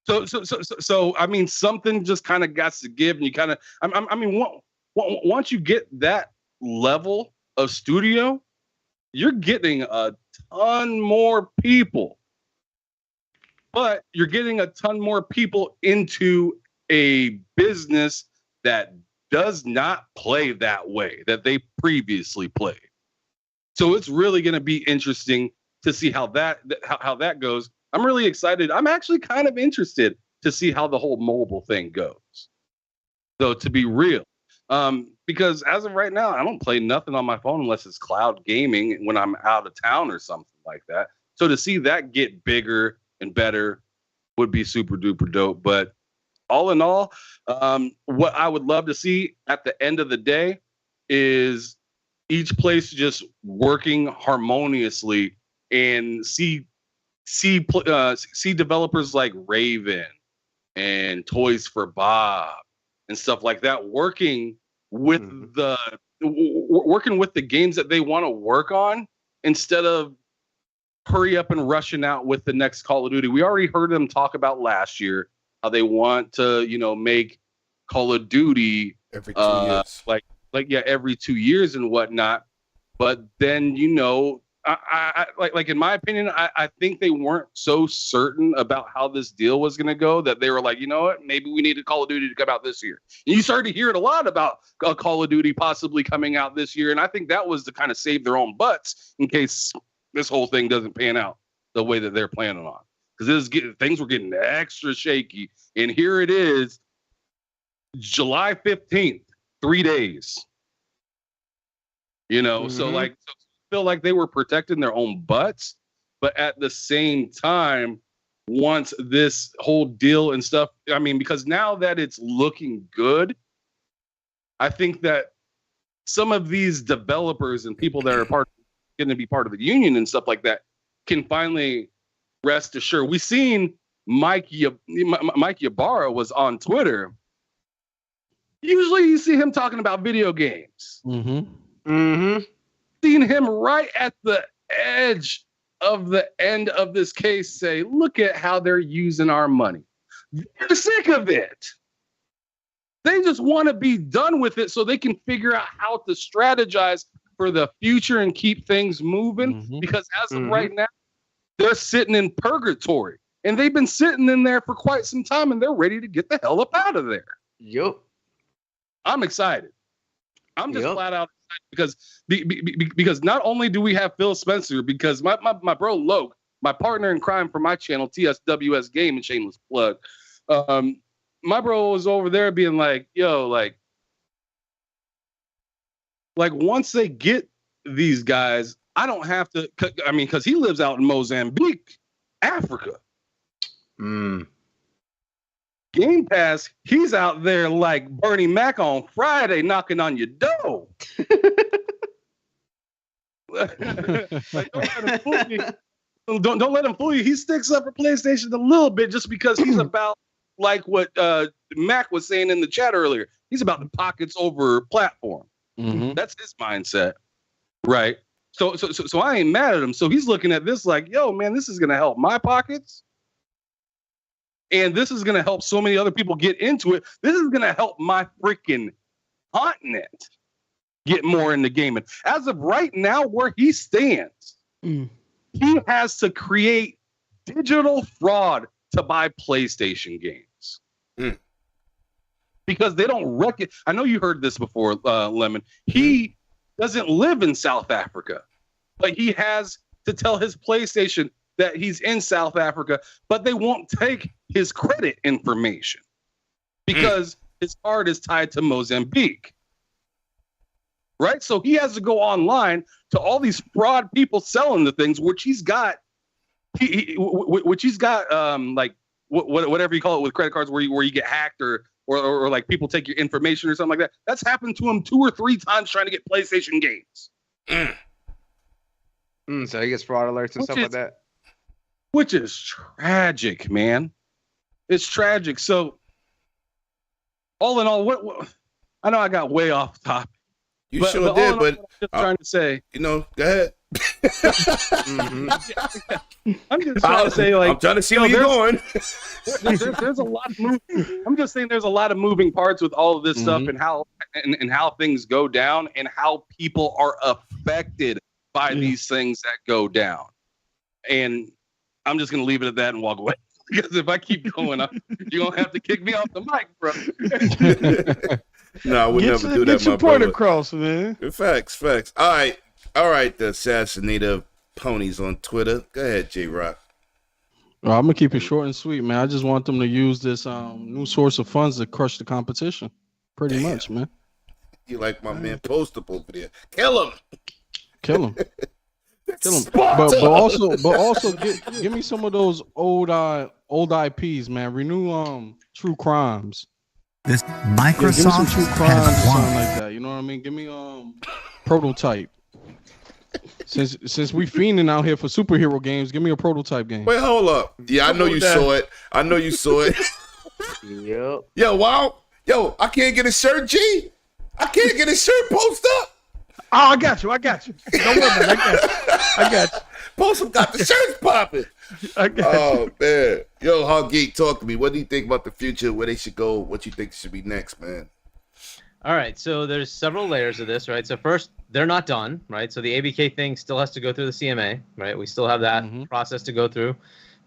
So I mean, something just kind of got to give, and you kind of, I mean, once you get that level of studio, you're getting a ton more people, but you're getting a ton more people into a business that does not play that way that they previously played. So it's really going to be interesting to see how that goes. I'm really excited. I'm actually kind of interested to see how the whole mobile thing goes, though, to be real. Because as of right now, I don't play nothing on my phone unless it's cloud gaming when I'm out of town or something like that. So to see that get bigger and better would be super duper dope. But all in all, what I would love to see at the end of the day is each place just working harmoniously, and see developers like Raven and Toys for Bob and stuff like that working with working with the games that they want to work on, instead of hurry up and rushing out with the next Call of Duty. We already heard them talk about last year how they want to, you know, make Call of Duty every 2 years, every 2 years and whatnot. But then, you know, I in my opinion, I think they weren't so certain about how this deal was going to go that they were like, you know what, maybe we need a Call of Duty to come out this year. And you started to hear it a lot about Call of Duty possibly coming out this year, and I think that was to kind of save their own butts in case this whole thing doesn't pan out the way that they're planning on. Because things were getting extra shaky, and here it is, July 15th, 3 days. You know, so feel like they were protecting their own butts, but at the same time, once this whole deal and stuff, I mean, because now that it's looking good, I think that some of these developers and people that are going to be part of the union and stuff like that can finally rest assured. We seen Mike Ybarra was on Twitter. Usually you see him talking about video games. Seen him right at the edge of the end of this case say, look at how they're using our money. They're sick of it. They just want to be done with it so they can figure out how to strategize for the future and keep things moving. Because as of right now, they're sitting in purgatory. And they've been sitting in there for quite some time, and they're ready to get the hell up out of there. Yep. I'm excited. I'm just flat out excited because not only do we have Phil Spencer, because my bro Loke, my partner in crime for my channel, TSWS Game and Shameless Plug, my bro was over there being like, yo, like once they get these guys, I don't have to, I mean, because he lives out in Mozambique, Africa. Gamepass, he's out there like Bernie Mac on Friday knocking on your door. Like, don't let him fool you. Don't let him fool you. He sticks up for PlayStation a little bit just because he's about, like what Mac was saying in the chat earlier, he's about the pockets over platform. That's his mindset, right? So I ain't mad at him. So he's looking at this like, yo, man, this is gonna help my pockets. And this is going to help so many other people get into it. This is going to help my freaking continent get more into gaming. As of right now, where he stands, He has to create digital fraud to buy PlayStation games. Because they don't recognize. I know you heard this before, Lemon. He doesn't live in South Africa, but he has to tell his PlayStation that he's in South Africa, but they won't take his credit information because his card is tied to Mozambique. Right? So he has to go online to all these fraud people selling the things, which he's got, which he's got, like whatever you call it with credit cards, where you get hacked or like people take your information or something like that. That's happened to him 2 or 3 times trying to get PlayStation games. So he gets fraud alerts and stuff like that. Which is tragic, man. It's tragic. So, all in all, what I know I got way off topic. You sure did, but I'm just trying to say, go ahead. I'm just trying to say, like, I'm trying to see where you're going. There's a lot of moving. I'm just saying, there's a lot of moving parts with all of this stuff, and how things go down, and how people are affected by these things that go down. And I'm just gonna leave it at that and walk away. Because if I keep going up, you're gonna have to kick me off the mic, bro. No, I would never do that, get your my point brother. across, man. Facts. All right. The assassinator ponies on Twitter. Go ahead, J-Rock. Well, I'm gonna keep it short and sweet, man. I just want them to use this new source of funds to crush the competition. Pretty much, man. You like my man Poster over there? Kill him. Kill him. But also give me some of those old IPs, man. Renew True Crimes. This Give me Microsoft some True Crimes or has something won. like that. You know what I mean? Give me Prototype. Since we fiending out here for superhero games, give me a Prototype game. Wait, hold up. Yeah, I know you saw it. Yep. Yo, wow. Yo, I can't get a shirt, G. I can't get a shirt, Poster. Oh, I got you. Don't worry about it. I got you. Poster got the shirts popping. I got Oh, man. Yo, Hog Geek, talk to me. What do you think about the future? Where they should go? What you think should be next, man? All right, so there's several layers of this, right? So first, they're not done, right? So the ABK thing still has to go through the CMA, right? We still have that process to go through.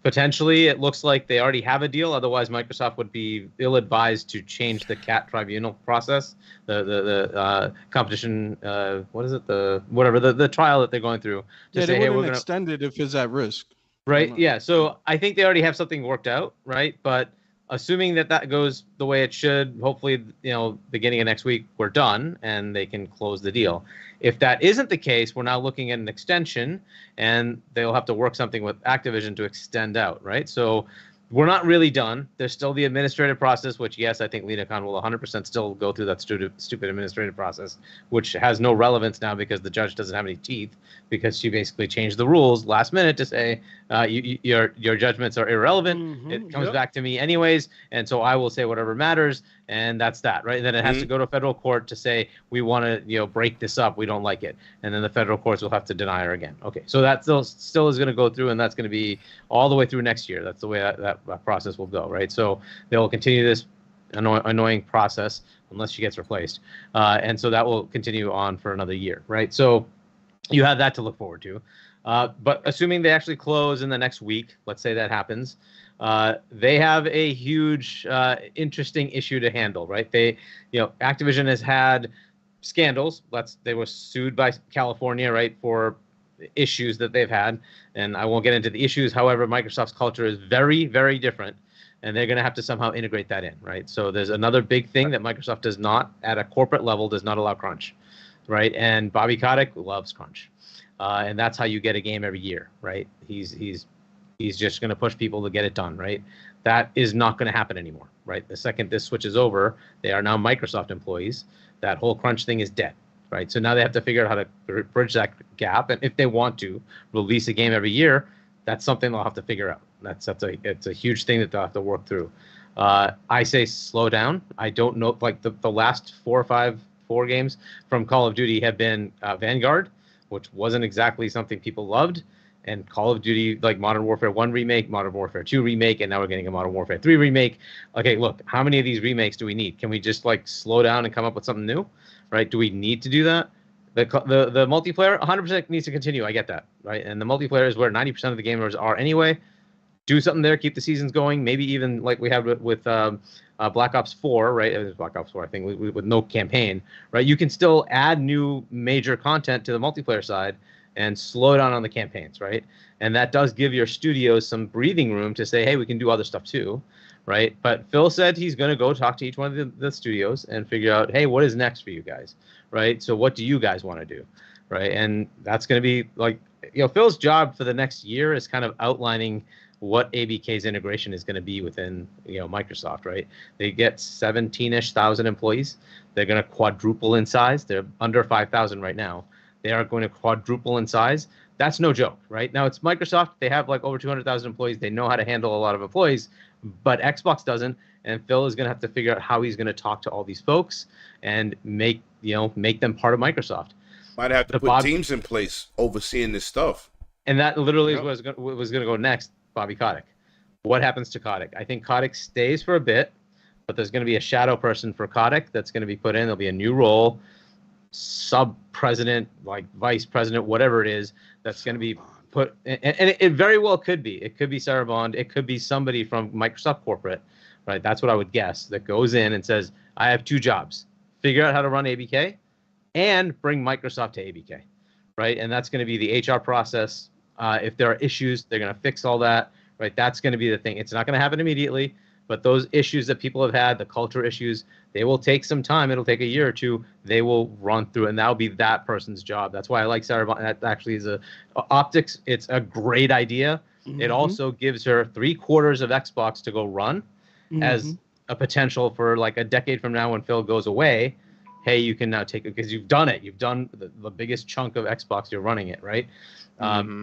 Potentially, it looks like they already have a deal. Otherwise, Microsoft would be ill-advised to change the CAT tribunal process, the competition. What is it? The trial that they're going through. Yeah, they wouldn't extend it if it's at risk. Right. Yeah. So I think they already have something worked out, right? But assuming that goes the way it should, hopefully, beginning of next week, we're done and they can close the deal. If that isn't the case, we're now looking at an extension, and they'll have to work something with Activision to extend out, right? So we're not really done. There's still the administrative process, which, yes, I think Lena Khan will 100% still go through that stupid administrative process, which has no relevance now because the judge doesn't have any teeth, because she basically changed the rules last minute to say your judgments are irrelevant. It comes back to me anyways, and so I will say whatever matters, and that's that, right? And then it has to go to federal court to say we want to break this up, we don't like it, and then the federal courts will have to deny her again. Okay, so that still is going to go through, and that's going to be all the way through next year. That's the way that process will go, right? So they will continue this annoying process unless she gets replaced, and so that will continue on for another year, right? So you have that to look forward to. But assuming they actually close in the next week, let's say that happens, they have a huge, interesting issue to handle, right? Activision has had scandals. They were sued by California, right, for issues that they've had. And I won't get into the issues. However, Microsoft's culture is very, very different, and they're going to have to somehow integrate that in, right? So there's another big thing that Microsoft does not, at a corporate level, does not allow crunch, right? And Bobby Kotick loves crunch. And that's how you get a game every year, right? He's just going to push people to get it done, right? That is not going to happen anymore, right? The second this switches over, they are now Microsoft employees. That whole crunch thing is dead, right? So now they have to figure out how to bridge that gap. And if they want to release a game every year, that's something they'll have to figure out. It's a huge thing that they'll have to work through. I say slow down. I don't know, like the last 4 or 5 games from Call of Duty have been Vanguard, which wasn't exactly something people loved, and Call of Duty, like Modern Warfare 1 remake, Modern Warfare 2 remake, and now we're getting a Modern Warfare 3 remake. Okay, look, how many of these remakes do we need? Can we just slow down and come up with something new, right? Do we need to do that? The multiplayer 100% needs to continue. I get that, right? And the multiplayer is where 90% of the gamers are anyway. Do something there, keep the seasons going. Maybe even like we have with Black Ops 4, right? It was Black Ops 4, I think, with no campaign, right? You can still add new major content to the multiplayer side and slow down on the campaigns, right? And that does give your studios some breathing room to say, hey, we can do other stuff too, right? But Phil said he's going to go talk to each one of the studios and figure out, hey, what is next for you guys, right? So what do you guys want to do, right? And that's going to be like, Phil's job for the next year is kind of outlining what ABK's integration is going to be within, Microsoft, right? They get 17-ish thousand employees. They're going to quadruple in size. They're under 5,000 right now. They are going to quadruple in size. That's no joke, right? Now it's Microsoft. They have like over 200,000 employees. They know how to handle a lot of employees, but Xbox doesn't. And Phil is going to have to figure out how he's going to talk to all these folks and make them part of Microsoft. Might have to put teams in place overseeing this stuff. And that literally is what was going to go next. Bobby Kotick. What happens to Kotick? I think Kotick stays for a bit, but there's going to be a shadow person for Kotick that's going to be put in. There'll be a new role, sub-president, like vice president, whatever it is, that's going to be put. And it very well could be. It could be Sarah Bond. It could be somebody from Microsoft corporate, right? That's what I would guess, that goes in and says, I have two jobs. Figure out how to run ABK and bring Microsoft to ABK, right? And that's going to be the HR process. If there are issues, they're going to fix all that, right? That's going to be the thing. It's not going to happen immediately, but those issues that people have had, the culture issues, they will take some time. It'll take a year or two. They will run through, and that'll be that person's job. That's why I like Sarah Bond. That actually is optics. It's a great idea. Mm-hmm. It also gives her 3/4 of Xbox to go run as a potential for like a decade from now when Phil goes away. Hey, you can now take it because you've done it. You've done the biggest chunk of Xbox. You're running it, right?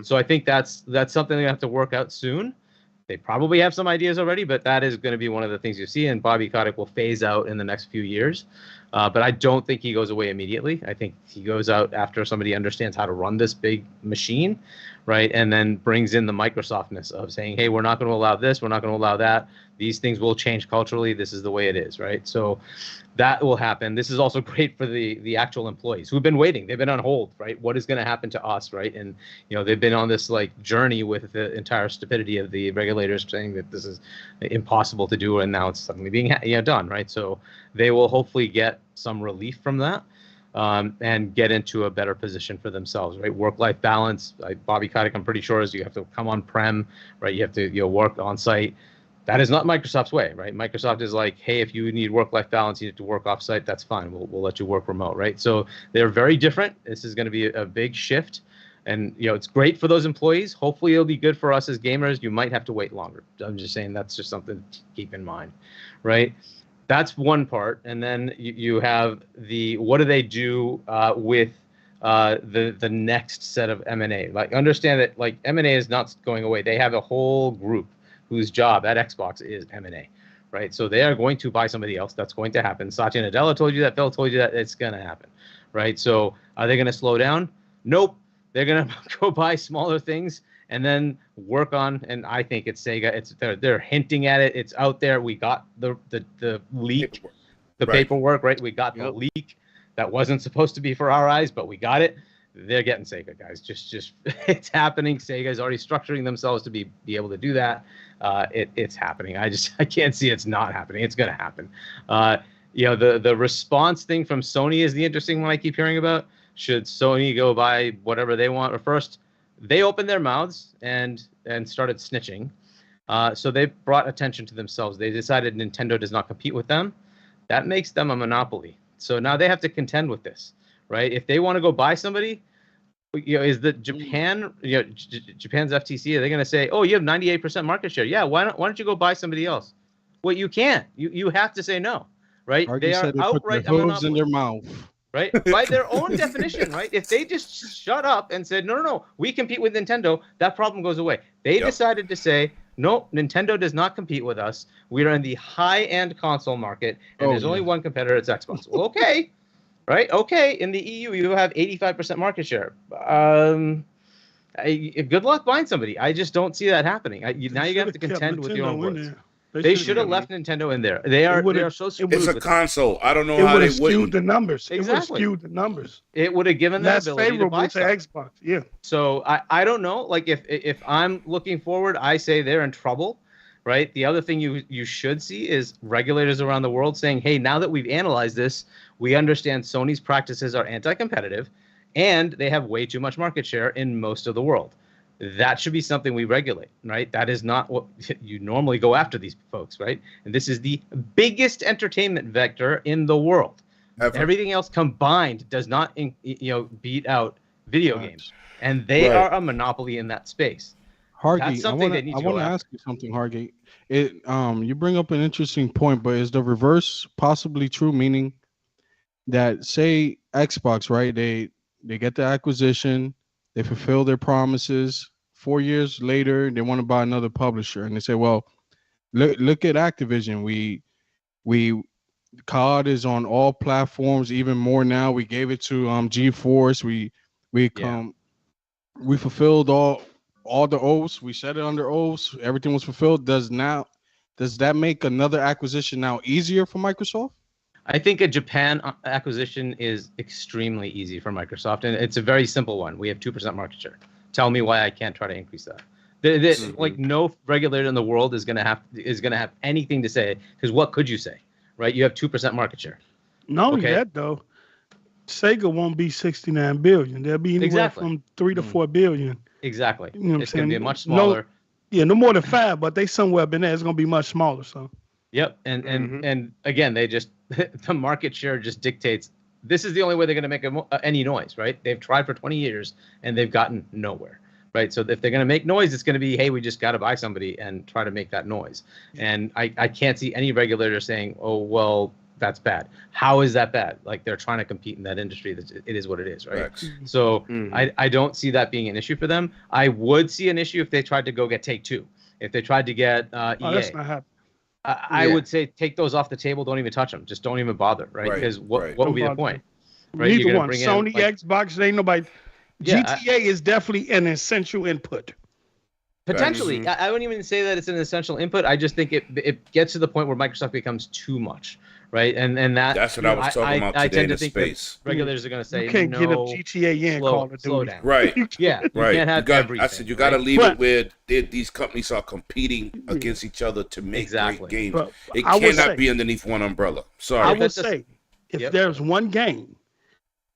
So I think that's something they have to work out soon. They probably have some ideas already, but that is going to be one of the things you see. And Bobby Kotick will phase out in the next few years. But I don't think he goes away immediately. I think he goes out after somebody understands how to run this big machine, right? And then brings in the Microsoftness of saying, hey, we're not going to allow this. We're not going to allow that. These things will change culturally. This is the way it is, right? So that will happen. This is also great for the actual employees who've been waiting. They've been on hold, right? What is going to happen to us, right? And they've been on this like journey with the entire stupidity of the regulators saying that this is impossible to do, and now it's suddenly being done, right? So they will hopefully get some relief from that and get into a better position for themselves, right? Work-life balance. Bobby Kotick, I'm pretty sure, is you have to come on-prem, right? You have to work on-site. That is not Microsoft's way, right? Microsoft is like, hey, if you need work-life balance, you need to work off-site, that's fine. We'll let you work remote, right? So they're very different. This is going to be a big shift. And, it's great for those employees. Hopefully it'll be good for us as gamers. You might have to wait longer. I'm just saying that's just something to keep in mind, right? That's one part. And then you have what do they do with the next set of M&A? Like, understand that, like, M&A is not going away. They have a whole group whose job at Xbox is M&A, right? So they are going to buy somebody else. That's going to happen. Satya Nadella told you that. Phil told you that. It's going to happen, right? So are they going to slow down? Nope. They're going to go buy smaller things and then work on, and I think it's Sega. They're hinting at it. It's out there. We got the leak, the paperwork, right? We got the leak that wasn't supposed to be for our eyes, but we got it. They're getting Sega, guys. Just it's happening. Sega's already structuring themselves to be able to do that. It's happening. I can't see it's not happening. It's going to happen. The response thing from Sony is the interesting one I keep hearing about. Should Sony go buy whatever they want? Or first, they opened their mouths and started snitching. So they brought attention to themselves. They decided Nintendo does not compete with them. That makes them a monopoly. So now they have to contend with this, right? If they want to go buy somebody, is the Japan's FTC, are they going to say, oh, you have 98% market share? Yeah, why don't you go buy somebody else? Well, you can't. You have to say no, right? They are outright a monopoly. In their mouth. Right? By their own definition, right? If they just shut up and said, no, we compete with Nintendo, that problem goes away. They decided to say, no, Nintendo does not compete with us. We are in the high-end console market, and there's only one competitor, it's Xbox. Well, okay, right? Okay, in the EU, you have 85% market share. Good luck buying somebody. I just don't see that happening. Now you're going to have to contend with your own words. They should have left Nintendo in there. They are so screwed. It's a console. I don't know how they skewed wouldn't. the numbers. Exactly. It would have skewed the numbers. It would have given them That's ability favorable to buy to stuff. Xbox. Yeah. So I don't know. Like if I'm looking forward, I say they're in trouble, right? The other thing you should see is regulators around the world saying, hey, now that we've analyzed this, we understand Sony's practices are anti-competitive, and they have way too much market share in most of the world. That should be something we regulate, right? That is not what you normally go after these folks, right? And this is the biggest entertainment vector in the world. Everything else combined does not, beat out video games, and they are a monopoly in that space. Hargate, I want to ask you something, Hargate. You bring up an interesting point, but is the reverse possibly true? Meaning that, say, Xbox, right? They get the acquisition, they fulfill their promises. 4 years later, they want to buy another publisher, and they say, "Well, look at Activision. We COD is on all platforms, even more now. We gave it to GeForce. We fulfilled all the oaths. We set it under oaths. Everything was fulfilled. Does that make another acquisition now easier for Microsoft? I think a Japan acquisition is extremely easy for Microsoft, and it's a very simple one. We have 2% market share. Tell me why I can't try to increase that. Like no regulator in the world is gonna have anything to say, because what could you say, right? You have 2% market share. Not only that though, Sega won't be 69 billion. They'll be anywhere from 3 to 4 billion. Exactly. You know what it's I'm saying? Gonna be much smaller. No more than 5, but they somewhere up in there. It's gonna be much smaller. So. Yep, and again, they just the market share just dictates. This is the only way they're going to make any noise, right? They've tried for 20 years and they've gotten nowhere, right? So if they're going to make noise, it's going to be, hey, we just got to buy somebody and try to make that noise. And I can't see any regulator saying, oh, well, that's bad. How is that bad? Like they're trying to compete in that industry. It is what it is, right? So I don't see that being an issue for them. I would see an issue if they tried to go get Take-Two. If they tried to get EA. That's not happening. I would say take those off the table. Don't even touch them. Just don't even bother, right? Because what would be the point? Right? Neither one. Sony, Xbox, ain't nobody. GTA is definitely an essential input. Potentially. I wouldn't even say that it's an essential input. I just think it gets to the point where Microsoft becomes too much, right? And that's what I was talking about today in the space. Regulators are going to say, you can't get a GTA and Call of Duty. Slow down. Right. Yeah. You can't have everything. I said you got to leave it where these companies are competing against each other to make great games. But it cannot be underneath one umbrella. Sorry. I would say if there's one game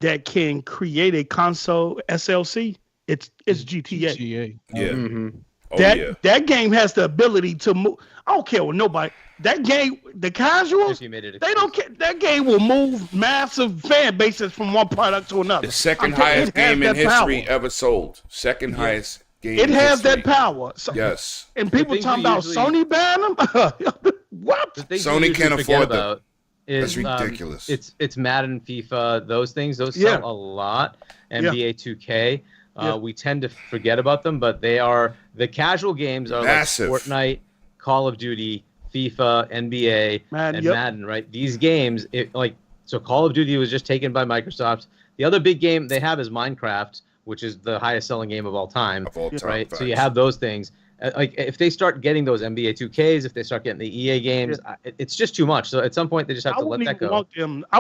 that can create a console SLC, it's GTA. Yeah. That game has the ability to move. I don't care what nobody. That game, the casuals, they don't care. That game will move massive fan bases from one product to another. The second highest game in history ever sold. Second highest game. It has that power. So, yes. And people talking about Sony banning them. What? Sony can't afford that. That's ridiculous. It's Madden, FIFA, those things. Those sell a lot. NBA 2K. We tend to forget about them, but they are the casual games are massive. Like Fortnite, Call of Duty, FIFA, NBA, and Madden, right? These games, so Call of Duty was just taken by Microsoft. The other big game they have is Minecraft, which is the highest selling game of all time, right? Facts. So you have those things. Like if they start getting those NBA 2Ks, if they start getting the EA games, it's just too much. So at some point they just have to let that go. I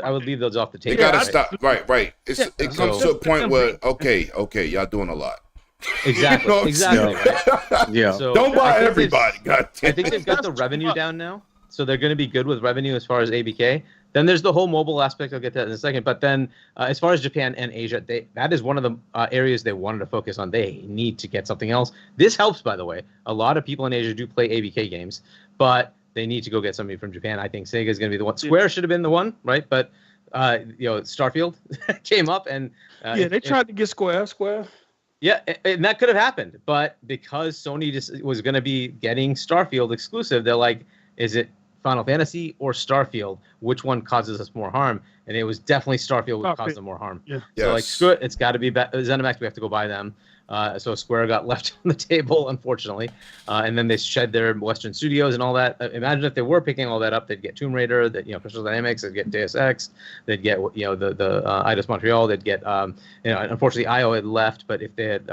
would leave those off the table. You gotta stop. Right. It comes to a point where okay, y'all doing a lot. Exactly. Right? Yeah. So don't buy everybody. I think they've got the revenue down now, so they're going to be good with revenue as far as ABK. Then there's the whole mobile aspect. I'll get to that in a second. But then as far as Japan and Asia, that is one of the areas they wanted to focus on. They need to get something else. This helps, by the way. A lot of people in Asia do play ABK games, but they need to go get somebody from Japan. I think Sega is going to be the one. Square should have been the one, right? But Starfield came up and they tried to get Square. Yeah, and that could have happened, but because Sony just was going to be getting Starfield exclusive, they're like, is it Final Fantasy or Starfield? Which one causes us more harm? And it was definitely Starfield would cause them more harm. Yeah. So screw it, it's got to be ZeniMax. We have to go buy them. So Square got left on the table, unfortunately. And then they shed their Western studios and all that. Imagine if they were picking all that up, they'd get Tomb Raider, that Crystal Dynamics, they'd get Deus Ex, they'd get the Eidos Montreal, they'd get unfortunately IO had left, but if they had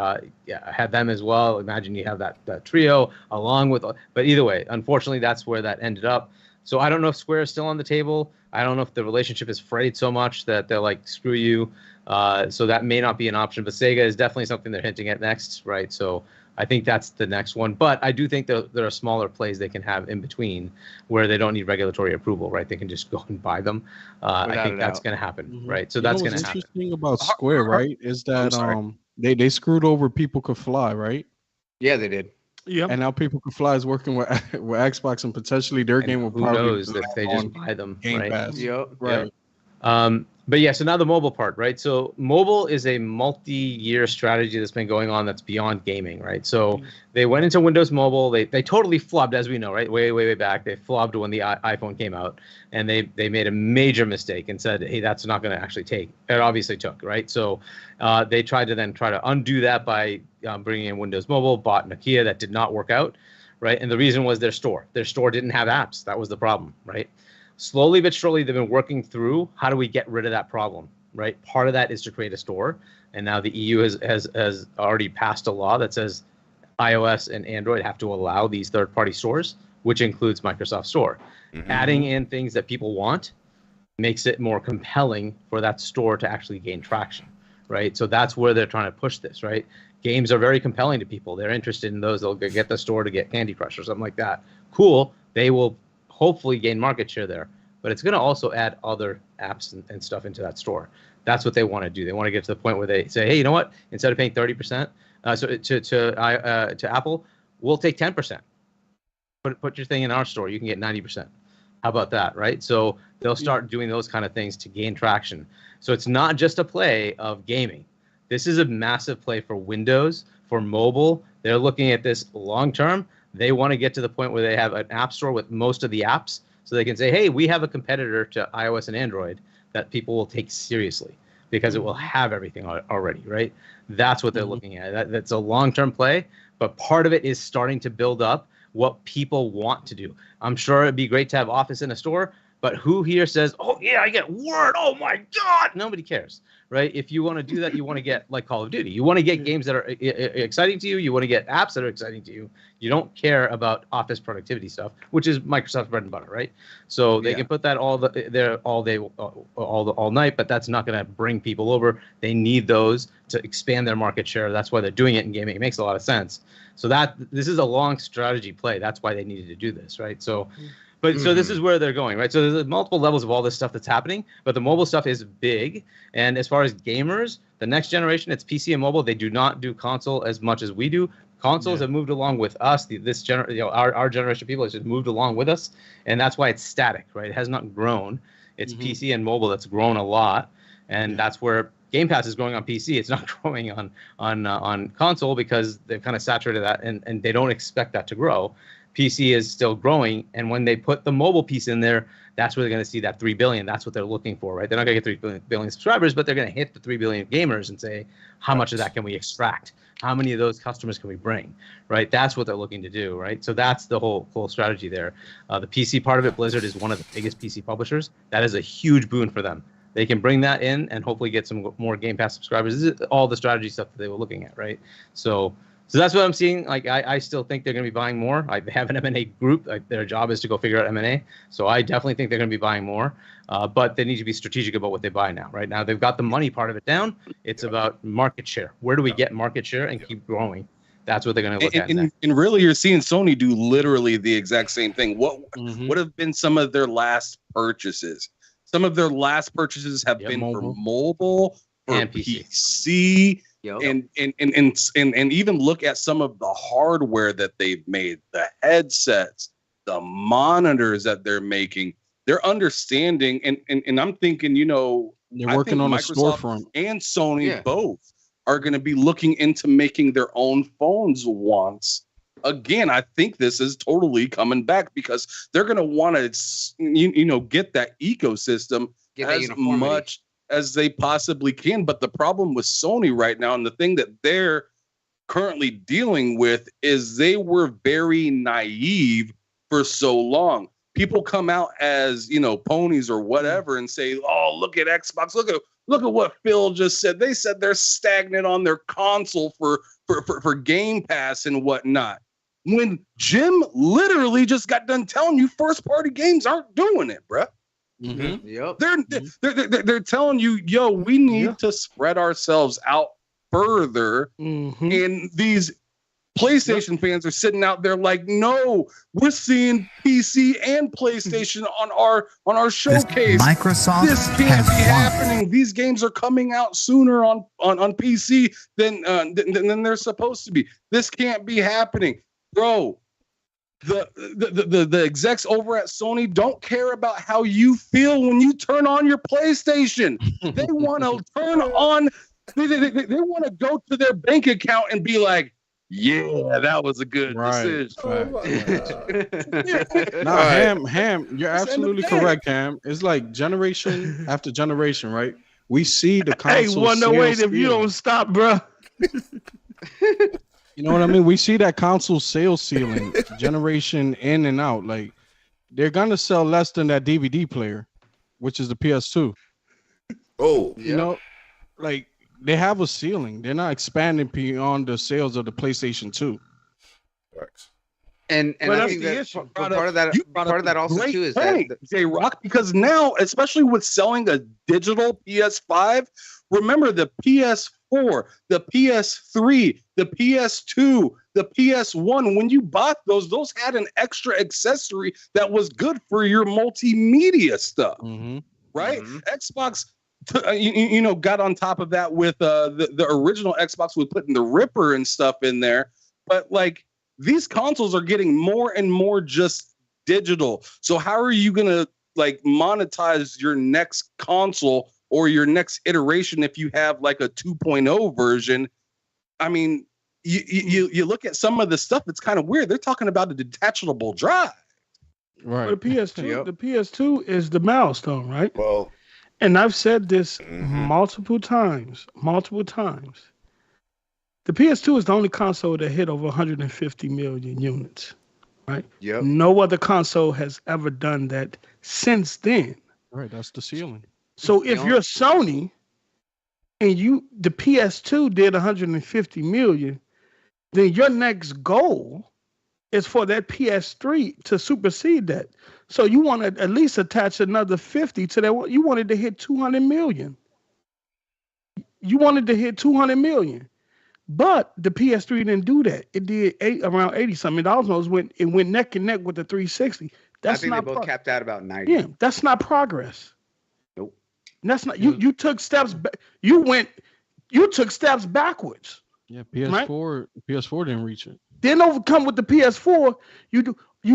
had them as well, imagine you have that trio along with. But either way, unfortunately, that's where that ended up. So I don't know if Square is still on the table. I don't know if the relationship is frayed so much that they're like, screw you. So that may not be an option, but Sega is definitely something they're hinting at next, right? So I think that's the next one. But I do think that there are smaller plays they can have in between where they don't need regulatory approval, right? They can just go and buy them. I think that's going to happen, right? So that's going to happen. What's interesting about Square, right, is that they screwed over People Could Fly, right? Yeah, they did. Yeah. And now People Could Fly is working with Xbox, and potentially their game will probably. Who knows if they just buy them, Gamepass. Yep. Right. But yeah, so now the mobile part, right? So mobile is a multi-year strategy that's been going on that's beyond gaming, right? So they went into Windows Mobile. They totally flubbed, as we know, right? Way back. They flubbed when the iPhone came out, and they made a major mistake and said, hey, that's not going to actually take. It obviously took, right? So they tried to undo that by bringing in Windows Mobile, bought Nokia. That did not work out, right? And the reason was their store. Their store didn't have apps. That was the problem, right? Slowly but surely, they've been working through how do we get rid of that problem, right? Part of that is to create a store, and now the EU has already passed a law that says iOS and Android have to allow these third-party stores, which includes Microsoft Store. Adding in things that people want makes it more compelling for that store to actually gain traction, right? So that's where they're trying to push this, right? Games are very compelling to people. They're interested in those. They'll get the store to get Candy Crush or something like that. Cool. They will hopefully gain market share there, but it's going to also add other apps and stuff into that store. That's what they want to do. They want to get to the point where they say, hey, you know what? Instead of paying 30% to Apple, we'll take 10%. Put your thing in our store. You can get 90%. How about that, right? So they'll start doing those kind of things to gain traction. So it's not just a play of gaming. This is a massive play for Windows, for mobile. They're looking at this long term. They want to get to the point where they have an app store with most of the apps, so they can say, hey, we have a competitor to iOS and Android that people will take seriously because it will have everything already, right? That's what they're looking at. That's a long-term play, but part of it is starting to build up what people want to do. I'm sure it'd be great to have Office in a store, but who here says, oh, yeah, I get Word. Oh, my God. Nobody cares, right? If you want to do that, you want to get like Call of Duty. You want to get games that are exciting to you. You want to get apps that are exciting to you. You don't care about Office productivity stuff, which is Microsoft's bread and butter, right? So they can put that there all day, all night, but that's not going to bring people over. They need those to expand their market share. That's why they're doing it in gaming. It makes a lot of sense. So this is a long strategy play. That's why they needed to do this, right? So. But so this is where they're going, right? So there's multiple levels of all this stuff that's happening, but the mobile stuff is big. And as far as gamers, the next generation, it's PC and mobile. They do not do console as much as we do. Consoles have moved along with us. Our generation of people has just moved along with us, and that's why it's static, right? It has not grown. It's PC and mobile that's grown a lot, and that's where Gamepass is growing on PC. It's not growing on console because they've kind of saturated that, and they don't expect that to grow. PC is still growing, and when they put the mobile piece in there, that's where they're going to see that 3 billion. That's what they're looking for, right? They're not going to get 3 billion subscribers, but they're going to hit the 3 billion gamers and say, how much of that can we extract? How many of those customers can we bring, right? That's what they're looking to do, right? So that's the whole strategy there. The PC part of it, Blizzard is one of the biggest PC publishers. That is a huge boon for them. They can bring that in and hopefully get some more Game Pass subscribers. This is all the strategy stuff that they were looking at, right? So that's what I'm seeing. Like I still think they're going to be buying more. I have an M&A group. Their job is to go figure out M&A. So I definitely think they're going to be buying more. But they need to be strategic about what they buy now. Right now, they've got the money part of it down. It's about market share. Where do we get market share and keep growing? That's what they're going to look at. And really, you're seeing Sony do literally the exact same thing. What would have been some of their last purchases? Some of their last purchases have been for mobile, for and PC. And even look at some of the hardware that they've made, the headsets, the monitors that they're making. They're understanding, and I'm thinking, they're working on Microsoft a storefront, and Sony both are going to be looking into making their own phones once. Again, I think this is totally coming back because they're going to want to, get that ecosystem as much as they possibly can. But the problem with Sony right now, and the thing that they're currently dealing with is they were very naive for so long. People come out as, you know, ponies or whatever and say, oh, look at Xbox. Look at what Phil just said. They said they're stagnant on their console for Gamepass and whatnot. When Jim literally just got done telling you first party games aren't doing it, bruh. Mm-hmm. Yep. They're telling you, yo, we need to spread ourselves out further. And these PlayStation fans are sitting out there like, no, we're seeing PC and PlayStation on our showcase. Microsoft this can't be happening. These games are coming out sooner on PC than they're supposed to be. This can't be happening, bro. The execs over at Sony don't care about how you feel when you turn on your PlayStation. They want to turn on. They want to go to their bank account and be like, yeah, that was a good decision. No, Ham, you're absolutely correct, Ham. It's like generation after generation, right? We see the console. Hey, wonder wait if you don't stop, bro. You know what I mean? We see that console sales ceiling generation in and out. Like they're gonna sell less than that DVD player, which is the PS2. Oh, you know, like they have a ceiling. They're not expanding beyond the sales of the PlayStation 2. And I think that part of that also too is that J-Rock, because now, especially with selling a digital PS5, remember the PS4, the PS3, the PS2, the PS1. When you bought those had an extra accessory that was good for your multimedia stuff, right? Xbox, got on top of that with the original Xbox with putting the Ripper and stuff in there, but like these consoles are getting more and more just digital. So how are you gonna like monetize your next console or your next iteration if you have like a 2.0 version? I mean, you look at some of the stuff, it's kind of weird. They're talking about a detachable drive. Right. Well, the PS2, the PS2 is the milestone, right? Well, and I've said this multiple times. The PS2 is the only console that hit over 150 million units, right? Yep. No other console has ever done that since then. Right, that's the ceiling. So if you're Sony and the PS2 did 150 million, then your next goal is for that PS3 to supersede that. So you want to at least attach another 50 to that. You wanted to hit 200 million. You wanted to hit 200 million. But the PS3 didn't do that. It did around 80 something. It almost went neck and neck with the 360. I think they both capped out about 90. Yeah, that's not progress. Nope. That's not you took steps back. You took steps backwards. Yeah, PS4 right? PS4 didn't reach it. Then overcome with the PS4, you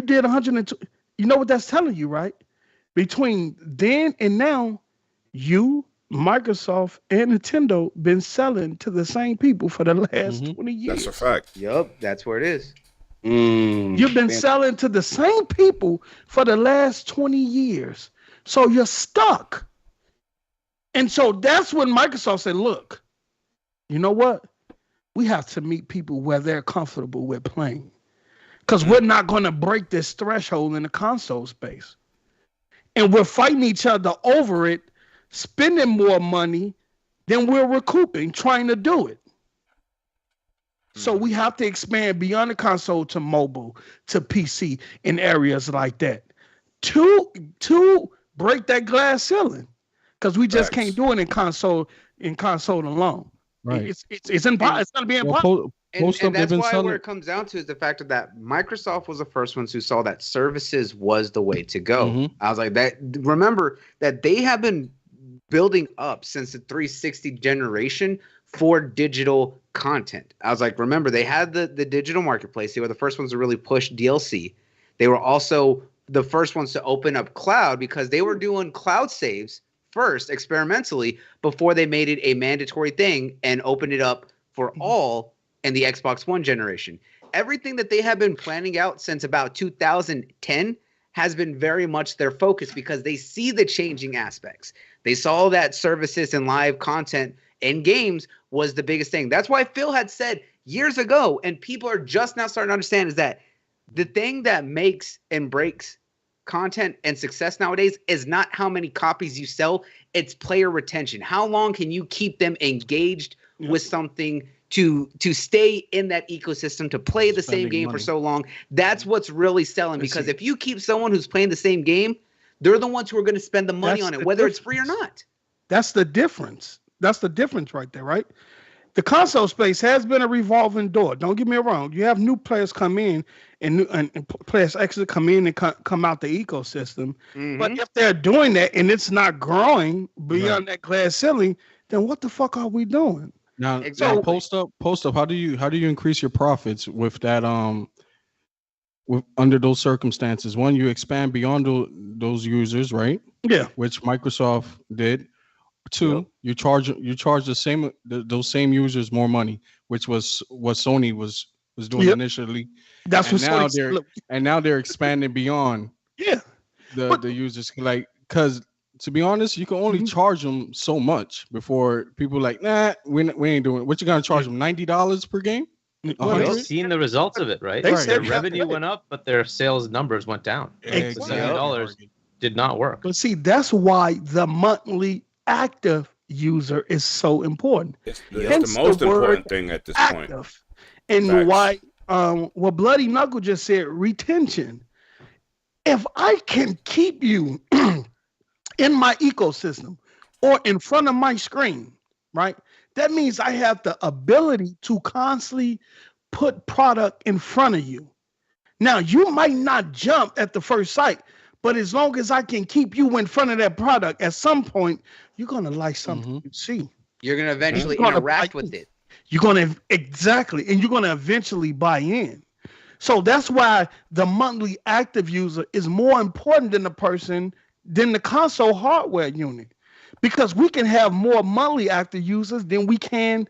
did 102. You know what that's telling you, right? Between then and now, Microsoft and Nintendo been selling to the same people for the last 20 years. That's a fact. Yup, that's where it is. You've been selling to the same people for the last 20 years. So you're stuck. And so that's when Microsoft said, look, you know what? We have to meet people where they're comfortable with playing. Because we're not going to break this threshold in the console space. And we're fighting each other over it, spending more money than we're recouping trying to do it. So we have to expand beyond the console to mobile, to PC in areas like that. To break that glass ceiling. Because we just can't do it in console alone. Right. It's impossible. It's going to be impossible. And that's why where it comes down to is the fact that Microsoft was the first ones who saw that services was the way to go. I was like, remember that they have been building up since the 360 generation for digital content. I was like, remember, they had the digital marketplace. They were the first ones to really push DLC. They were also the first ones to open up cloud because they were doing cloud saves first experimentally before they made it a mandatory thing and opened it up for all in the Xbox One generation. Everything that they have been planning out since about 2010 has been very much their focus because they see the changing aspects. They saw that services and live content in games was the biggest thing. That's why Phil had said years ago, and people are just now starting to understand is that the thing that makes and breaks content and success nowadays is not how many copies you sell, it's player retention. How long can you keep them engaged with something to stay in that ecosystem, to play the same game for so long? That's what's really selling, because if you keep someone who's playing the same game, they're the ones who are going to spend the money on it, whether it's free or not. That's the difference. That's the difference right there, right? The console space has been a revolving door. Don't get me wrong. You have new players come in and players actually come in and come out the ecosystem. But if they're doing that and it's not growing beyond that glass ceiling, then what the fuck are we doing? Now, post up. How do you increase your profits with that? Under those circumstances, one, you expand beyond those users, right? Yeah, which Microsoft did. Two, you charge those same users more money, which was what Sony was doing initially. That's what now they're expanding beyond. The users, like, because to be honest, you can only charge them so much before people like, nah, we ain't doing it. What you gonna charge them? $90 per game? Well, they've seen the results of it, right? Their revenue went up, but their sales numbers went down. Exactly. $70 did not work. But see, that's why the monthly active user is so important. It's the most important thing at this point. And why what Bloody Knuckle just said, retention. If I can keep you in my ecosystem or in front of my screen, right? That means I have the ability to constantly put product in front of you. Now, you might not jump at the first sight, but as long as I can keep you in front of that product, at some point, you're going to like something you see. You're going to eventually interact with it. You're going to, exactly, and you're going to eventually buy in. So that's why the monthly active user is more important than the console hardware unit. Because we can have more monthly active users than we can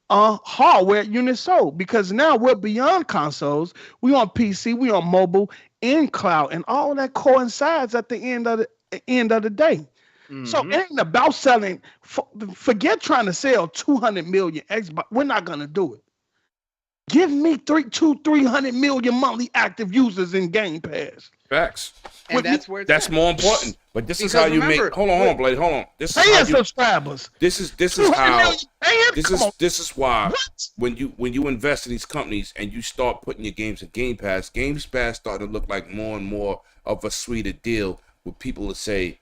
hardware units sold. Because now we're beyond consoles. We on PC, we on mobile, and cloud, and all of that coincides at the end of the day. So it ain't about selling. Forget trying to sell 200 million Xbox. We're not gonna do it. Give me 300 million monthly active users in Game Pass. Facts. And that's where that's more important. But this is how you make. Hold on, Blade. Hold on. This is how you, subscribers. This is how. This is why when you invest in these companies and you start putting your games in Game Pass start to look like more and more of a sweeter deal with people to say,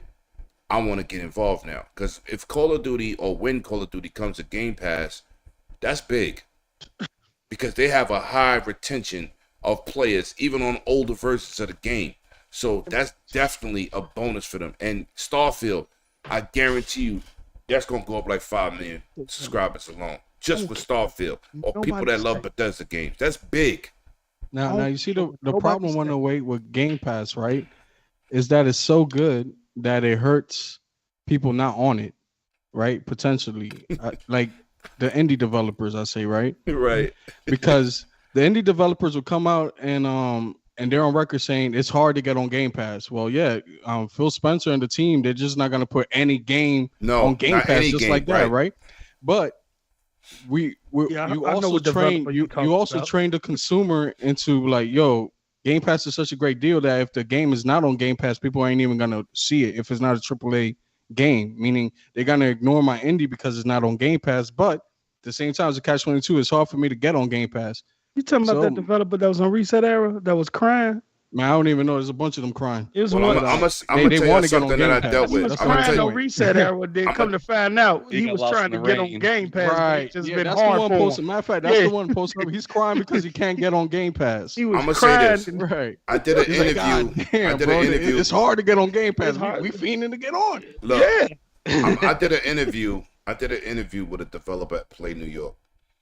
I want to get involved now. Because if Call of Duty or when Call of Duty comes to Game Pass, that's big. Because they have a high retention of players, even on older versions of the game. So that's definitely a bonus for them. And Starfield, I guarantee you, that's going to go up like 5 million subscribers alone. Just for Starfield. Or people that love Bethesda games. That's big. Now you see the problem with Game Pass, right? Is that it's so good that it hurts people not on it, right? Potentially. Like the indie developers, I say, right? Right. Because the indie developers will come out and they're on record saying it's hard to get on Game Pass. Well, yeah, Phil Spencer and the team, they're just not going to put any game on Game Pass just like that, right? But you also train the consumer into like, yo, Game Pass is such a great deal that if the game is not on Game Pass, people ain't even going to see it if it's not a AAA game, meaning they're going to ignore my indie because it's not on Game Pass. But at the same time, as a catch-22, it's hard for me to get on Game Pass. You talking about that developer that was on Reset Era that was crying? Man, I don't even know. There's a bunch of them crying. It was I'm going to tell you something that I dealt with. He was crying on Reset Era. Then come to find out, he was trying to get on Game Pass. Right. Just yeah, been that's hard the one for posted. Matter of fact, that's the one posted. He's crying because he can't get on Game Pass. He was I'm going to crying. say this. Right. I did an interview. Damn, an interview. It's hard to get on Game Pass. We fiending to get on. Look, yeah. I did an interview. With a developer at Play New York.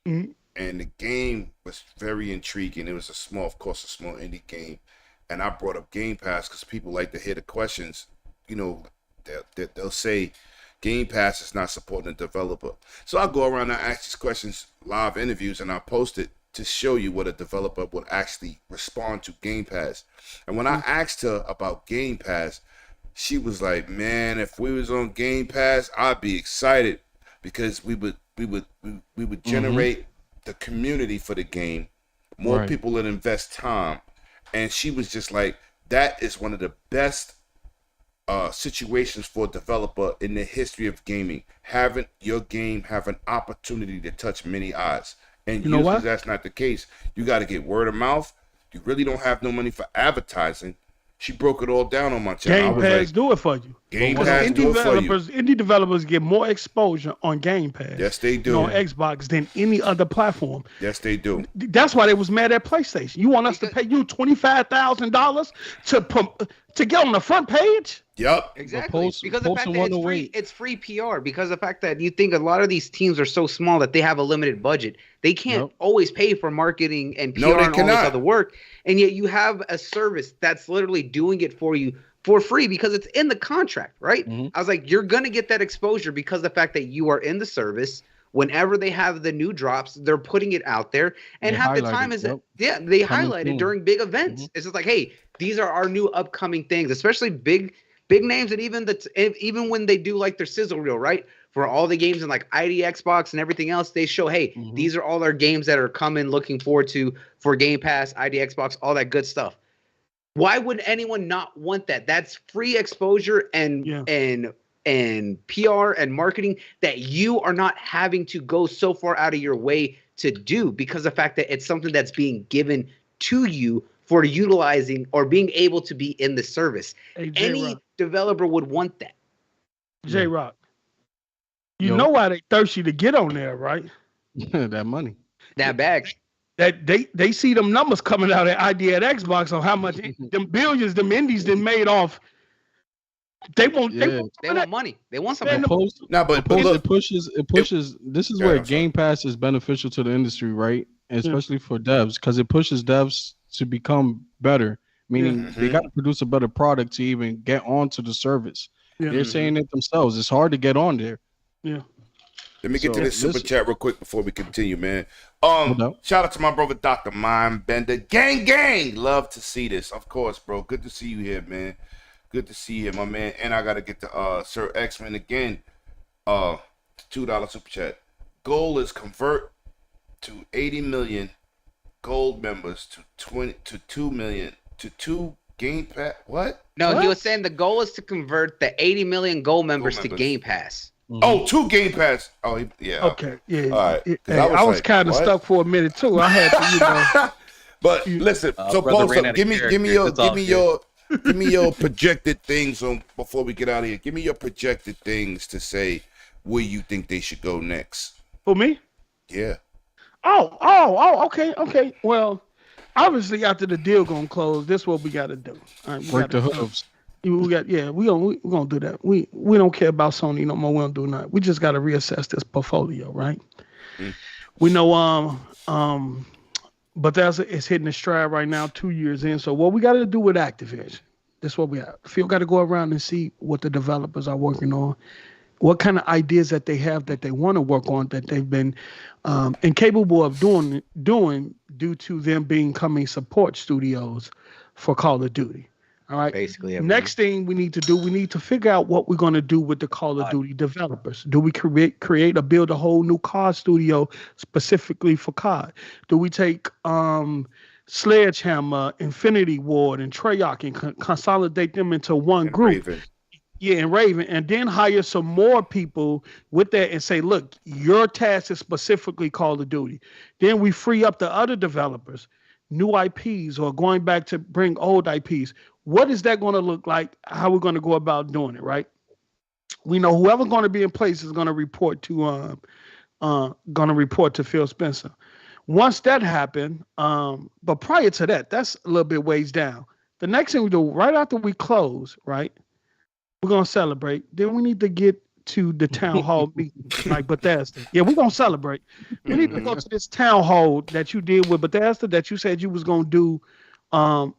Mm-hmm. And the game was very intriguing. It was a small indie game. And I brought up Game Pass because people like to hear the questions. You know, they'll say Game Pass is not supporting the developer. So I go around and ask these questions, live interviews, and I post it to show you what a developer would actually respond to Game Pass. And when I asked her about Game Pass, she was like, man, if we was on Game Pass, I'd be excited because we would generate the community for the game, more people that invest time. And she was just like, that is one of the best situations for a developer in the history of gaming. Having your game have an opportunity to touch many eyes. And usually that's not the case. You got to get word of mouth. You really don't have no money for advertising. She broke it all down on my channel. Game Pass do it for you. Game Pass do it for you. Indie developers get more exposure on Game Pass. Yes, they do. On Xbox than any other platform. Yes, they do. That's why they was mad at PlayStation. You want us to pay you $25,000 to get on the front page? Yep. Exactly. Because the fact that it's free PR. Because the fact that you think a lot of these teams are so small that they have a limited budget. They can't always pay for marketing and PR and all this other work. And yet you have a service that's literally doing it for you for free because it's in the contract, right? I was like, you're going to get that exposure because of the fact that you are in the service. Whenever they have the new drops, they're putting it out there. And half the time they highlight it during big events. It's just like, hey, these are our new upcoming things, especially big names. And even when they do like their sizzle reel, right? For all the games and like ID Xbox and everything else, they show, hey, these are all our games that are coming, looking forward to for Game Pass, ID Xbox, all that good stuff. Why would anyone not want that? That's free exposure and PR and marketing that you are not having to go so far out of your way to do because of the fact that it's something that's being given to you for utilizing or being able to be in the service. Hey, any developer would want that. J-Rock. You know why they thirsty to get on there, right? That money. That bag. That they see them numbers coming out at ID at Xbox on how much them billions them indies they made off. They want money. They want something. It pushes. This is where Game Pass is beneficial to the industry, right? Especially for devs, because it pushes devs to become better. Meaning they got to produce a better product to even get onto the service. They're saying it themselves. It's hard to get on there. Yeah. Let me get to this super chat real quick before we continue, man. Shout out to my brother, Dr. Mindbender. Gang. Love to see this. Of course, bro. Good to see you here, man. Good to see you, my man. And I got to get to Sir X-Men again. $2 super chat. Goal is convert to 80 million gold members to 2 million to 2 Game Pass. What? No, he was saying the goal is to convert the 80 million gold members to Game Pass. Oh, 2 Game Pass. Oh, yeah. Okay. Yeah. All right. I was kind of stuck for a minute too. I had to, But listen, so both give me your projected things on before we get out of here. Give me your projected things to say where you think they should go next. For me? Yeah. Oh, okay. Well, obviously after the deal gonna close, this is what we gotta do. All right, break the hooves. We gonna do that. We don't care about Sony no more. We don't do nothing. We just gotta reassess this portfolio, right? We know Bethesda is hitting the stride right now, 2 years in. So what we gotta do with Activision? This is what we have. Phil got to go around and see what the developers are working on, what kind of ideas that they have that they want to work on that they've been incapable of doing due to them becoming support studios for Call of Duty. All right. Basically, next thing we need to do, we need to figure out what we're going to do with the Call of Duty developers. Do we create or build a whole new COD studio specifically for COD? Do we take Sledgehammer, Infinity Ward, and Treyarch and consolidate them into one group? Raven. Yeah, and Raven, and then hire some more people with that and say, look, your task is specifically Call of Duty. Then we free up the other developers, new IPs or going back to bring old IPs. What is that going to look like? How we're going to go about doing it, right? We know whoever's going to be in place is going to report to Phil Spencer. Once that happened, but prior to that, that's a little bit ways down. The next thing we do, right after we close, right, we're going to celebrate. Then we need to get to the town hall meeting like Bethesda. Yeah, we're going to celebrate. We need to go to this town hall that you did with Bethesda that you said you was going to do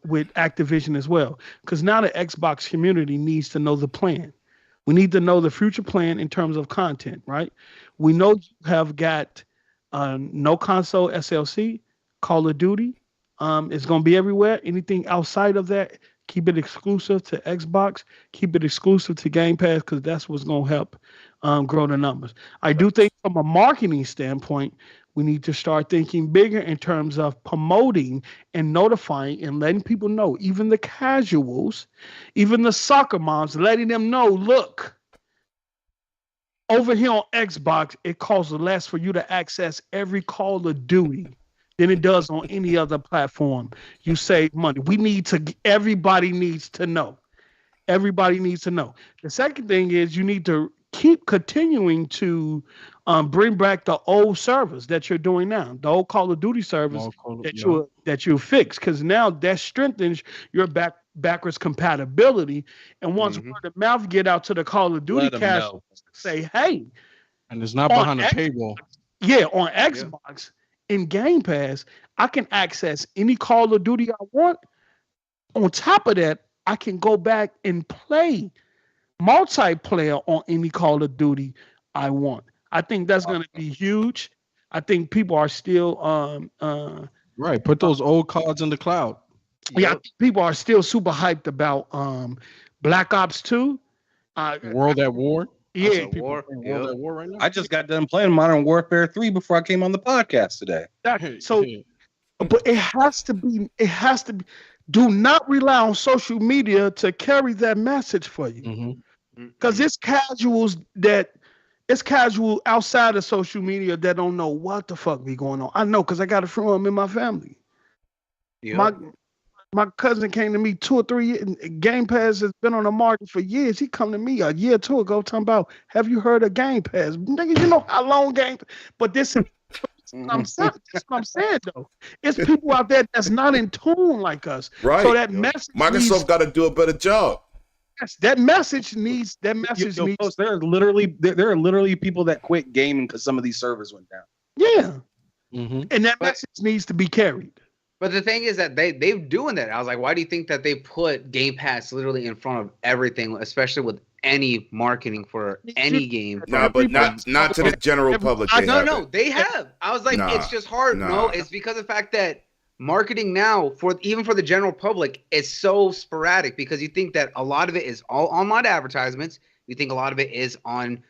with Activision as well. Because now the Xbox community needs to know the plan. We need to know the future plan in terms of content, right? We know you have got no console SLC, Call of Duty. It's going to be everywhere. Anything outside of that, keep it exclusive to Xbox. Keep it exclusive to Game Pass because that's what's going to help grow the numbers. I do think from a marketing standpoint, We need to start thinking bigger in terms of promoting and notifying and letting people know, even the casuals, even the soccer moms, letting them know, look, over here on Xbox, it costs less for you to access every Call of Duty than it does on any other platform. You save money. Everybody needs to know. Everybody needs to know. The second thing is you need to keep continuing to bring back the old servers that you're doing now, the old Call of Duty servers that you fix, because now that strengthens your backwards compatibility. And once word of mouth get out to the Call of Duty cast, say, hey, and it's not behind a paywall. Yeah, on Xbox in Game Pass, I can access any Call of Duty I want. On top of that, I can go back and play multiplayer on any Call of Duty I want. I think that's going to be huge. I think people are still right. Put those old cards in the cloud. Yeah, I think people are still super hyped about Black Ops 2. World at War. Yeah, World at War right now. I just got done playing Modern Warfare 3 before I came on the podcast today. But it has to be. Do not rely on social media to carry that message for you, because it's casuals outside of social media that don't know what the fuck be going on. I know, because I got it from them in my family. Yep. My cousin came to me 2 or 3 years. Game Pass has been on the market for years. He come to me a year or 2 ago talking about, have you heard of Game Pass? Nigga, you know how long Game Pass? But this is that's what I'm saying, though. It's people out there that's not in tune like us. Right. So that message Microsoft got to do a better job. Yes, that message needs. There are literally people that quit gaming because some of these servers went down. Yeah. And that message needs to be carried. But the thing is that they're doing that. I was like, why do you think that they put Game Pass literally in front of everything, especially with any marketing for any game? No, but not to the general public. They have. I was like, it's just hard. No, it's because of the fact that marketing now even for the general public is so sporadic, because you think that a lot of it is all online advertisements. You think a lot of it is on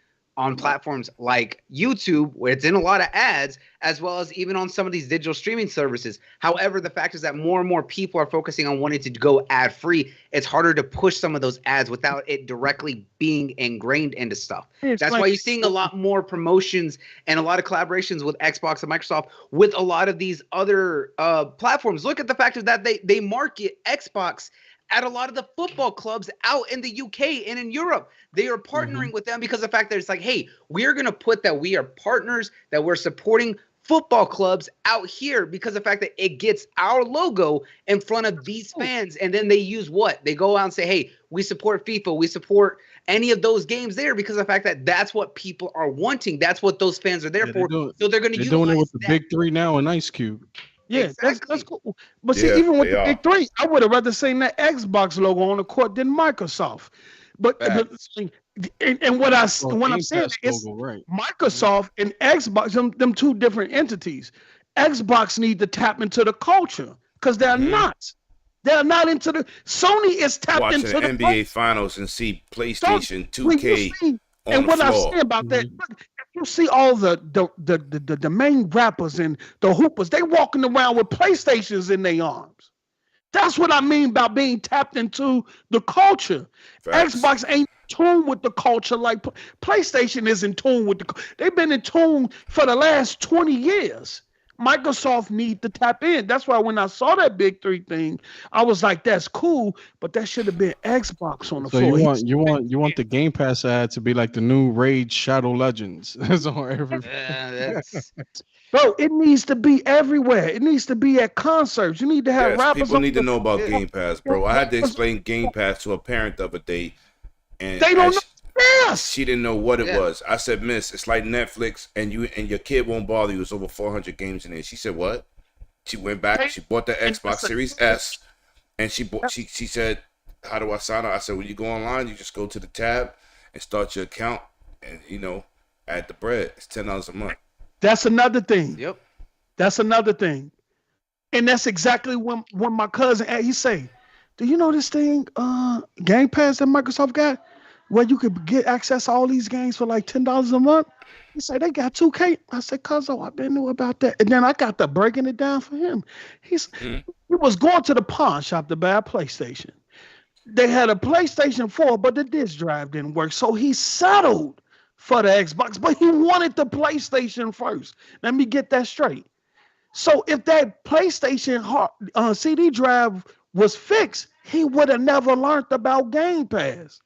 platforms like YouTube, where it's in a lot of ads, as well as even on some of these digital streaming services. However, the fact is that more and more people are focusing on wanting to go ad free. It's harder to push some of those ads without it directly being ingrained into stuff. That's why you're seeing a lot more promotions and a lot of collaborations with Xbox and Microsoft with a lot of these other platforms. Look at the fact that they market Xbox at a lot of the football clubs out in the UK and in Europe. They are partnering with them because of the fact that it's like, hey, we're going to put that we are partners, that we're supporting football clubs out here, because of the fact that it gets our logo in front of these fans. And then they use what? They go out and say, hey, we support FIFA, we support any of those games there, because of the fact that that's what people are wanting. That's what those fans are there for. So they're going to use doing it with the big 3 now and Ice Cube. Yeah, exactly. that's cool. But see, even with the big 3, I would have rather seen that Xbox logo on the court than Microsoft. But what I'm saying is Microsoft and Xbox, them 2 different entities. Xbox need to tap into the culture, because they're not. They're not into the. Sony is tapped into the NBA Finals and see PlayStation 2K. And what I say about that, you see all the main rappers and the hoopers, they walking around with PlayStations in their arms. That's what I mean about being tapped into the culture. Facts. Xbox ain't in tune with the culture like PlayStation is in tune with the. They've been in tune for the last 20 years. Microsoft need to tap in. That's why when I saw that big 3 thing, I was like, "That's cool," but that should have been Xbox on the floor. You want the Game Pass ad to be like the new Raid Shadow Legends. That's on every. Bro, it needs to be everywhere. It needs to be at concerts. You need to have rappers. People need to know about Game Pass, bro. I had to explain Game Pass to a parent the other day, and they don't know. Yes. She didn't know what it was. I said, "Miss, it's like Netflix, and your kid won't bother you. It's over 400 games in there." She said, "What?" She went back. She bought the Xbox Series S, and she said, "How do I sign up?" I said, "When you go online, you just go to the tab and start your account, and add the bread. It's $10 a month." That's another thing. Yep. That's another thing, and that's exactly when my cousin he say, "Do you know this thing, Game Pass that Microsoft got?" where you could get access to all these games for like $10 a month. He said they got 2K. I said, Cuzzo, I've been knew about that. And then I got to breaking it down for him. He was going to the pawn shop to buy a PlayStation. They had a PlayStation 4, but the disc drive didn't work. So he settled for the Xbox, but he wanted the PlayStation first. Let me get that straight. So if that PlayStation CD drive was fixed, he would have never learned about Game Pass.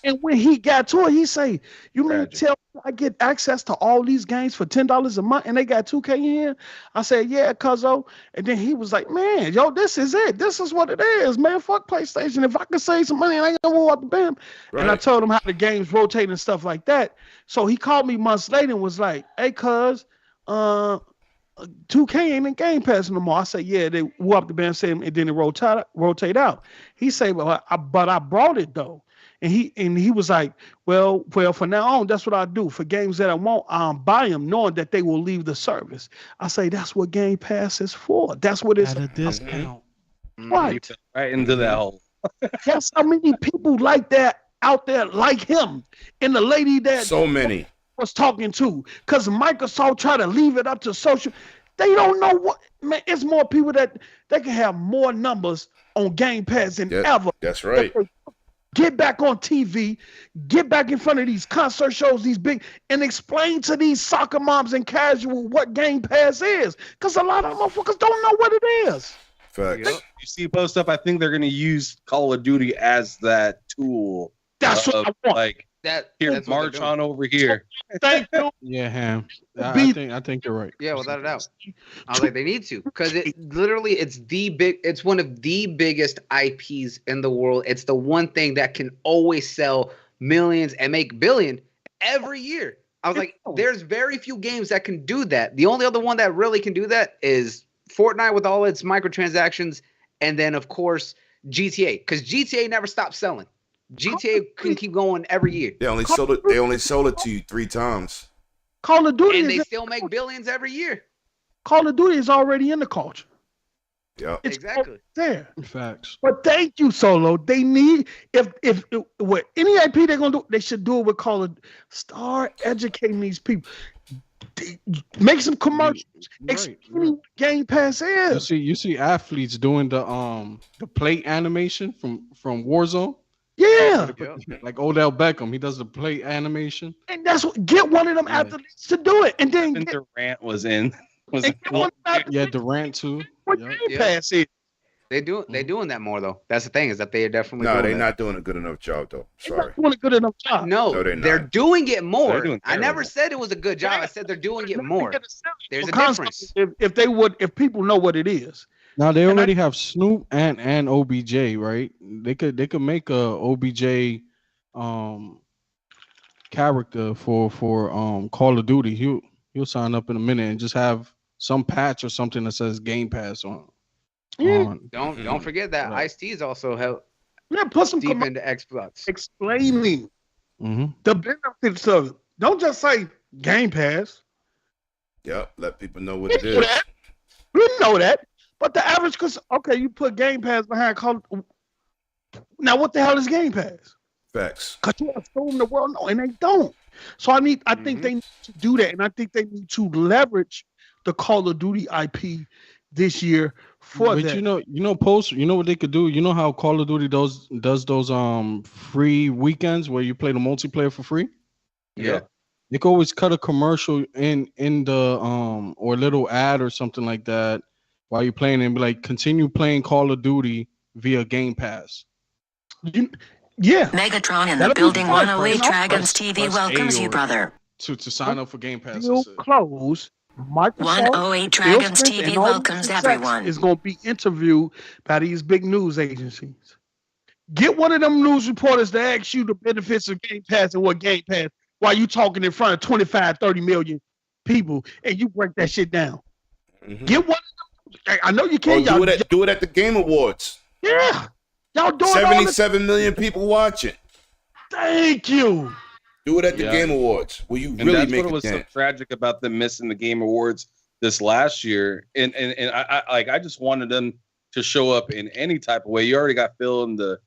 And when he got to it, he say, "You mean tell me I get access to all these games for $10 a month and they got 2K in here?" I said, "Yeah, cuzzo." And then he was like, "Man, yo, this is it. This is what it is, man. Fuck PlayStation. If I could save some money, I ain't gonna walk the bam." Right. And I told him how the games rotate and stuff like that. So he called me months later and was like, "Hey, cuz, 2K ain't in Game Pass no more." I said, "Yeah, they whooped the band, said, and then it rotate out." He said, "Well, but I brought it though." And he was like, well, for now on, that's what I do. For games that I want, I'll buy them knowing that they will leave the service. I say, that's what Game Pass is for. That's what it's at a discount. Right. Right into that hole. That's how many people like that out there like him. And the lady that so many was talking to, because Microsoft try to leave it up to social. They don't know what, man, it's more people that they can have more numbers on Game Pass than ever. That's right. Get back on TV, get back in front of these concert shows, these big, and explain to these soccer moms and casual what Game Pass is. Because a lot of motherfuckers don't know what it is. Facts. You see post up, I think they're going to use Call of Duty as that tool. That's what I want. Like, here, march on over here. Thank you. Yeah, Ham. I think you're right. Yeah, without a doubt. I was like, they need to, because it's one of the biggest IPs in the world. It's the one thing that can always sell millions and make billion every year. I was like, there's very few games that can do that. The only other one that really can do that is Fortnite with all its microtransactions, and then of course GTA, because GTA never stops selling. GTA can keep going every year. They only sold it to you 3 times. Call of Duty, and they still make billions every year. Call of Duty is already in the culture. Yeah, exactly. There. Facts. But thank you, Solo. They need if what any IP they're gonna do, they should do it with Call of. Start educating these people. Make some commercials. Explaining what Game Pass is. You see athletes doing the plate animation from Warzone. Yeah, like Odell Beckham, he does the play animation, and that's what get one of them athletes to do it, and then Durant was in. Durant too. What Game Pass is? They doing that more though. That's the thing, is that they are definitely. No, they're not doing a good enough job though. Sorry, doing a good enough job. No, they're doing it more. I never terrible. said it was a good job. I said they're doing it more. There's a difference. If people know what it is. Now they already have Snoop and OBJ, right? They could make a OBJ character for Call of Duty. He'll sign up in a minute and just have some patch or something that says Game Pass on. Don't forget that Ice-T's also helped. Yeah, put some deep into Xbox. Explaining the benefits of it. Don't just say Game Pass. Yep, let people know what it is. We know that. But the average, because you put Game Pass behind Call. Now, what the hell is Game Pass? Facts. Because you assume the world know, and they don't. So I think they need to do that, and I think they need to leverage the Call of Duty IP this year for that. Post. You know what they could do? You know how Call of Duty does those free weekends where you play the multiplayer for free? Yeah. You can always cut a commercial in the or a little ad or something like that while you're playing, and be like, continue playing Call of Duty via Game Pass. Yeah. Megatron in the building. 108 Dragons TV welcomes you, brother. To sign up for Game Pass. Still close. Microsoft 108 Dragons TV welcomes everyone. Is going to be interviewed by these big news agencies. Get one of them news reporters to ask you the benefits of Game Pass and what Game Pass while you talking in front of 25, 30 million people, and you break that shit down. Get one of them. I know you can't. Do it at the Game Awards. Yeah. Y'all doing 77 million people watching. Thank you. Do it at the Game Awards. Will you really that's make what it was so dance? tragic about them missing the Game Awards this last year. And I just wanted them to show up in any type of way. You already got Phil in the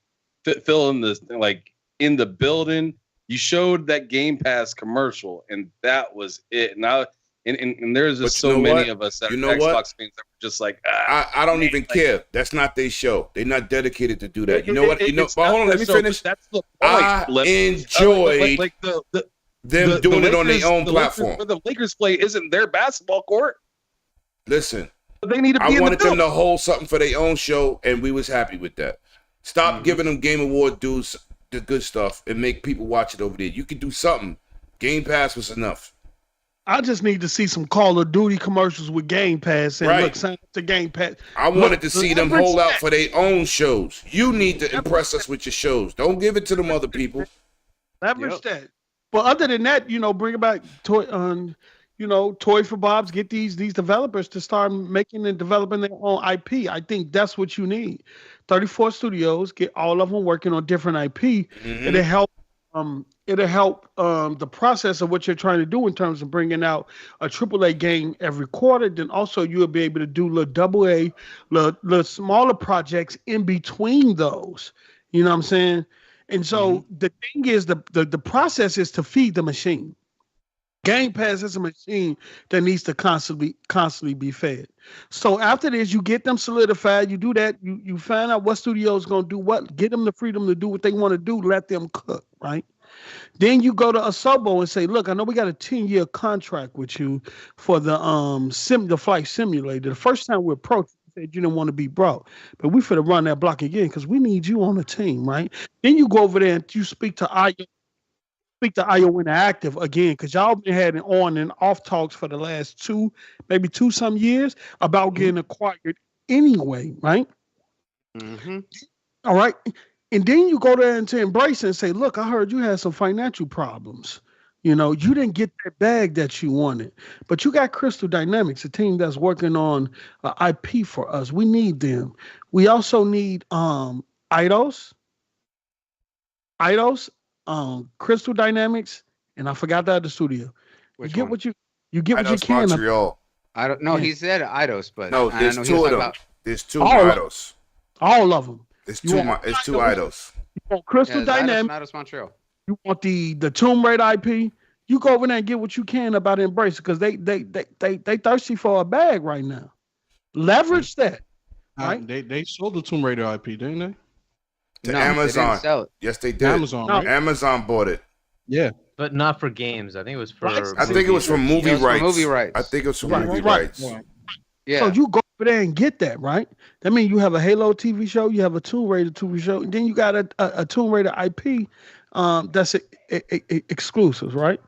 building. You showed that Game Pass commercial, and that was it. And there's just so many of us that are Xbox fans that were just like, I don't even care. That's not their show. They're not dedicated to do that. You know what? But hold on, let me finish. That's the point. I enjoyed them doing it on their own platform. Where the Lakers play isn't their basketball court. Listen, they need to be I wanted them to hold something for their own show, and we was happy with that. Stop giving them Game Award dudes the good stuff and make people watch it over there. You can do something. Game Pass was enough. I just need to see some Call of Duty commercials with Game Pass and look, sign up to Game Pass. I wanted to see them hold out for their own shows. You need to impress us with your shows. Don't give it to them other people. Leverage that. But other than that, bring about Toy for Bob's. Get these developers to start making and developing their own IP. I think that's what you need. 34 studios, get all of them working on different IP. It'll help. It'll help the process of what you're trying to do in terms of bringing out a AAA game every quarter. Then also you'll be able to do little AA, little smaller projects in between those. You know what I'm saying? And so the thing is, the process is to feed the machine. Game Pass is a machine that needs to constantly be fed. So after this, you get them solidified. You do that. You find out what studio is going to do what. Get them the freedom to do what they want to do. Let them cook, right? Then you go to Asobo and say, look, I know we got a 10-year contract with you for the flight simulator. The first time we approached, you said you didn't want to be brought, but we finna run that block again because we need you on the team, right? Then you go over there and you speak to IO Interactive again, because y'all been having on and off talks for the last maybe two some years about getting acquired anyway, right? All right. And then you go there into Embrace and say, look, I heard you had some financial problems. You didn't get that bag that you wanted, but you got Crystal Dynamics, a team that's working on IP for us. We need them. We also need Eidos, Crystal Dynamics, and I forgot the other studio. Which you get one? what you get Eidos what you can. Montreal. I don't know. He said Eidos, but no, there's two of them. There's two Eidos. All of them. It's two Eidos. You want Crystal Dynamics. Eidos Montreal. You want the Tomb Raider IP. You go over there and get what you can about Embrace because they thirsty for a bag right now. Leverage that. Right? They sold the Tomb Raider IP, didn't they? To Amazon. They didn't sell it. Yes, they did. Amazon, right? Amazon bought it. Yeah. But not for games. I think it was for. I think it was for movie rights. I think it was for movie rights. Yeah. So you go over there and get that, right? That means you have a Halo TV show, you have a Tomb Raider TV show, and then you got a Tomb Raider IP that's exclusive, right?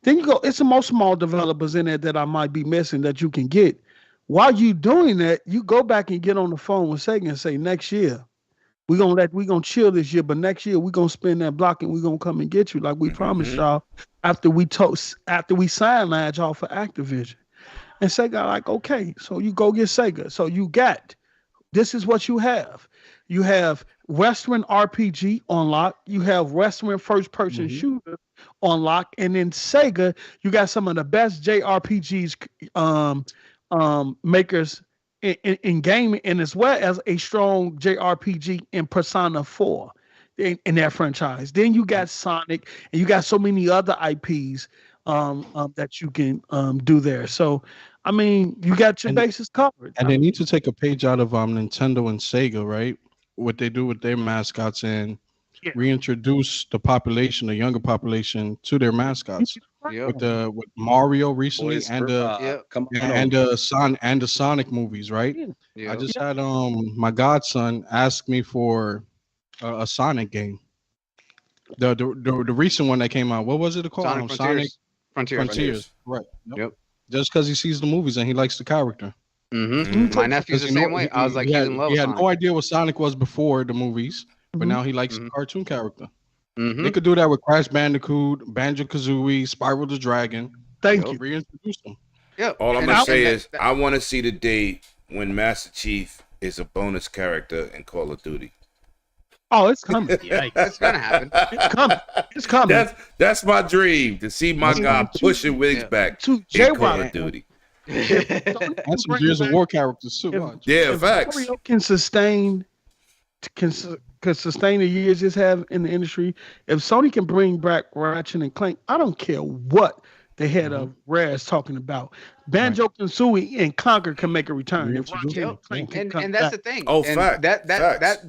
Then you go, it's some more small developers in there that I might be missing that you can get. While you doing that, you go back and get on the phone with Sega and say, next year, we're gonna chill this year, but next year we're gonna spin that block and we're gonna come and get you like we promised y'all after we sidelined y'all for Activision. And Sega like, okay, so you go get Sega. So this is what you have. You have Western RPG on lock. You have Western first-person shooter on lock. And then Sega, you got some of the best JRPGs makers in gaming, and as well as a strong JRPG in Persona 4 in that franchise. Then you got Sonic, and you got so many other IPs that you can do there. So, I mean, you got your bases covered. And they need to take a page out of Nintendo and Sega, right? What they do with their mascots and reintroduce the younger population to their mascots. With Mario recently and the Sonic movies, right? I just had my godson ask me for a Sonic game. The recent one that came out. What was it called? Sonic Frontiers. Right. Yep. Just because he sees the movies and he likes the character. My nephew's the same way. I was like, he's in love with Sonic. He had no idea what Sonic was before the movies, but now he likes the cartoon character. They could do that with Crash Bandicoot, Banjo-Kazooie, Spyro the Dragon. Thank you. Reintroduce them. All I'm going to say is I want to see the day when Master Chief is a bonus character in Call of Duty. Oh, it's coming. It's going to happen. It's coming. That's my dream, to see my guy pushing wigs back in Call of Duty. And some Gears of War characters too. Yeah, facts. Mario can sustain could sustain the years it's have in the industry, if Sony can bring back Ratchet and Clank, I don't care what the head of Rare is talking about. Banjo-Kazooie and Conker can make a return. If Ratchet and Clank can come and that's back. the thing. Oh, and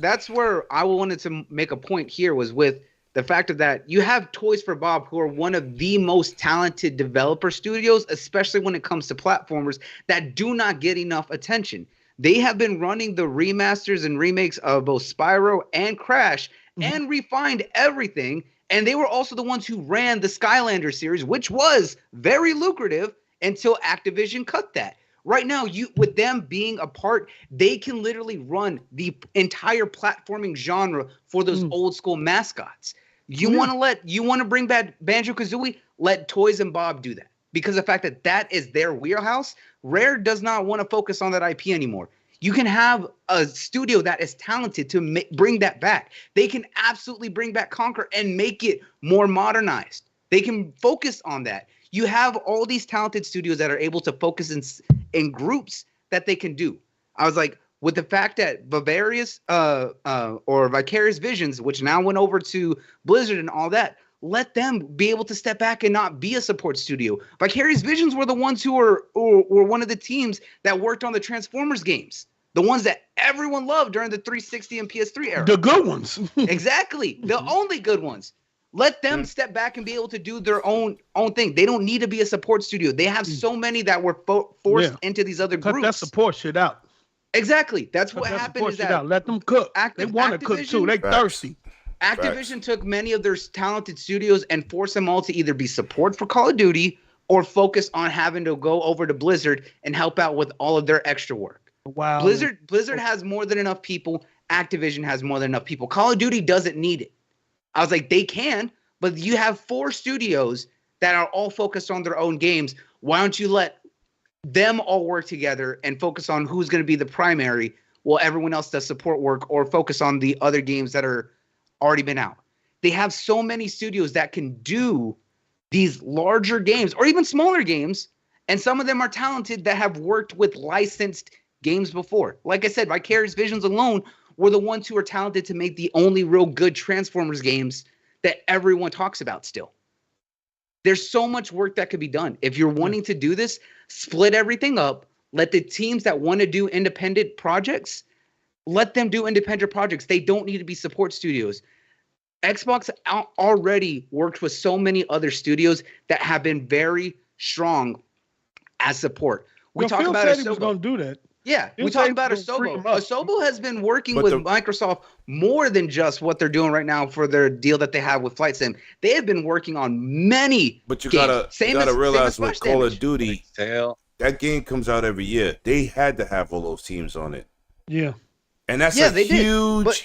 that's where I wanted to make a point here was with the fact of that you have Toys for Bob, who are one of the most talented developer studios, especially when it comes to platformers that do not get enough attention. They have been running the remasters and remakes of both Spyro and Crash and refined everything. And they were also the ones who ran the Skylander series, which was very lucrative until Activision cut that. Right now, with them being a part, they can literally run the entire platforming genre for those old school mascots. You want to bring back Banjo-Kazooie? Let Toys and Bob do that. Because of the fact that that is their wheelhouse, Rare does not want to focus on that IP anymore. You can have a studio that is talented to bring that back. They can absolutely bring back Conker and make it more modernized. They can focus on that. You have all these talented studios that are able to focus in groups that they can do. I was like, with the fact that Vicarious Visions, which now went over to Blizzard and all that, let them be able to step back and not be a support studio. Vicarious Visions were the ones who were one of the teams that worked on the Transformers games. The ones that everyone loved during the 360 and PS3 era. The good ones. Exactly. The only good ones. Let them step back and be able to do their own thing. They don't need to be a support studio. They have so many that were forced into these other groups. Cut that support shit out. Exactly. That's what happened. Is that let them cook. They want to cook too. They thirsty. Activision took many of their talented studios and forced them all to either be support for Call of Duty or focus on having to go over to Blizzard and help out with all of their extra work. Wow. Blizzard has more than enough people. Activision has more than enough people. Call of Duty doesn't need it. I was like, they can, but you have 4 studios that are all focused on their own games. Why don't you let them all work together and focus on who's going to be the primary while everyone else does support work or focus on the other games that are already been out? They have so many studios that can do these larger games or even smaller games, and some of them are talented that have worked with licensed games before. Like I said, Vicarious Visions alone were the ones who are talented to make the only real good Transformers games that everyone talks about still. There's so much work that could be done. If you're wanting to do this, split everything up, let the teams that want to do independent projects, let them do independent projects. They don't need to be support studios. Xbox already worked with so many other studios that have been very strong as support. We talked about Phil said he was going to do that. Yeah, we talked about Asobo. Asobo has been working with Microsoft more than just what they're doing right now for their deal that they have with Flight Sim. They have been working on many But you games. gotta realize with Call of Duty, that game comes out every year. They had to have all those teams on it. Yeah. And that's a huge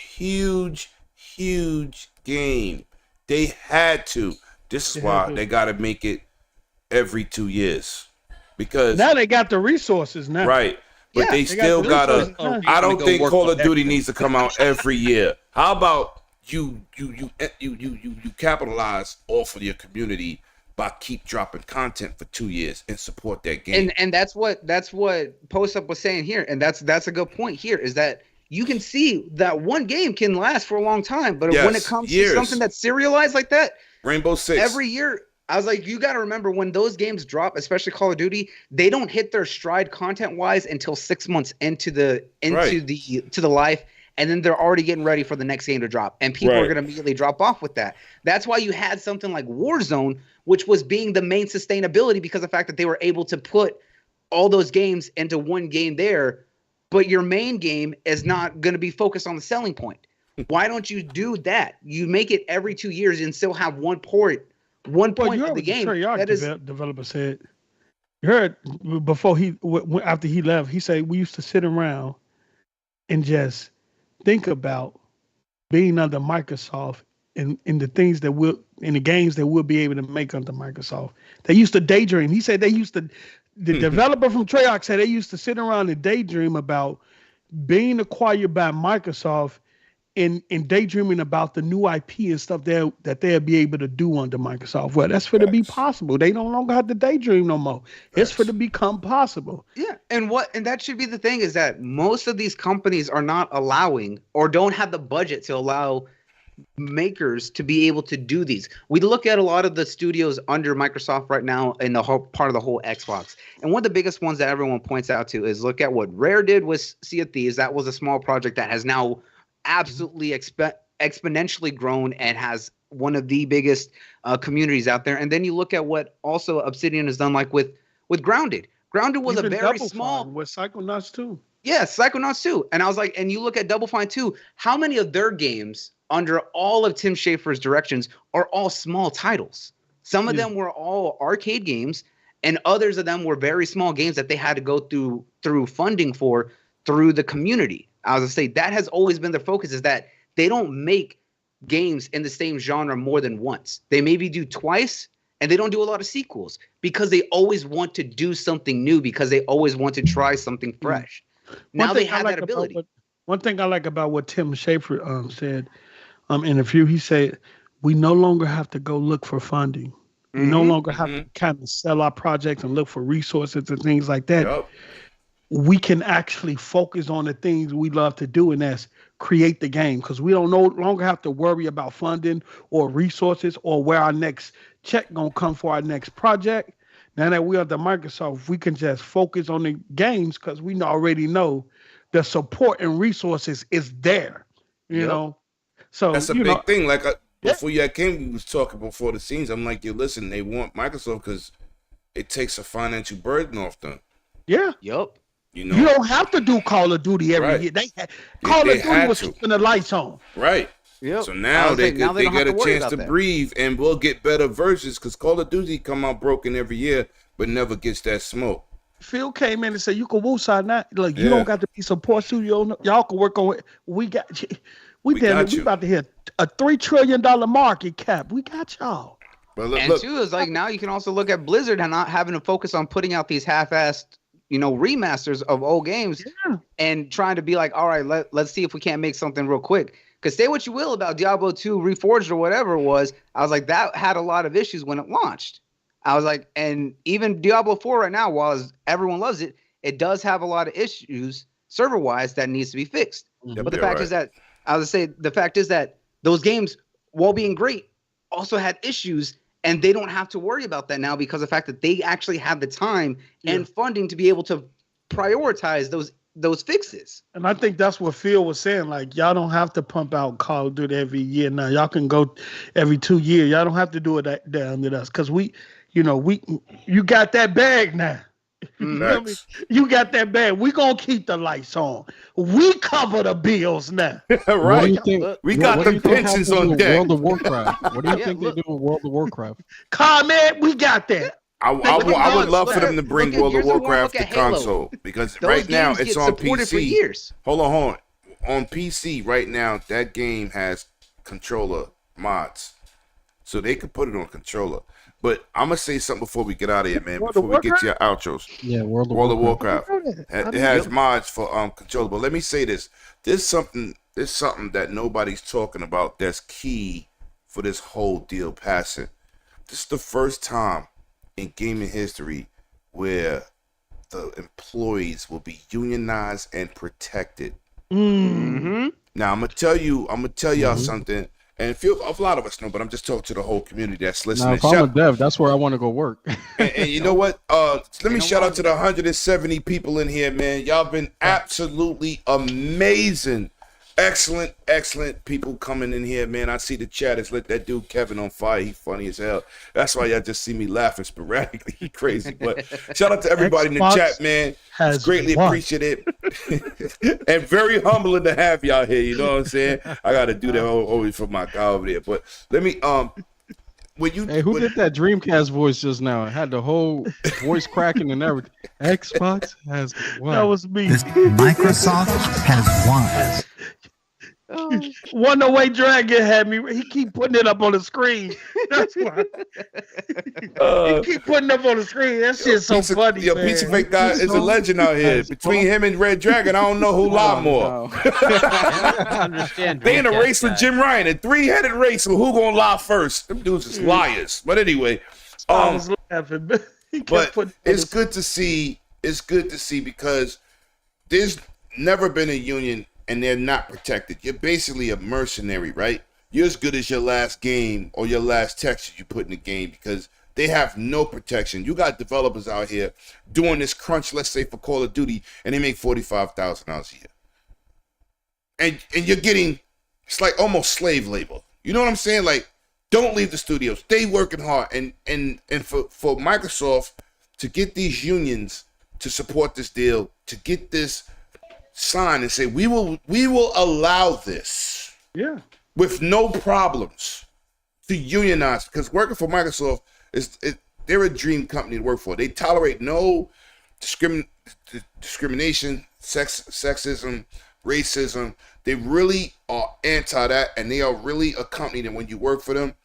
game. They had to. This is why they got to make it every 2 years. Because now they got the resources now. Right. But they still gotta. I don't think Call of Duty needs to come out every year. How about you capitalize off of your community by keep dropping content for 2 years and support that game? And that's what Post Up was saying here, and that's a good point here. Is that you can see that one game can last for a long time, but when it comes to something that's serialized like that, Rainbow Six every year. I was like, you got to remember when those games drop, especially Call of Duty, they don't hit their stride content-wise until 6 months into the life, and then they're already getting ready for the next game to drop, and people are going to immediately drop off with that. That's why you had something like Warzone, which was being the main sustainability because of the fact that they were able to put all those games into one game there, but your main game is not going to be focused on the selling point. Why don't you do that? You make it every 2 years and still have one point of the game. Developer said, you heard before after he left, he said we used to sit around and just think about being under Microsoft and the things that in the games that we'll be able to make under Microsoft. They used to daydream. He said the developer from Treyarch said they used to sit around and daydream about being acquired by Microsoft in daydreaming about the new IP and stuff that they'll be able to do under Microsoft. Well, that's for to be possible. They no longer have to daydream no more. It's for to become possible. Yeah, and that should be the thing is that most of these companies are not allowing or don't have the budget to allow makers to be able to do these. We look at a lot of the studios under Microsoft right now in the whole part of the whole Xbox. And one of the biggest ones that everyone points out to is look at what Rare did with Sea of Thieves. That was a small project that has now absolutely exponentially grown and has one of the biggest communities out there. And then you look at what also Obsidian has done, like with Grounded. Grounded was Even a very Double small Fine with Psychonauts 2. Yeah, Psychonauts 2. And I was like, and you look at Double Fine 2, how many of their games under all of Tim Schafer's directions are all small titles? Some of them were all arcade games, and others of them were very small games that they had to go through funding for through the community. I was gonna say that has always been their focus, is that they don't make games in the same genre more than once. They maybe do twice, and they don't do a lot of sequels because they always want to do something new, because they always want to try something fresh. Now they have that ability. One thing I like about what Tim Schafer said in a few, he said, we no longer have to go look for funding. We no longer have to kind of sell our projects and look for resources and things like that. Yep. We can actually focus on the things we love to do, and that's create the game, because we don't no longer have to worry about funding or resources or where our next check gonna come for our next project. Now that we are the Microsoft, we can just focus on the games because we already know the support and resources is there. You know, so that's a big thing. Like before you came, we was talking before the scenes. I'm like, yo, listen, they want Microsoft because it takes a financial burden off them. Yeah. Yep. You know, you don't have to do Call of Duty every year. Call of Duty was keeping the lights on. Right. Yep. So now they get a chance to breathe, and we'll get better versions, because Call of Duty come out broken every year, but never gets that smoke. Phil came in and said, you can woosah now. Like, you don't got to be support studio. Y'all can work on it. We about to hit a $3 trillion market cap. We got y'all. But look, too, is like now you can also look at Blizzard and not having to focus on putting out these half-assed, remasters of old games and trying to be like, all right, let's see if we can't make something real quick. Because say what you will about Diablo 2 Reforged or whatever it was, I was like, that had a lot of issues when it launched. I was like, and even Diablo 4 right now, while everyone loves it, it does have a lot of issues server-wise that needs to be fixed. But the fact is that, the fact is that those games, while being great, also had issues, and they don't have to worry about that now because of the fact that they actually have the time and funding to be able to prioritize those fixes. And I think that's what Phil was saying. Like, y'all don't have to pump out Call of Duty every year now. Y'all can go every 2 years. Y'all don't have to do it down with us, because you got that bag now. You feel me? You got that bag. We gonna keep the lights on. We cover the bills now. Right. We got the pensions on deck. World of Warcraft. What do you think they do with World of Warcraft? Comment. We got that. I would love for them to bring World of Warcraft to console, because right now it's on PC. For years. Hold on. On PC right now, that game has controller mods, so they could put it on controller. But I'm gonna say something before we get out of here, man. Before we get to your outros. Yeah, World of Warcraft. It has mods for controller. But let me say this: there's something that nobody's talking about that's key for this whole deal passing. This is the first time in gaming history where the employees will be unionized and protected. Mm-hmm. Now I'm gonna tell y'all something. And a lot of us know, but I'm just talking to the whole community that's listening. Now, if I'm a dev, that's where I want to go work. and you know what? Let me shout out to the 170 people in here, man. Y'all been absolutely amazing. Excellent people coming in here, man. I see the chat has lit that dude Kevin on fire. He funny as hell. That's why y'all just see me laughing sporadically. He crazy. But shout out to everybody in the chat, man. It's greatly appreciated. And very humbling to have y'all here. You know what I'm saying? I got to do that always for my guy over there. But let me who did that Dreamcast voice just now? It had the whole voice cracking and everything. Xbox has won. That was me. Microsoft has won. One-Away Dragon had me. He keep putting it up on the screen. That's why. He keep putting it up on the screen. That shit's so funny. Yo, man. Pizza Fake guy is a legend out here. Between him and Red Dragon, I don't know who lied more. They in a race with Jim Ryan, a 3-headed race. So who gonna lie first? Them dudes is liars. But anyway, I was laughing. But it's good to see. It's good to see because there's never been a union and they're not protected. You're basically a mercenary, right? You're as good as your last game or your last texture you put in the game because they have no protection. You got developers out here doing this crunch, let's say for Call of Duty, and they make $45,000 a year. And you're getting, it's like almost slave labor. You know what I'm saying? Like, don't leave the studio. Stay working hard. And for Microsoft to get these unions to support this deal, to get this sign and say we will allow this, with no problems to unionize, because working for Microsoft they're a dream company to work for. They tolerate no discrimination, sexism, racism. They really are anti that, and they are really a company that when you work for them,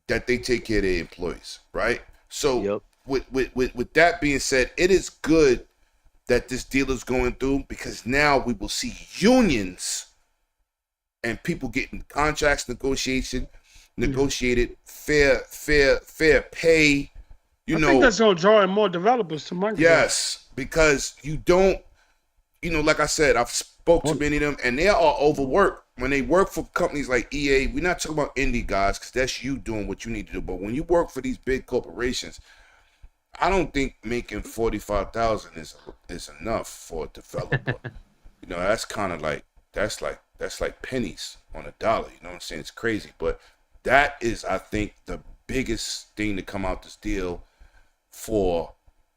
that they take care of their employees, right? So with that being said, it is good that this deal is going through because now we will see unions and people getting contracts negotiated, fair pay. I think that's going to draw in more developers to Microsoft. Yes, because you don't, like I said, I've spoke to many of them and they are overworked. When they work for companies like EA, we're not talking about indie guys because that's you doing what you need to do. But when you work for these big corporations, I don't think making $45,000 is enough for a developer. That's kind of like that's like pennies on a dollar. You know what I'm saying? It's crazy, but that is, I think, the biggest thing to come out this deal for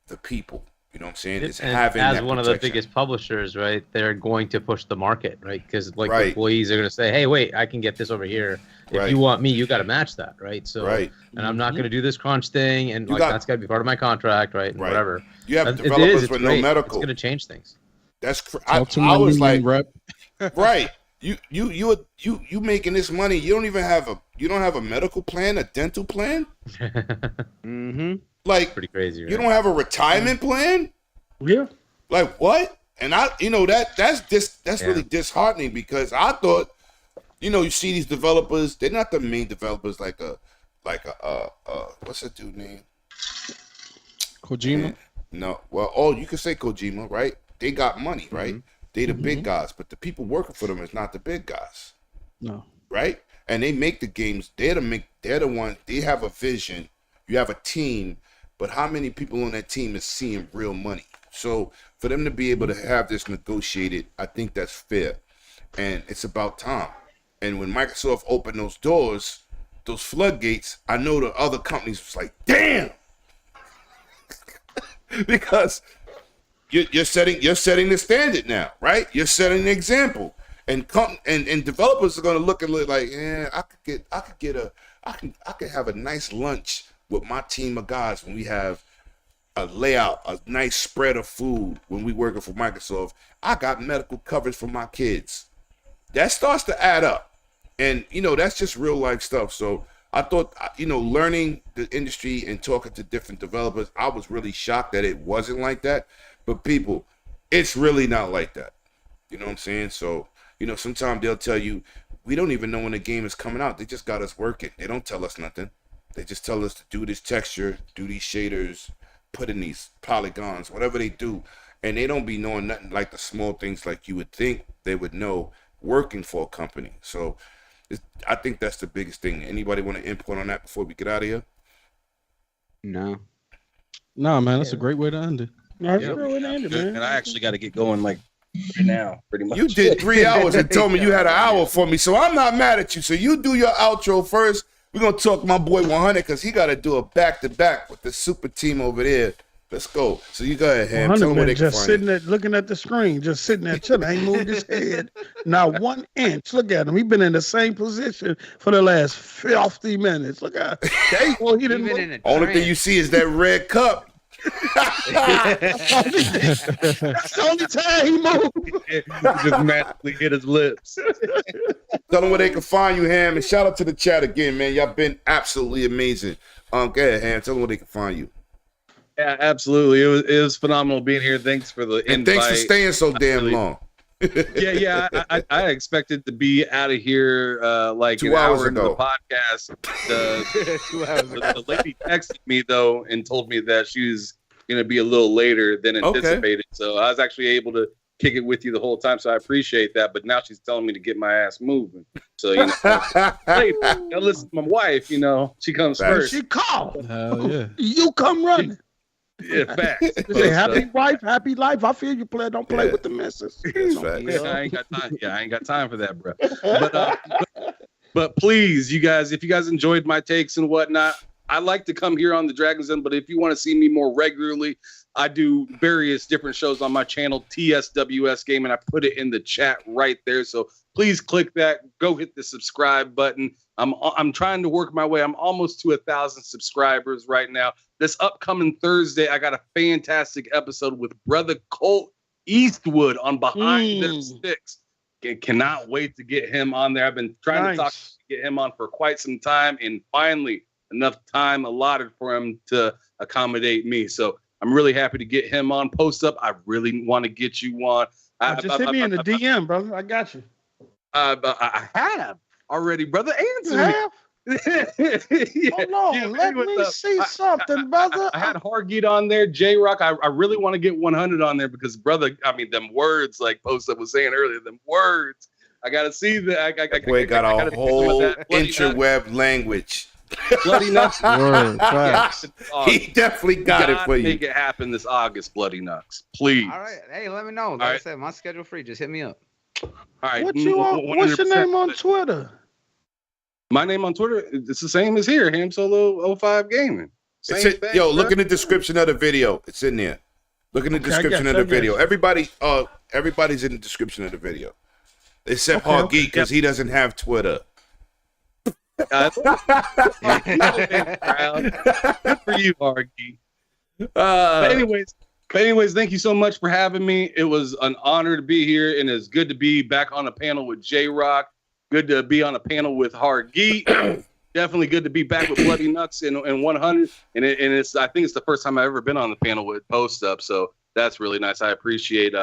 the people. You know what I'm saying? It's having as that one protection. of the biggest publishers, right? They're going to push the market, right? Because employees are going to say, "Hey, wait, I can get this over here. If you want me, you got to match that, right?" So, and I'm not going to do this crunch thing, and that's got to be part of my contract, right? And whatever. You have developers with no medical. It's going to change things. That's I was like, right. You making this money. You don't have a medical plan, a dental plan. Like, pretty crazy. Right? You don't have a retirement plan. Yeah. Like what? And that's really disheartening because I thought, you see these developers. They're not the main developers like a what's that dude name? Kojima. No. Well, you can say Kojima, right? They got money, right? They the big guys, but the people working for them is not the big guys. No. Right? And they make the games. They're the ones. They have a vision. You have a team, but how many people on that team is seeing real money? So for them to be able to have this negotiated, I think that's fair. And it's about time. And when Microsoft opened those doors, those floodgates, I know the other companies was like, damn. Because you're setting the standard now, right? You're setting the example, and developers are gonna look at it like, I could have a nice lunch with my team of guys when we have a layout, a nice spread of food when we working for Microsoft. I got medical coverage for my kids. That starts to add up, and that's just real life stuff. So I thought, learning the industry and talking to different developers, I was really shocked that it wasn't like that. But people, it's really not like that. You know what I'm saying? So, sometimes they'll tell you, we don't even know when the game is coming out. They just got us working. They don't tell us nothing. They just tell us to do this texture, do these shaders, put in these polygons, whatever they do. And they don't be knowing nothing like the small things like you would think they would know working for a company. So I think that's the biggest thing. Anybody want to input on that before we get out of here? No, man, that's a great way to end it. No, that's a great way to end it, man. And I actually got to get going right now, pretty much. You did 3 hours and told me you had an hour for me, so I'm not mad at you. So you do your outro first. We're going to talk my boy 100 because he got to do a back-to-back with the super team over there. Let's go. So you go ahead, Ham. Tell them where they can just find sitting it. there looking at the screen, just sitting there chilling. Ain't moved his head. Not 1 inch. Look at him. He's been in the same position for the last 50 minutes. Look at him. He didn't move. Only thing you see is that red cup. That's the only time he moved. He just magically hit his lips. Tell them where they can find you, Ham, and shout out to the chat again, man. Y'all been absolutely amazing. Go ahead, Ham. Tell them where they can find you. Yeah, absolutely. It was phenomenal being here. Thanks for the invite. And thanks for staying so damn long. Yeah. I expected to be out of here like 2 an hours hour into the ago. podcast. 2 hours ago. The lady texted me though and told me that she was gonna be a little later than anticipated. So I was actually able to kick it with you the whole time. So I appreciate that. But now she's telling me to get my ass moving. So hey, now listen, my wife, she comes first. She called. Hell yeah. You come running. Yeah, facts. Say, happy wife, happy life. I feel you, player. Don't play with the missus. I ain't got time. Yeah, I ain't got time for that, bro. But please, you guys, if you guys enjoyed my takes and whatnot, I like to come here on the Dragon's Den. But if you want to see me more regularly, I do various different shows on my channel, TSWS Game, and I put it in the chat right there. So please click that. Go hit the subscribe button. I'm trying to work my way. I'm almost to 1,000 subscribers right now. This upcoming Thursday, I got a fantastic episode with Brother Colt Eastwood on Behind Them Sticks. Cannot wait to get him on there. I've been trying to get him on for quite some time, and finally enough time allotted for him to accommodate me. So I'm really happy to get him on. Post up. I really want to get you on. Just hit me in the DM, brother. I got you. I have already, brother. Answer me. Hold on, let me see something, brother. I had Hargeet on there, J-Rock. I really want to get 100 on there because, brother, I mean, them words, like Post Up was saying earlier, them words. I got to see that. I got a whole interweb language. Bloody Nuts. He definitely got it for you. Make it happen this August, Bloody Nuts. Please. All right. Hey, let me know. Like I said, my schedule free. Just hit me up. All right. What's your name on Twitter? My name on Twitter, it's the same as here, Ham Solo 05 Gaming. Look in the description of the video. It's in there. Look in the description of the video. Everybody's in the description of the video. Except Hargeet, because he doesn't have Twitter. Good for you, Hargeet. But anyways, thank you so much for having me. It was an honor to be here, and it's good to be back on a panel with J-Rock. Good to be on a panel with Hargeet. Definitely good to be back with Bloody Nuts and 100. And I think it's the first time I've ever been on the panel with Post Up. So that's really nice. I appreciate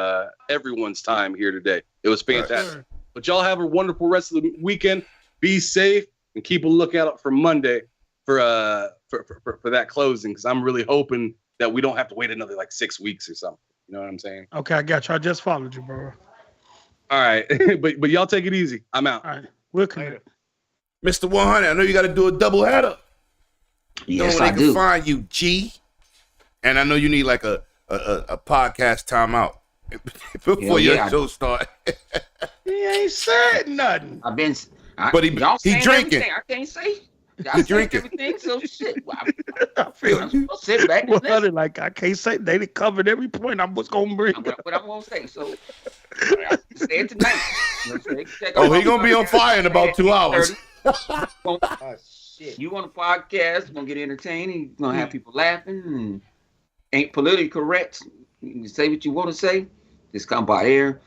everyone's time here today. It was fantastic. Right. But y'all have a wonderful rest of the weekend. Be safe and keep a lookout for Monday for that closing, because I'm really hoping that we don't have to wait another like 6 weeks or something. You know what I'm saying? Okay, I got you. I just followed you, bro. All right, but y'all take it easy. I'm out. All right, we'll connect. Mr. 100, I know you got to do a double header. Yes, I do. They can find you, G. And I know you need like a podcast timeout before your show start. He ain't said nothing. But he drinking. I can't say. He drinking. Everything, so shit. I feel you. Sit back. Like I can't say. They covered every point I was gonna bring. What I'm gonna say. So say it tonight. He gonna be on fire in about 2 hours. Shit. You on a podcast? Gonna get entertaining. Gonna have people laughing. And ain't politically correct. You can say what you want to say. Just come by air.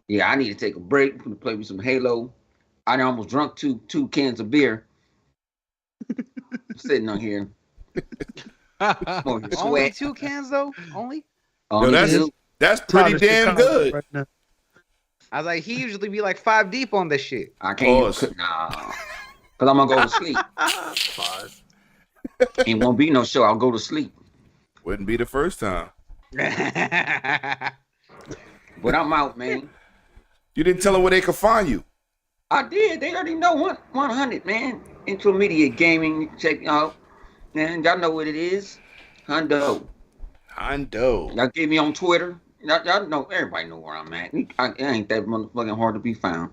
Yeah, I need to take a break. I'm gonna play with some Halo. I almost drunk two cans of beer. I'm sitting on here. Only 2 cans though? Only? That's pretty damn good. Right, I was like, he usually be like 5 deep on this shit. I can't even because I'm gonna go to sleep. Pause. Ain't won't be no show. I'll go to sleep. Wouldn't be the first time. But I'm out, man. You didn't tell them where they could find you. I did. They already know 100, man. Intermediate gaming. Check out. And y'all know what it is. Hondo. Y'all get me on Twitter. Y'all know. Everybody know where I'm at. It ain't that motherfucking hard to be found.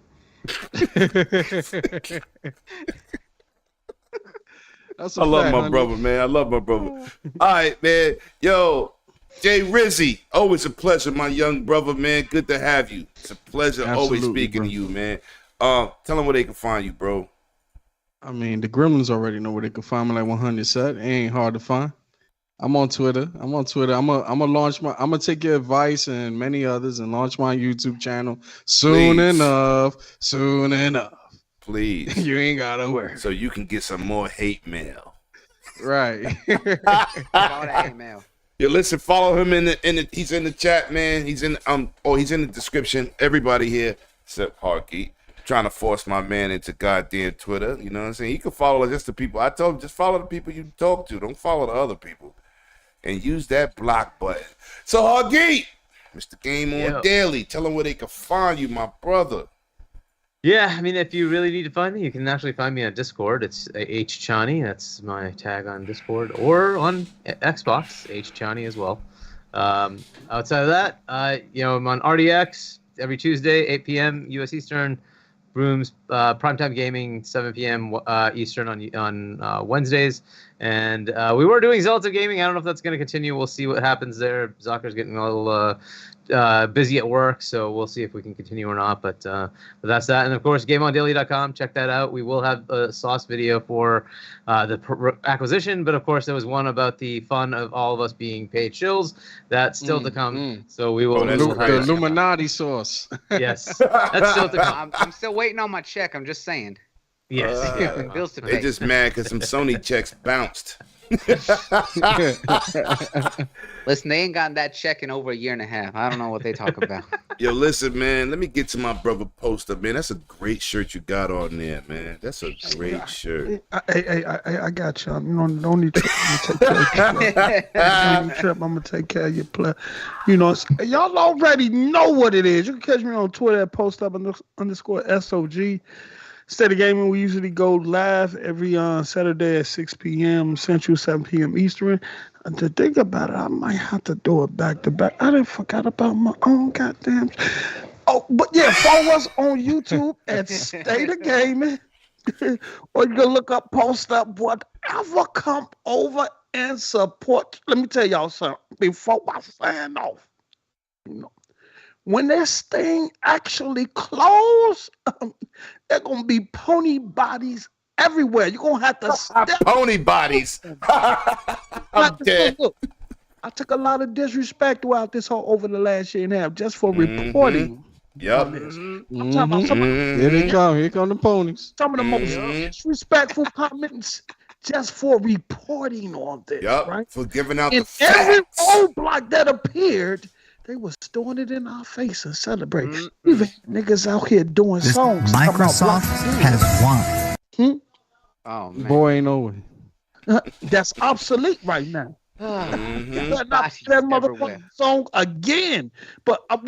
I love my brother, man. I love my brother. All right, man. Yo, Jay Rizzy, always a pleasure, my young brother, man. Good to have you. It's a pleasure always speaking to you, man. Tell them where they can find you, bro. I mean, the Gremlins already know where they can find me. Like 100 set, it ain't hard to find. I'm on Twitter. I'm gonna launch I'm gonna take your advice and many others and launch my YouTube channel soon enough. Please. You ain't gotta worry. So you can get some more hate mail. Right. All that hate mail. Yo, listen, follow him in the he's in the chat, man. He's in he's in the description. Everybody here except Harky trying to force my man into goddamn Twitter. You know what I'm saying? He can follow just the people. I told him just follow the people you talk to. Don't follow the other people. And use that block button. So Harky, Mr. Game On Daily, tell them where they can find you, my brother. Yeah, I mean, if you really need to find me, you can actually find me on Discord. It's HChani. That's my tag on Discord. Or on Xbox, HChani as well. Outside of that, I'm on RDX every Tuesday, 8 p.m. U.S. Eastern. Rooms, Primetime Gaming, 7 p.m. Eastern on Wednesdays. And we were doing Zelda Gaming. I don't know if that's going to continue. We'll see what happens there. Zucker's getting a little busy at work, so we'll see if we can continue or not. But that's that. And, of course, GameOnDaily.com. Check that out. We will have a sauce video for the acquisition. But, of course, there was one about the fun of all of us being paid shills. That's still to come. So we will. The Illuminati sauce. Yes. That's still to come. I'm still waiting on my check. I'm just saying. Yes. Bills to pay. They're just mad because some Sony checks bounced. Listen, they ain't gotten that check in over a year and a half. I don't know what they talk about. Yo, listen, man. Let me get to my brother Poster, man. That's a great shirt you got on there, man. That's a great shirt. I got you. No need to take care of you. I'm gonna take care of your play. Y'all already know what it is. You can catch me on Twitter at postup_SOG. Instead of Gaming, we usually go live every Saturday at 6 p.m. Central, 7 p.m. Eastern. And to think about it, I might have to do it back to back. I didn't forget about my own goddamn. Oh, but yeah, follow us on YouTube at State of Gaming. Or you can look up, post up, whatever, come over and support. Let me tell y'all something before I sign off. When this thing actually close, there gonna be pony bodies everywhere. You're gonna have to step. Pony bodies. I'm dead. Look, I took a lot of disrespect throughout this whole over the last year and a half just for reporting. Yep. I'm talking about Here they come. Here come the ponies. Some of the most disrespectful comments just for reporting on this. Yep. Right? For giving out and the facts. every roadblock that appeared, they was throwing it in our face and celebrating. We've had niggas out here doing songs. Microsoft has won. Oh man, boy ain't over. That's obsolete right now. Not that motherfucking song again. But I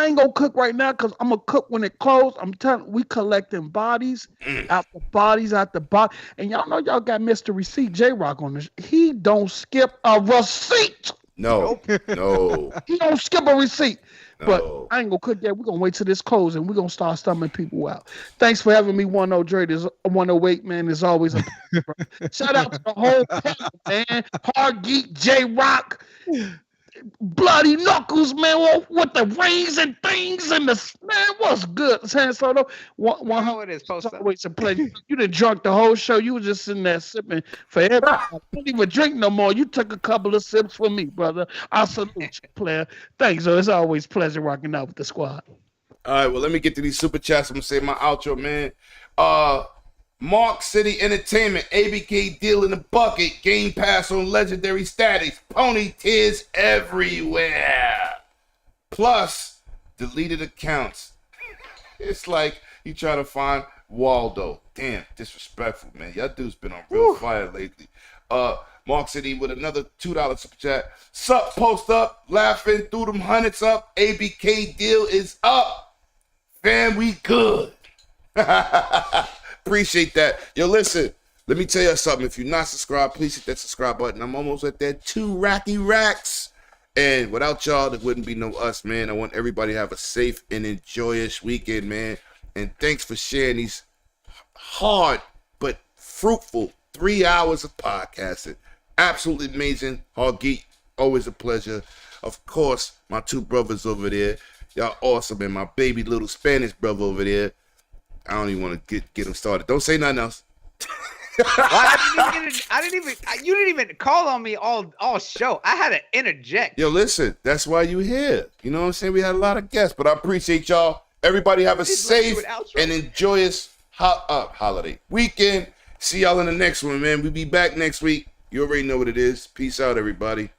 ain't gonna cook right now because I'm gonna cook when it closed. I'm telling we collecting bodies after bodies after body. And y'all know y'all got Mr. Receipt J-Rock on this. He don't skip a receipt. No. He don't skip a receipt. No. But I ain't gonna cook that. We're gonna wait till this close and we're gonna start stumbling people out. Thanks for having me, 108 Dre. This 108, man. It's always a shout out to the whole panel, man. Hard Geek, J-Rock, Bloody Knuckles, man, with the rings and things and the man, what's good? San Soto, it is it's always a pleasure. You done drunk the whole show. You was just sitting there sipping for everybody. I don't even drink no more. You took a couple of sips for me, brother. I salute you, player. Thanks, so it's always a pleasure rocking out with the squad. All right, well, let me get to these super chats. I'm gonna say my outro, man. Mark City Entertainment, ABK deal in the bucket, Game Pass on legendary status, pony tears everywhere. Plus, deleted accounts. It's like you try to find Waldo. Damn, disrespectful, man. Y'all dudes been on real fire lately. Mark City with another $2 super chat. Sup, post up, laughing through them hundreds up. ABK deal is up. Fam, we good. Appreciate that. Yo, listen, let me tell you something. If you're not subscribed, please hit that subscribe button. I'm almost at that 2 racks. And without y'all, there wouldn't be no us, man. I want everybody to have a safe and enjoyous weekend, man. And thanks for sharing these hard but fruitful 3 hours of podcasting. Absolutely amazing. Hard Geek, always a pleasure. Of course, my 2 brothers over there. Y'all awesome. And my baby little Spanish brother over there. I don't even want to get him started. Don't say nothing else. You didn't even call on me all show. I had to interject. Yo, listen, that's why you here. You know what I'm saying? We had a lot of guests, but I appreciate y'all. Everybody have a safe and joyous holiday weekend. See y'all in the next one, man. We'll be back next week. You already know what it is. Peace out, everybody.